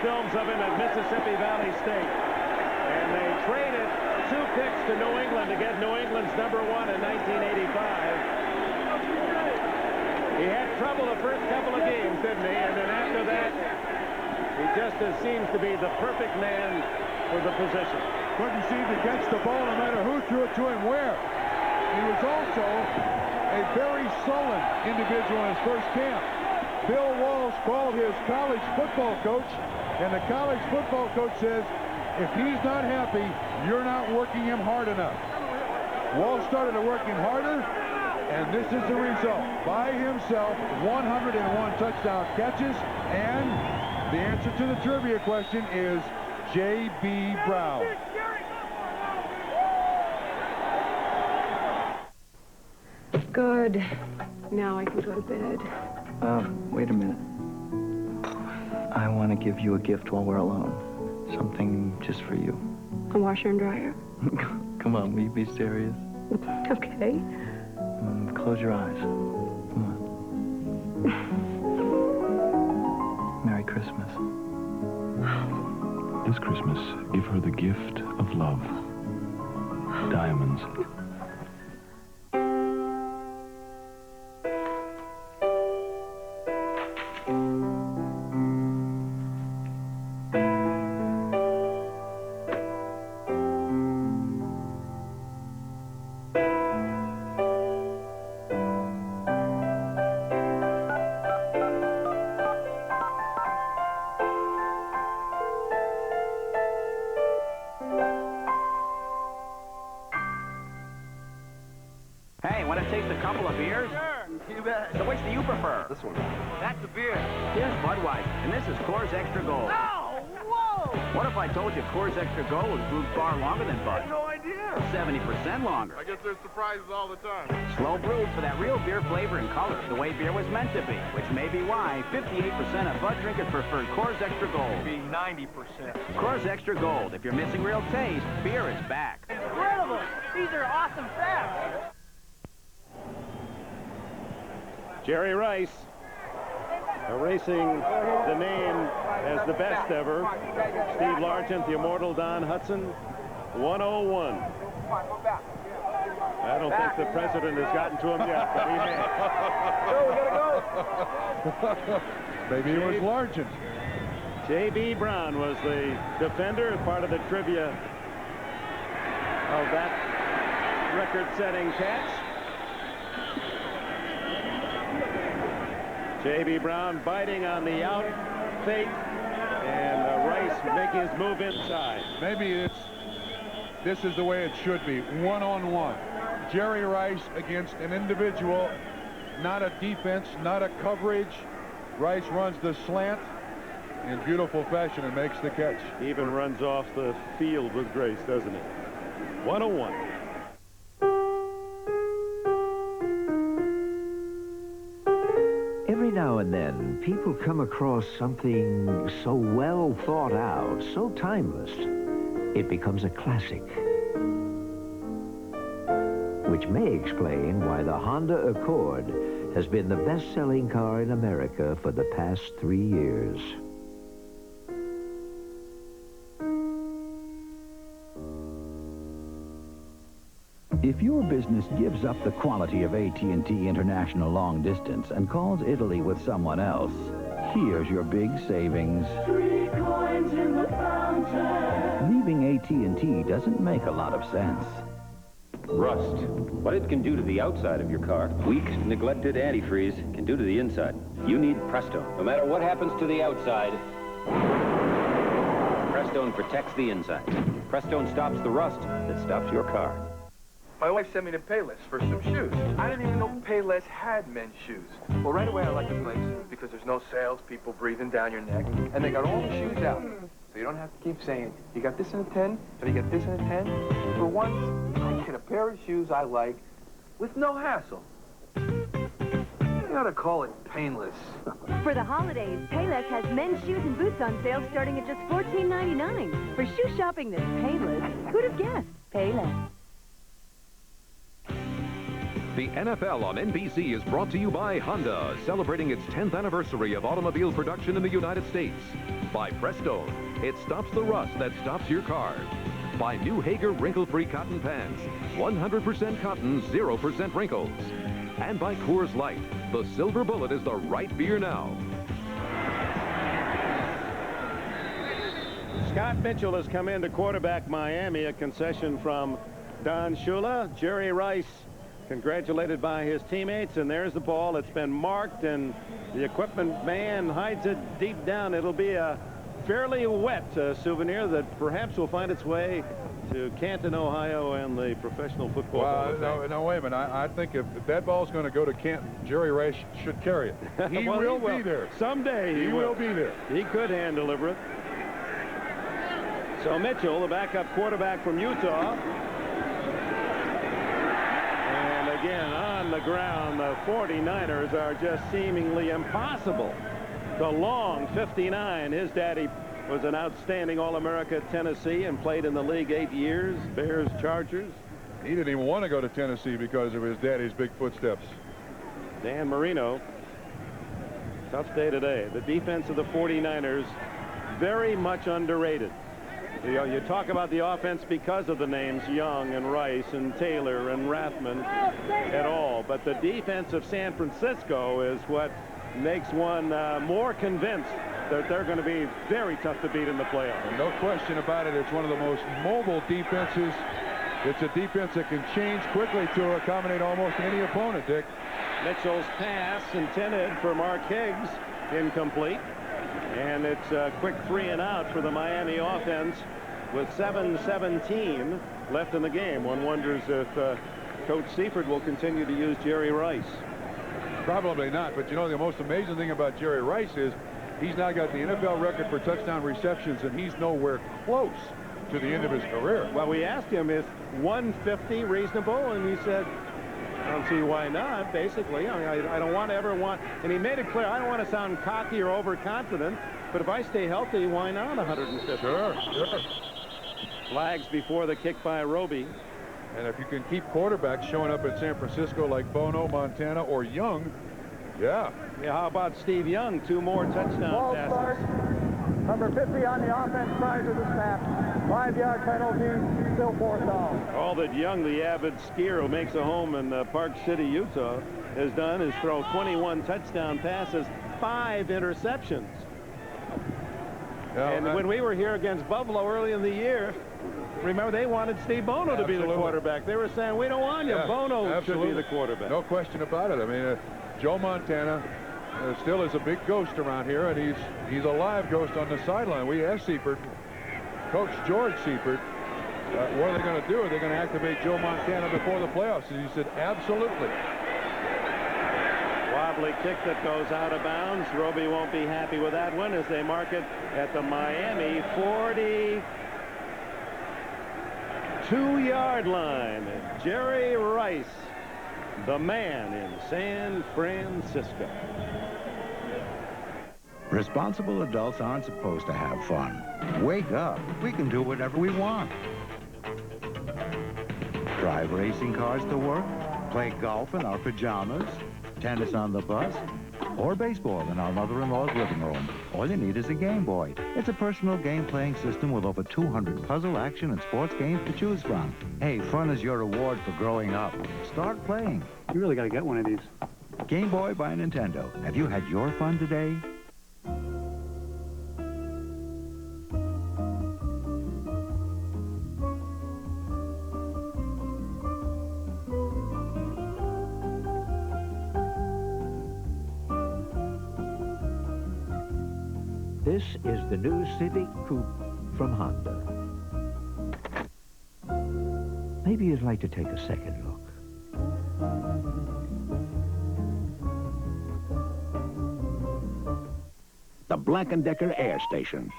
Films of him at Mississippi Valley State. And they traded 2 picks to New England to get New England's #1 in 1985. He had trouble the first couple of games, didn't he? And then after that, he just seems to be the perfect man for the position. Couldn't seem to catch the ball no matter who threw it to him where. He was also a very sullen individual in his first camp. Bill Walsh called his college football coach, and the college football coach says, if he's not happy, you're not working him hard enough. Walsh started working harder, and this is the result. By himself, 101 touchdown catches, and the answer to the trivia question is J.B. Brown. Good. Now I can go to bed. Wait a minute. I want to give you a gift while we're alone. Something just for you. A washer and dryer. Come on, will you be serious? Okay. Close your eyes. Come on. Merry Christmas. This Christmas, give her the gift of love. Diamonds. Hey, want to taste a couple of beers? Sure. You bet. So which do you prefer? This one. That's the beer. Here's Budweiser, and this is Coors Extra Gold. Oh, whoa! What if I told you Coors Extra Gold was brewed far longer than Bud? I had no idea. 70% longer. I guess there's surprises all the time. Slow brewed for that real beer flavor and color, the way beer was meant to be, which may be why 58% of Bud drinkers prefer Coors Extra Gold. Be 90%. Coors Extra Gold. If you're missing real taste, beer is back. Incredible! These are awesome facts. Jerry Rice erasing the name as the best ever. Steve Largent, the immortal Don Hudson, 101. I don't think the president has gotten to him yet, but he may. We gotta go. Maybe it was Largent. J.B. Brown was the defender, part of the trivia of that record-setting catch. J.B. Brown biting on the out fake, and Rice making his move inside. Maybe this is the way it should be, one-on-one. Jerry Rice against an individual, not a defense, not a coverage. Rice runs the slant in beautiful fashion and makes the catch. He even runs off the field with grace, doesn't he? 101. Every now and then, people come across something so well thought out, so timeless, it becomes a classic. Which may explain why the Honda Accord has been the best-selling car in America for the past 3 years. If your business gives up the quality of AT&T International Long Distance and calls Italy with someone else, here's your big savings. 3 coins in the fountain. Leaving AT&T doesn't make a lot of sense. Rust. What it can do to the outside of your car, weak, neglected antifreeze can do to the inside. You need Prestone. No matter what happens to the outside, Prestone protects the inside. Prestone stops the rust that stops your car. My wife sent me to Payless for some shoes. I didn't even know Payless had men's shoes. Well, right away I like the place because there's no salespeople breathing down your neck, and they got all the shoes out. So you don't have to keep saying, you got this in a 10, and you got this in a 10. For once, I get a pair of shoes I like with no hassle. You gotta call it painless. For the holidays, Payless has men's shoes and boots on sale starting at just $14.99. For shoe shopping that's painless, who'd have guessed? Payless. The NFL on NBC is brought to you by Honda, celebrating its 10th anniversary of automobile production in the United States. By Prestone, it stops the rust that stops your car. By New Hager wrinkle-free cotton pants, 100% cotton, 0% wrinkles. And by Coors Light, the silver bullet is the right beer now. Scott Mitchell has come in to quarterback Miami, a concession from Don Shula. Jerry Rice congratulated by his teammates, and there's the ball. It's been marked, and the equipment man hides it deep down. It'll be a fairly wet souvenir that perhaps will find its way to Canton, Ohio, and the Professional Football Hall of Fame. No, wait a minute. I think if that ball's going to go to Canton, Jerry Rice should carry it. He will be there. Someday he will be there. He could hand deliver it. So Mitchell, the backup quarterback from Utah. And again, on the ground, the 49ers are just seemingly impossible. The long 59. His daddy was an outstanding All-America at Tennessee and played in the league 8 years. Bears, Chargers. He didn't even want to go to Tennessee because of his daddy's big footsteps. Dan Marino. Tough day today. The defense of the 49ers, very much underrated. You talk about the offense because of the names Young and Rice and Taylor and Rathman et al. But the defense of San Francisco is what makes one more convinced that they're going to be very tough to beat in the playoffs. And no question about it, it's one of the most mobile defenses. It's a defense that can change quickly to accommodate almost any opponent, Dick. Mitchell's pass intended for Mark Higgs, incomplete. And it's a quick 3 and out for the Miami offense with 7:17 left in the game. One wonders if Coach Seifert will continue to use Jerry Rice. Probably not, but you know the most amazing thing about Jerry Rice is he's now got the NFL record for touchdown receptions, and he's nowhere close to the end of his career. Well, we asked him, is 150 reasonable? And he said, I don't see why not, basically. I don't want to ever want, and he made it clear, I don't want to sound cocky or overconfident, but if I stay healthy, why not 150? Sure. Flags before the kick by Roby. And if you can keep quarterbacks showing up in San Francisco like Bono, Montana, or Young, yeah. How about Steve Young? 2 more touchdown passes. Start. Number 50 on the offense prior to the snap. 5-yard penalty, still 4th down. All that Young, the avid skier who makes a home in Park City, Utah, has done is throw 21 touchdown passes, 5 interceptions. And when we were here against Buffalo early in the year, remember they wanted Steve Bono to be the quarterback. They were saying, we don't want you. Bono should be the quarterback. No question about it. I mean, Joe Montana still is a big ghost around here, and he's a live ghost on the sideline. We asked Seifert, Coach George Seifert, what are they going to do? Are they going to activate Joe Montana before the playoffs? And he said, absolutely. Wobbly kick that goes out of bounds. Roby won't be happy with that one as they mark it at the Miami 42-yard line. Jerry Rice, the man in San Francisco. Responsible adults aren't supposed to have fun. Wake up. We can do whatever we want. Drive racing cars to work, play golf in our pajamas, tennis on the bus, or baseball in our mother-in-law's living room. All you need is a Game Boy. It's a personal game-playing system with over 200 puzzle, action, and sports games to choose from. Hey, fun is your reward for growing up. Start playing. You really got to get one of these. Game Boy by Nintendo. Have you had your fun today? This is the new Civic Coupe from Honda. Maybe you'd like to take a second look. The Black & Decker Air Station.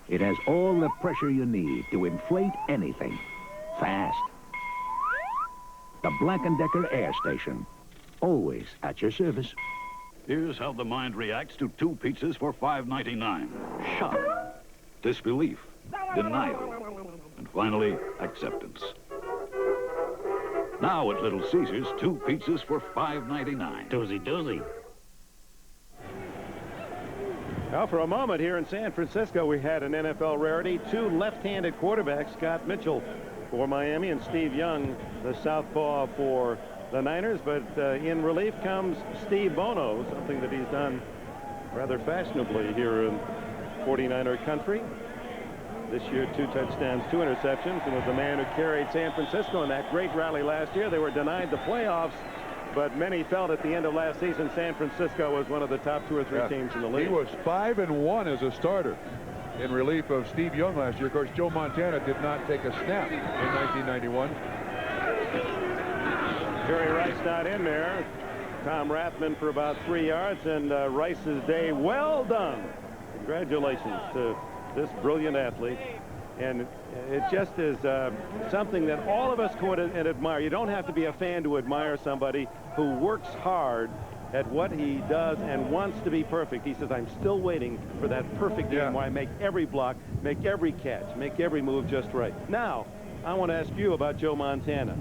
It has all the pressure you need to inflate anything. Fast. The Black & Decker Air Station. Always at your service. Here's how the mind reacts to 2 pizzas for $5.99. Shock, disbelief, denial, and finally, acceptance. Now at Little Caesars, 2 pizzas for $5.99. Doozy. Now, for a moment here in San Francisco, we had an NFL rarity. 2 left-handed quarterbacks, Scott Mitchell for Miami and Steve Young, the southpaw for the Niners, but in relief comes Steve Bono, something that he's done rather fashionably here in 49er country. This year, 2 touchdowns, 2 interceptions, and was the man who carried San Francisco in that great rally last year. They were denied the playoffs, but many felt at the end of last season San Francisco was one of the top 2 or 3 teams in the league. He was 5-1 as a starter in relief of Steve Young last year. Of course, Joe Montana did not take a snap in 1991. Jerry Rice not in there. Tom Rathman for about 3 yards, and Rice's day well done. Congratulations to this brilliant athlete. And it just is something that all of us could admire. You don't have to be a fan to admire somebody who works hard at what he does and wants to be perfect. He says, I'm still waiting for that perfect game where I make every block, make every catch, make every move just right. Now, I want to ask you about Joe Montana.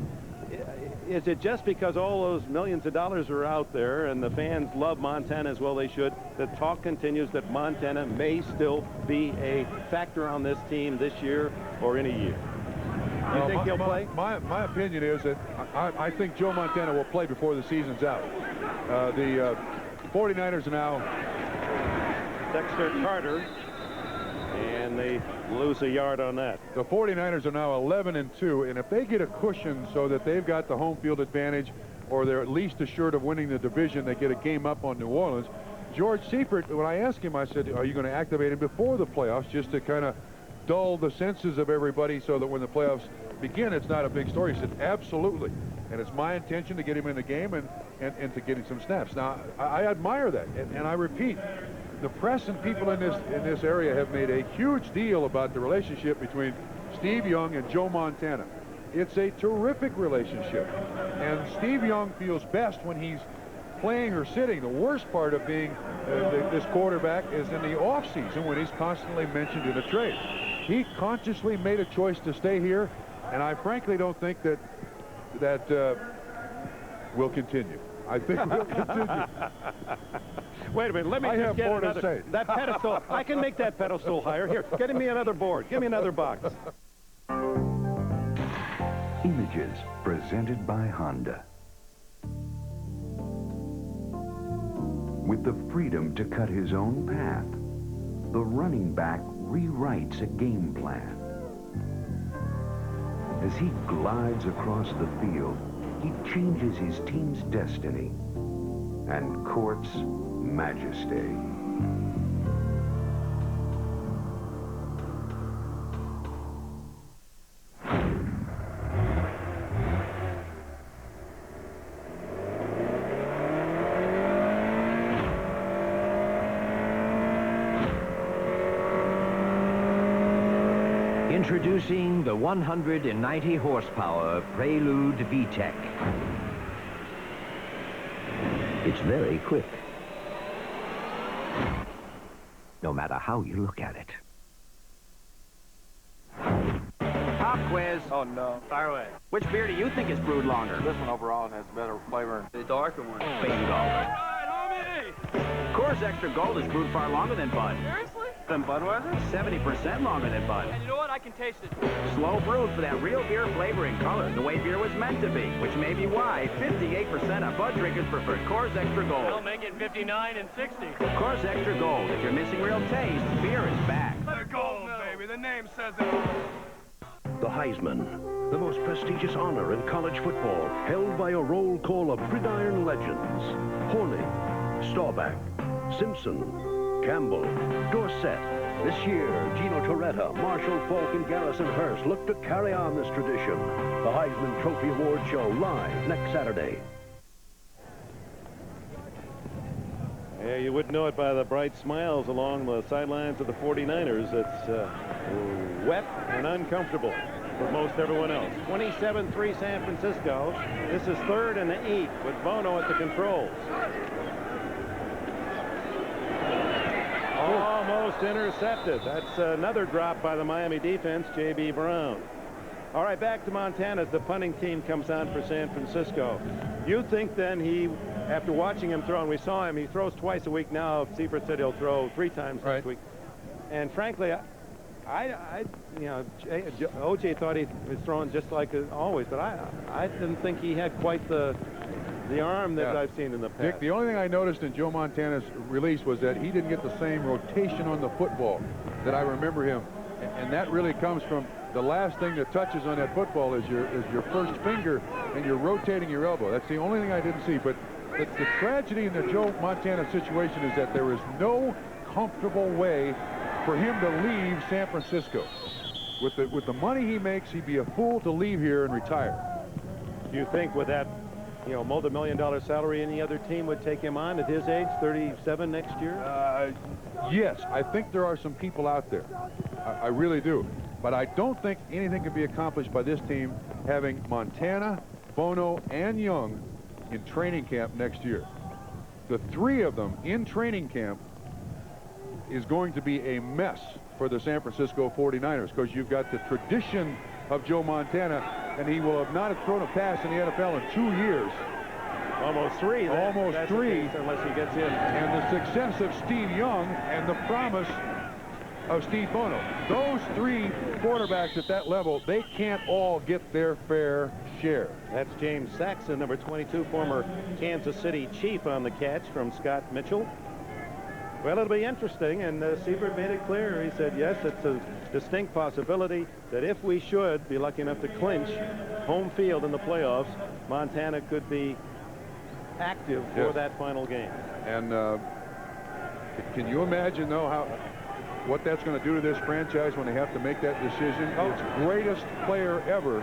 Is it just because all those millions of dollars are out there and the fans love Montana as well they should, that talk continues that Montana may still be a factor on this team this year or in a year? You think he'll play? My opinion is that I think Joe Montana will play before the season's out. The 49ers are now Dexter Carter, and they lose a yard on that. The 49ers are now 11-2, and if they get a cushion so that they've got the home field advantage, or they're at least assured of winning the division, they get a game up on New Orleans. George Seifert, when I asked him, I said, are you going to activate him before the playoffs just to kind of dull the senses of everybody so that when the playoffs begin, it's not a big story? He said, absolutely. And it's my intention to get him in the game and to get him some snaps. Now, I admire that, and I repeat, the press and people in this area have made a huge deal about the relationship between Steve Young and Joe Montana. It's a terrific relationship, and Steve Young feels best when he's playing or sitting. The worst part of being this quarterback is in the offseason when he's constantly mentioned in a trade. He consciously made a choice to stay here, and I frankly don't think that will continue. I think we'll continue. Wait a minute, let me just get another. That pedestal, I can make that pedestal higher. Here, get me another board. Give me another box. Images presented by Honda. With the freedom to cut his own path, the running back rewrites a game plan. As he glides across the field, he changes his team's destiny and courts majesty. Introducing the 190 horsepower Prelude VTEC. It's very quick, no matter how you look at it. Pop quiz. Oh, no. Fire away. Which beer do you think is brewed longer? This one overall has better flavor. The darker one. Bingo. All right, homie! Coors Extra Gold is brewed far longer than Bud. Seriously? Than Budweiser? 70% longer than Bud. And you know what? I can taste it. Slow brewed for that real beer flavor and color, the way beer was meant to be, which may be why 58% of Bud drinkers prefer Coors Extra Gold. I'll make it 59 and 60. Coors Extra Gold. If you're missing real taste, beer is back. Let gold, baby. The name says it. The Heisman, the most prestigious honor in college football, held by a roll call of gridiron legends. Hornig, Staubach, Simpson, Campbell, Dorsett. This year, Gino Torretta, Marshall Falk, and Garrison Hearst look to carry on this tradition. The Heisman Trophy Award Show live next Saturday. Yeah, you wouldn't know it by the bright smiles along the sidelines of the 49ers. It's wet and uncomfortable for most everyone else. 27-3 San Francisco. This is 3rd and 8 with Bono at the controls. Almost intercepted. That's another drop by the Miami defense, J.B. Brown. All right, back to Montana as the punting team comes on for San Francisco. You think then he, after watching him throw, and we saw him, he throws twice a week now. Seifert said he'll throw 3 times this week. And frankly, you know, O.J. thought he was throwing just like always, but I didn't think he had quite the arm that I've seen in the past. Dick, the only thing I noticed in Joe Montana's release was that he didn't get the same rotation on the football that I remember him And that really comes from the last thing that touches on that football is your first finger, and you're rotating your elbow. That's the only thing I didn't see. But the tragedy in the Joe Montana situation is that there is no comfortable way for him to leave San Francisco. With the money he makes, he'd be a fool to leave here and retire. Do you think with that, multi-million-dollar salary, any other team would take him on at his age, 37 next year? Yes, I think there are some people out there. I really do. But I don't think anything can be accomplished by this team having Montana, Bono, and Young in training camp next year. The three of them in training camp is going to be a mess for the San Francisco 49ers, because you've got the tradition of Joe Montana, and he will have not thrown a pass in the NFL in 2 years. Almost three. Almost three. Unless he gets in. And the success of Steve Young and the promise of Steve Bono. Those three quarterbacks at that level, they can't all get their fair share. That's James Saxon, number 22, former Kansas City Chief on the catch from Scott Mitchell. Well, it'll be interesting, and Siebert made it clear. He said, yes, it's a distinct possibility that if we should be lucky enough to clinch home field in the playoffs, Montana could be active for that final game. And can you imagine, though, what that's going to do to this franchise when they have to make that decision? Its greatest player ever.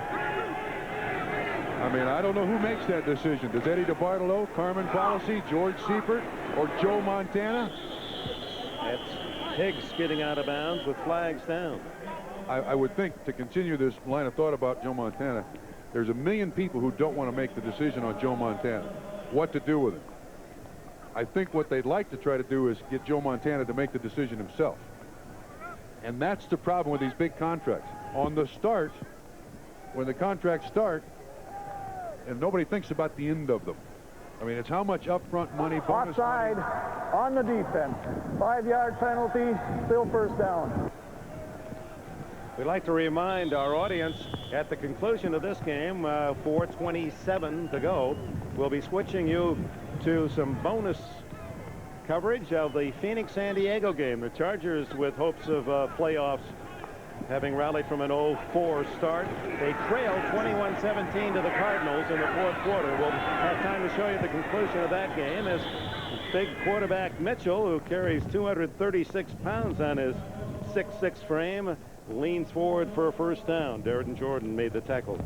I mean, I don't know who makes that decision. Does Eddie DeBartolo, Carmen Policy, George Seifert, or Joe Montana? That's Higgs getting out of bounds with flags down. I would think, to continue this line of thought about Joe Montana, there's a million people who don't want to make the decision on Joe Montana, what to do with him. I think what they'd like to try to do is get Joe Montana to make the decision himself. And that's the problem with these big contracts. On the start, when the contracts start, and nobody thinks about the end of them. I mean, it's how much upfront money, bonus offside money. On the defense. 5-yard penalty, still first down. We'd like to remind our audience at the conclusion of this game, 4:27 to go, we'll be switching you to some bonus coverage of the Phoenix-San Diego game. The Chargers, with hopes of playoffs, having rallied from an 0-4 start. They trailed 21-17 to the Cardinals in the fourth quarter. We'll have time to show you the conclusion of that game as big quarterback Mitchell, who carries 236 pounds on his 6'6" frame, leans forward for a first down. Darren Jordan made the tackle.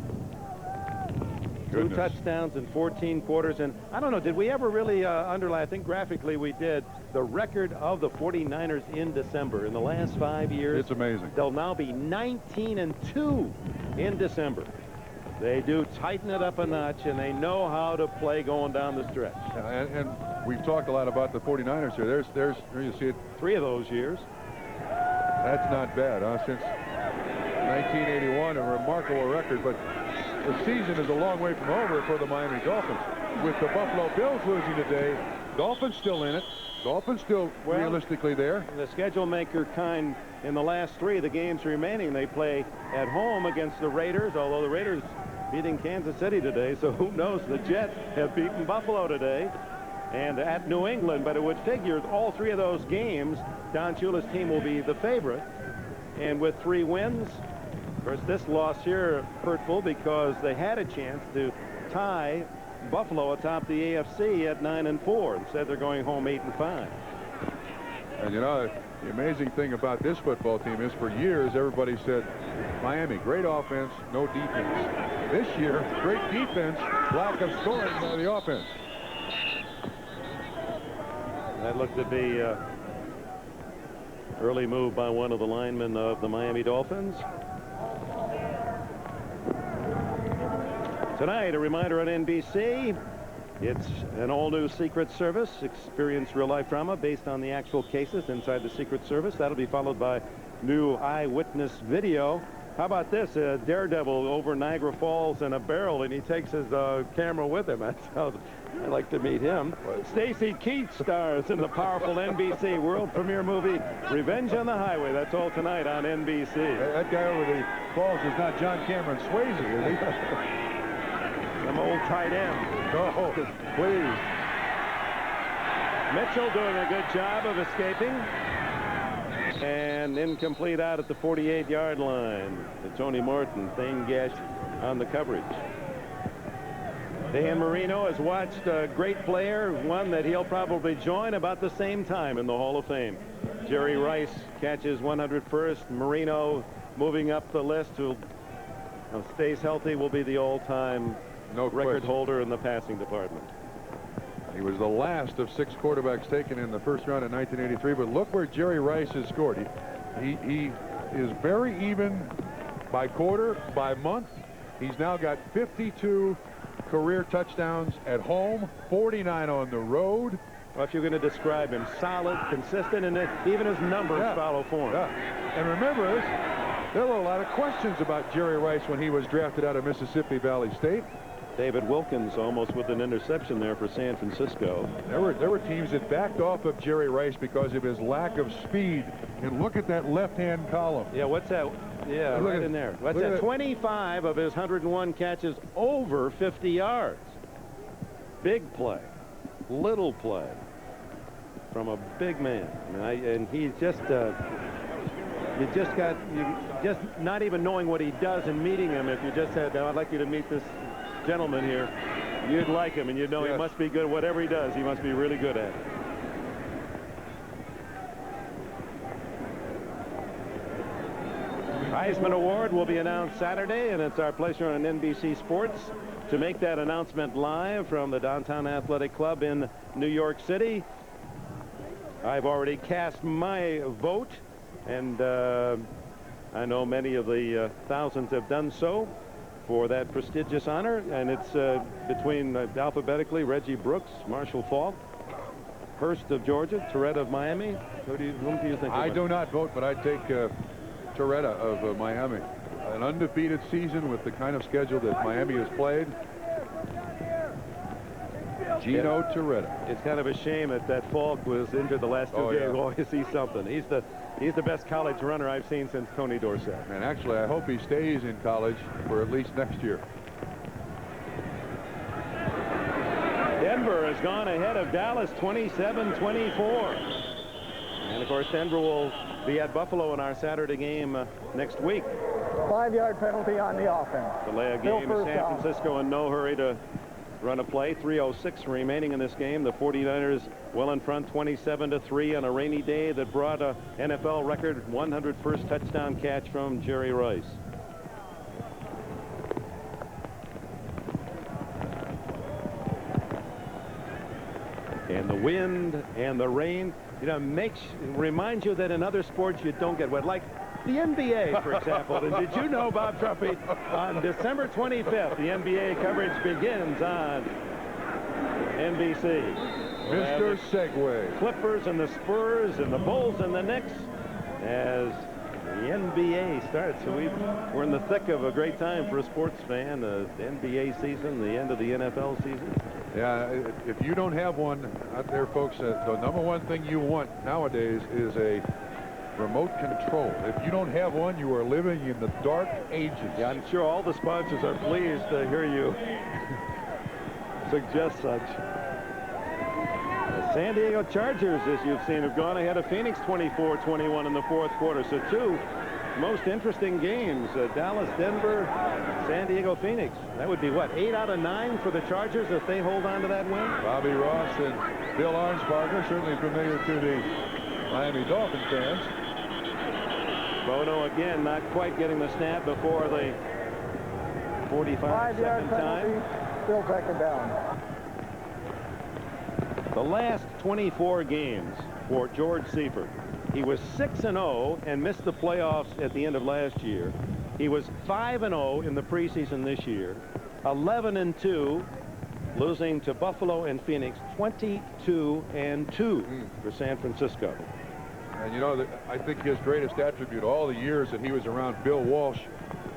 Goodness. 2 touchdowns in 14 quarters. And I don't know, did we ever really underline, I think graphically we did, the record of the 49ers in December in the last 5 years? It's amazing. They'll now be 19-2 in December. They do tighten it up a notch, and they know how to play going down the stretch. And we've talked a lot about the 49ers here. There you see it. 3 of those years. That's not bad, huh? Since 1981, a remarkable record, but the season is a long way from over for the Miami Dolphins. With the Buffalo Bills losing today, Dolphins still in it. Dolphins still realistically there. The schedule maker kind in the last 3 of the games remaining, they play at home against the Raiders, although the Raiders beating Kansas City today, so who knows? The Jets have beaten Buffalo today and at New England, but it would figure all 3 of those games, Don Shula's team will be the favorite. And with 3 wins, of course, this loss here hurtful because they had a chance to tie Buffalo atop the AFC at 9-4. Instead, they're going home 8-5. And you know, the amazing thing about this football team is for years everybody said, Miami, great offense, no defense. This year, great defense, lack of scoring by the offense. That looked to be early move by one of the linemen of the Miami Dolphins. Tonight, a reminder on NBC, it's an all-new Secret Service. Experience real-life drama based on the actual cases inside the Secret Service. That'll be followed by new eyewitness video. How about this? A daredevil over Niagara Falls in a barrel, and he takes his camera with him. That's how I'd like to meet him. Stacy Keach stars in the powerful NBC world premiere movie Revenge on the Highway. That's all tonight on NBC. That guy over the falls is not John Cameron Swayze, is he? Some old tight end. Oh, please. Mitchell doing a good job of escaping. And incomplete out at the 48-yard line to Tony Morton. Thane Gash on the coverage. Dan Marino has watched a great player, one that he'll probably join about the same time in the Hall of Fame. Jerry Rice catches 101st. Marino moving up the list, who stays healthy, will be the all-time record holder in the passing department. He was the last of 6 quarterbacks taken in the first round in 1983, but look where Jerry Rice has scored. He is very even by quarter, by month. He's now got 52 career touchdowns at home, 49 on the road. Well, if you're going to describe him, solid, consistent, and even his numbers follow form. And remember this, there were a lot of questions about Jerry Rice when he was drafted out of Mississippi Valley State. David Wilkins almost with an interception there for San Francisco. There were teams that backed off of Jerry Rice because of his lack of speed. And look at that left-hand column. Yeah, what's that? Yeah, right in there. What's that? 25 of his 101 catches over 50 yards. Big play, little play from a big man. And he's just just not even knowing what he does and meeting him. If you just said, "I'd like you to meet this gentleman here," you'd like him, and you'd know he must be good. Whatever he does, he must be really good at it. Heisman Award will be announced Saturday, and it's our pleasure on NBC Sports to make that announcement live from the Downtown Athletic Club in New York City. I've already cast my vote, and I know many of the thousands have done so for that prestigious honor, and it's between alphabetically Reggie Brooks, Marshall Faulk, Hurst of Georgia, Torretta of Miami. Whom do you think? I do not vote, but I'd take Torretta of Miami. An undefeated season with the kind of schedule that Miami has played. Gino Torretta. It's kind of a shame that Falk was injured the last two games. We'll always see something. He's the best college runner I've seen since Tony Dorsett. And actually, I hope he stays in college for at least next year. Denver has gone ahead of Dallas 27-24. And of course, Denver will be at Buffalo in our Saturday game next week. 5-yard penalty on the offense. Delay a game. San Francisco in no hurry to run a play. 3:06 remaining in this game. The 49ers well in front, 27-3 on a rainy day that brought a NFL record 101st touchdown catch from Jerry Rice. And the wind and the rain, reminds you that in other sports you don't get wet. Like the NBA, for example. And did you know, Bob Trumpy, on December 25th, the NBA coverage begins on NBC. Mr. Segway. Clippers and the Spurs and the Bulls and the Knicks as the NBA starts. So we're in the thick of a great time for a sports fan. The NBA season, the end of the NFL season. Yeah, if you don't have one out there, folks, the number one thing you want nowadays is a remote control. If you don't have one, you are living in the dark ages. Yeah, I'm sure all the sponsors are pleased to hear you suggest such. The San Diego Chargers, as you've seen, have gone ahead of Phoenix 24-21 in the fourth quarter. So two most interesting games, Dallas, Denver, San Diego, Phoenix. That would be what, 8 out of 9 for the Chargers if they hold on to that win? Bobby Ross and Bill Arnsparger, certainly familiar to the Miami Dolphin fans. Bono again not quite getting the snap before the 45-second time. Still second down. The last 24 games for George Seifert. He was 6-0 and missed the playoffs at the end of last year. He was 5-0 in the preseason this year. 11-2, losing to Buffalo and Phoenix. 22-2 for San Francisco. And I think his greatest attribute all the years that he was around Bill Walsh,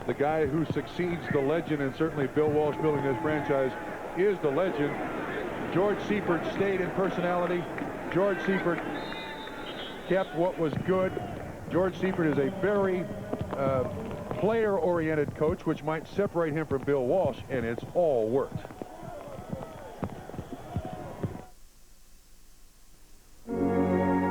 the guy who succeeds the legend, and certainly Bill Walsh building this franchise is the legend. George Seifert stayed in personality. George Seifert kept what was good. George Seifert is a very player-oriented coach, which might separate him from Bill Walsh, and it's all worked.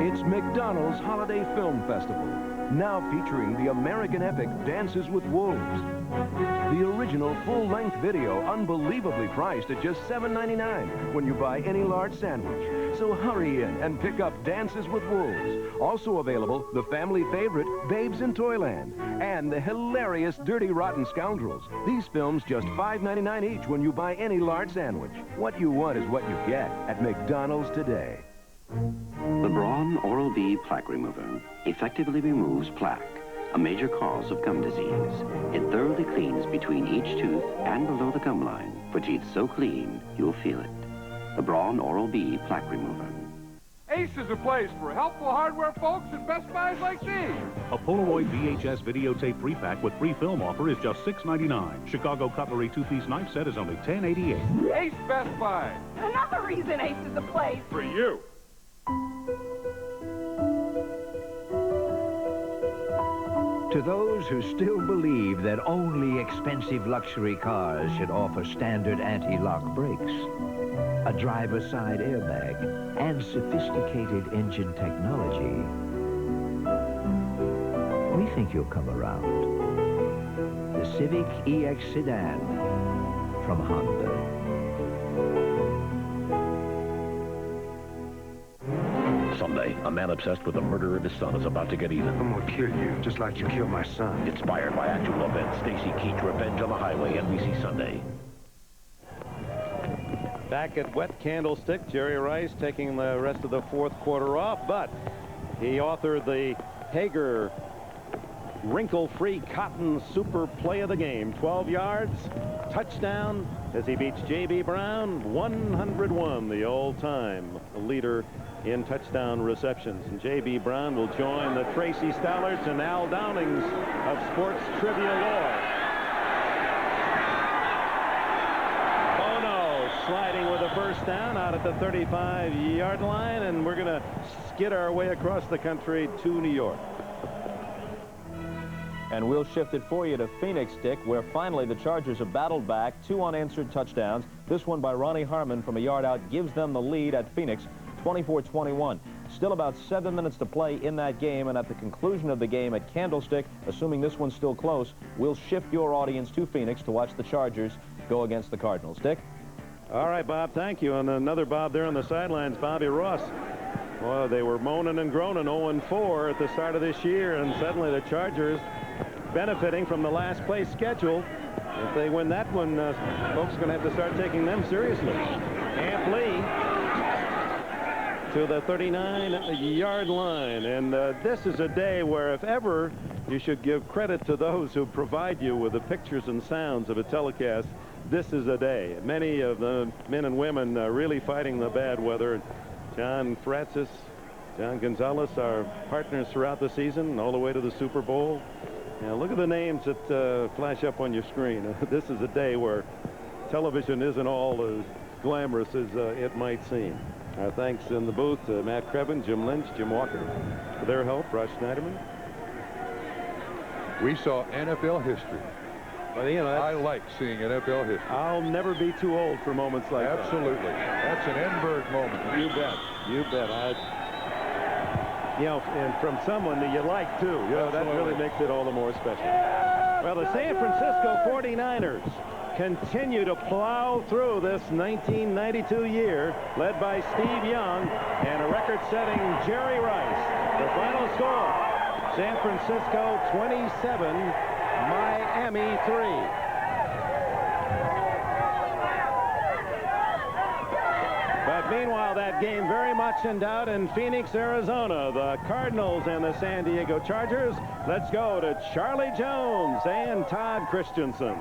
It's May McDonald's Holiday Film Festival, now featuring the American epic Dances with Wolves. The original full-length video, unbelievably priced at just $7.99 when you buy any large sandwich. So hurry in and pick up Dances with Wolves. Also available, the family favorite, Babes in Toyland, and the hilarious Dirty Rotten Scoundrels. These films just $5.99 each when you buy any large sandwich. What you want is what you get at McDonald's today. The Braun Oral-B Plaque Remover effectively removes plaque, a major cause of gum disease. It thoroughly cleans between each tooth and below the gum line for teeth so clean you'll feel it. The Braun Oral-B Plaque Remover. Ace is a place for helpful hardware folks and Best Buys like these. A Polaroid VHS videotape 3-pack with free film offer is just $6.99. Chicago Cutlery 2-piece knife set is only $10.88. Ace Best Buy. Another reason Ace is a place. For you. To those who still believe that only expensive luxury cars should offer standard anti-lock brakes, a driver's side airbag, and sophisticated engine technology, we think you'll come around. The Civic EX sedan from Honda. Someday, a man obsessed with the murder of his son is about to get even. I'm gonna kill you, just like you killed my son. Inspired by actual events, Stacy Keach, Revenge on the Highway, NBC Sunday. Back at Wet Candlestick, Jerry Rice taking the rest of the fourth quarter off, but he authored the Hager wrinkle-free cotton super play of the game. 12 yards, touchdown, as he beats J.B. Brown, 101, the all-time leader in touchdown receptions. And J.B. Brown will join the Tracy Stallards and Al Downings of sports trivia lore. Sliding with a first down out at the 35-yard line, and we're going to skid our way across the country to New York. And we'll shift it for you to Phoenix, Dick, where finally the Chargers have battled back. 2 unanswered touchdowns. This one by Ronnie Harmon from a yard out gives them the lead at Phoenix, 24-21. Still about 7 minutes to play in that game, and at the conclusion of the game at Candlestick, assuming this one's still close, we'll shift your audience to Phoenix to watch the Chargers go against the Cardinals. Dick? All right, Bob, thank you. And another Bob there on the sidelines, Bobby Ross. Well, they were moaning and groaning 0-4 at the start of this year, and suddenly the Chargers benefiting from the last place schedule. If they win that one, folks are going to have to start taking them seriously. Amp Lee to the 39-yard line. And this is a day where, if ever you should give credit to those who provide you with the pictures and sounds of a telecast, this is a day. Many of the men and women really fighting the bad weather. John Francis, John Gonzalez, our partners throughout the season, all the way to the Super Bowl. Now, look at the names that flash up on your screen. This is a day where television isn't all as glamorous as it might seem. Our thanks in the booth to Matt Krebin, Jim Lynch, Jim Walker. For their help, Rush Schneiderman. We saw NFL history. Well, you know, I like seeing NFL history. I'll never be too old for moments like Absolutely. That's an Edinburgh moment. You bet. You bet. You know, and from someone that you like, too. You know, that really makes it all the more special. Well, the San Francisco 49ers continue to plow through this 1992 year, led by Steve Young and a record-setting Jerry Rice. The final score, San Francisco 27, Miami 3. But meanwhile, that game very much in doubt in Phoenix, Arizona. The Cardinals and the San Diego Chargers. Let's go to Charlie Jones and Todd Christensen.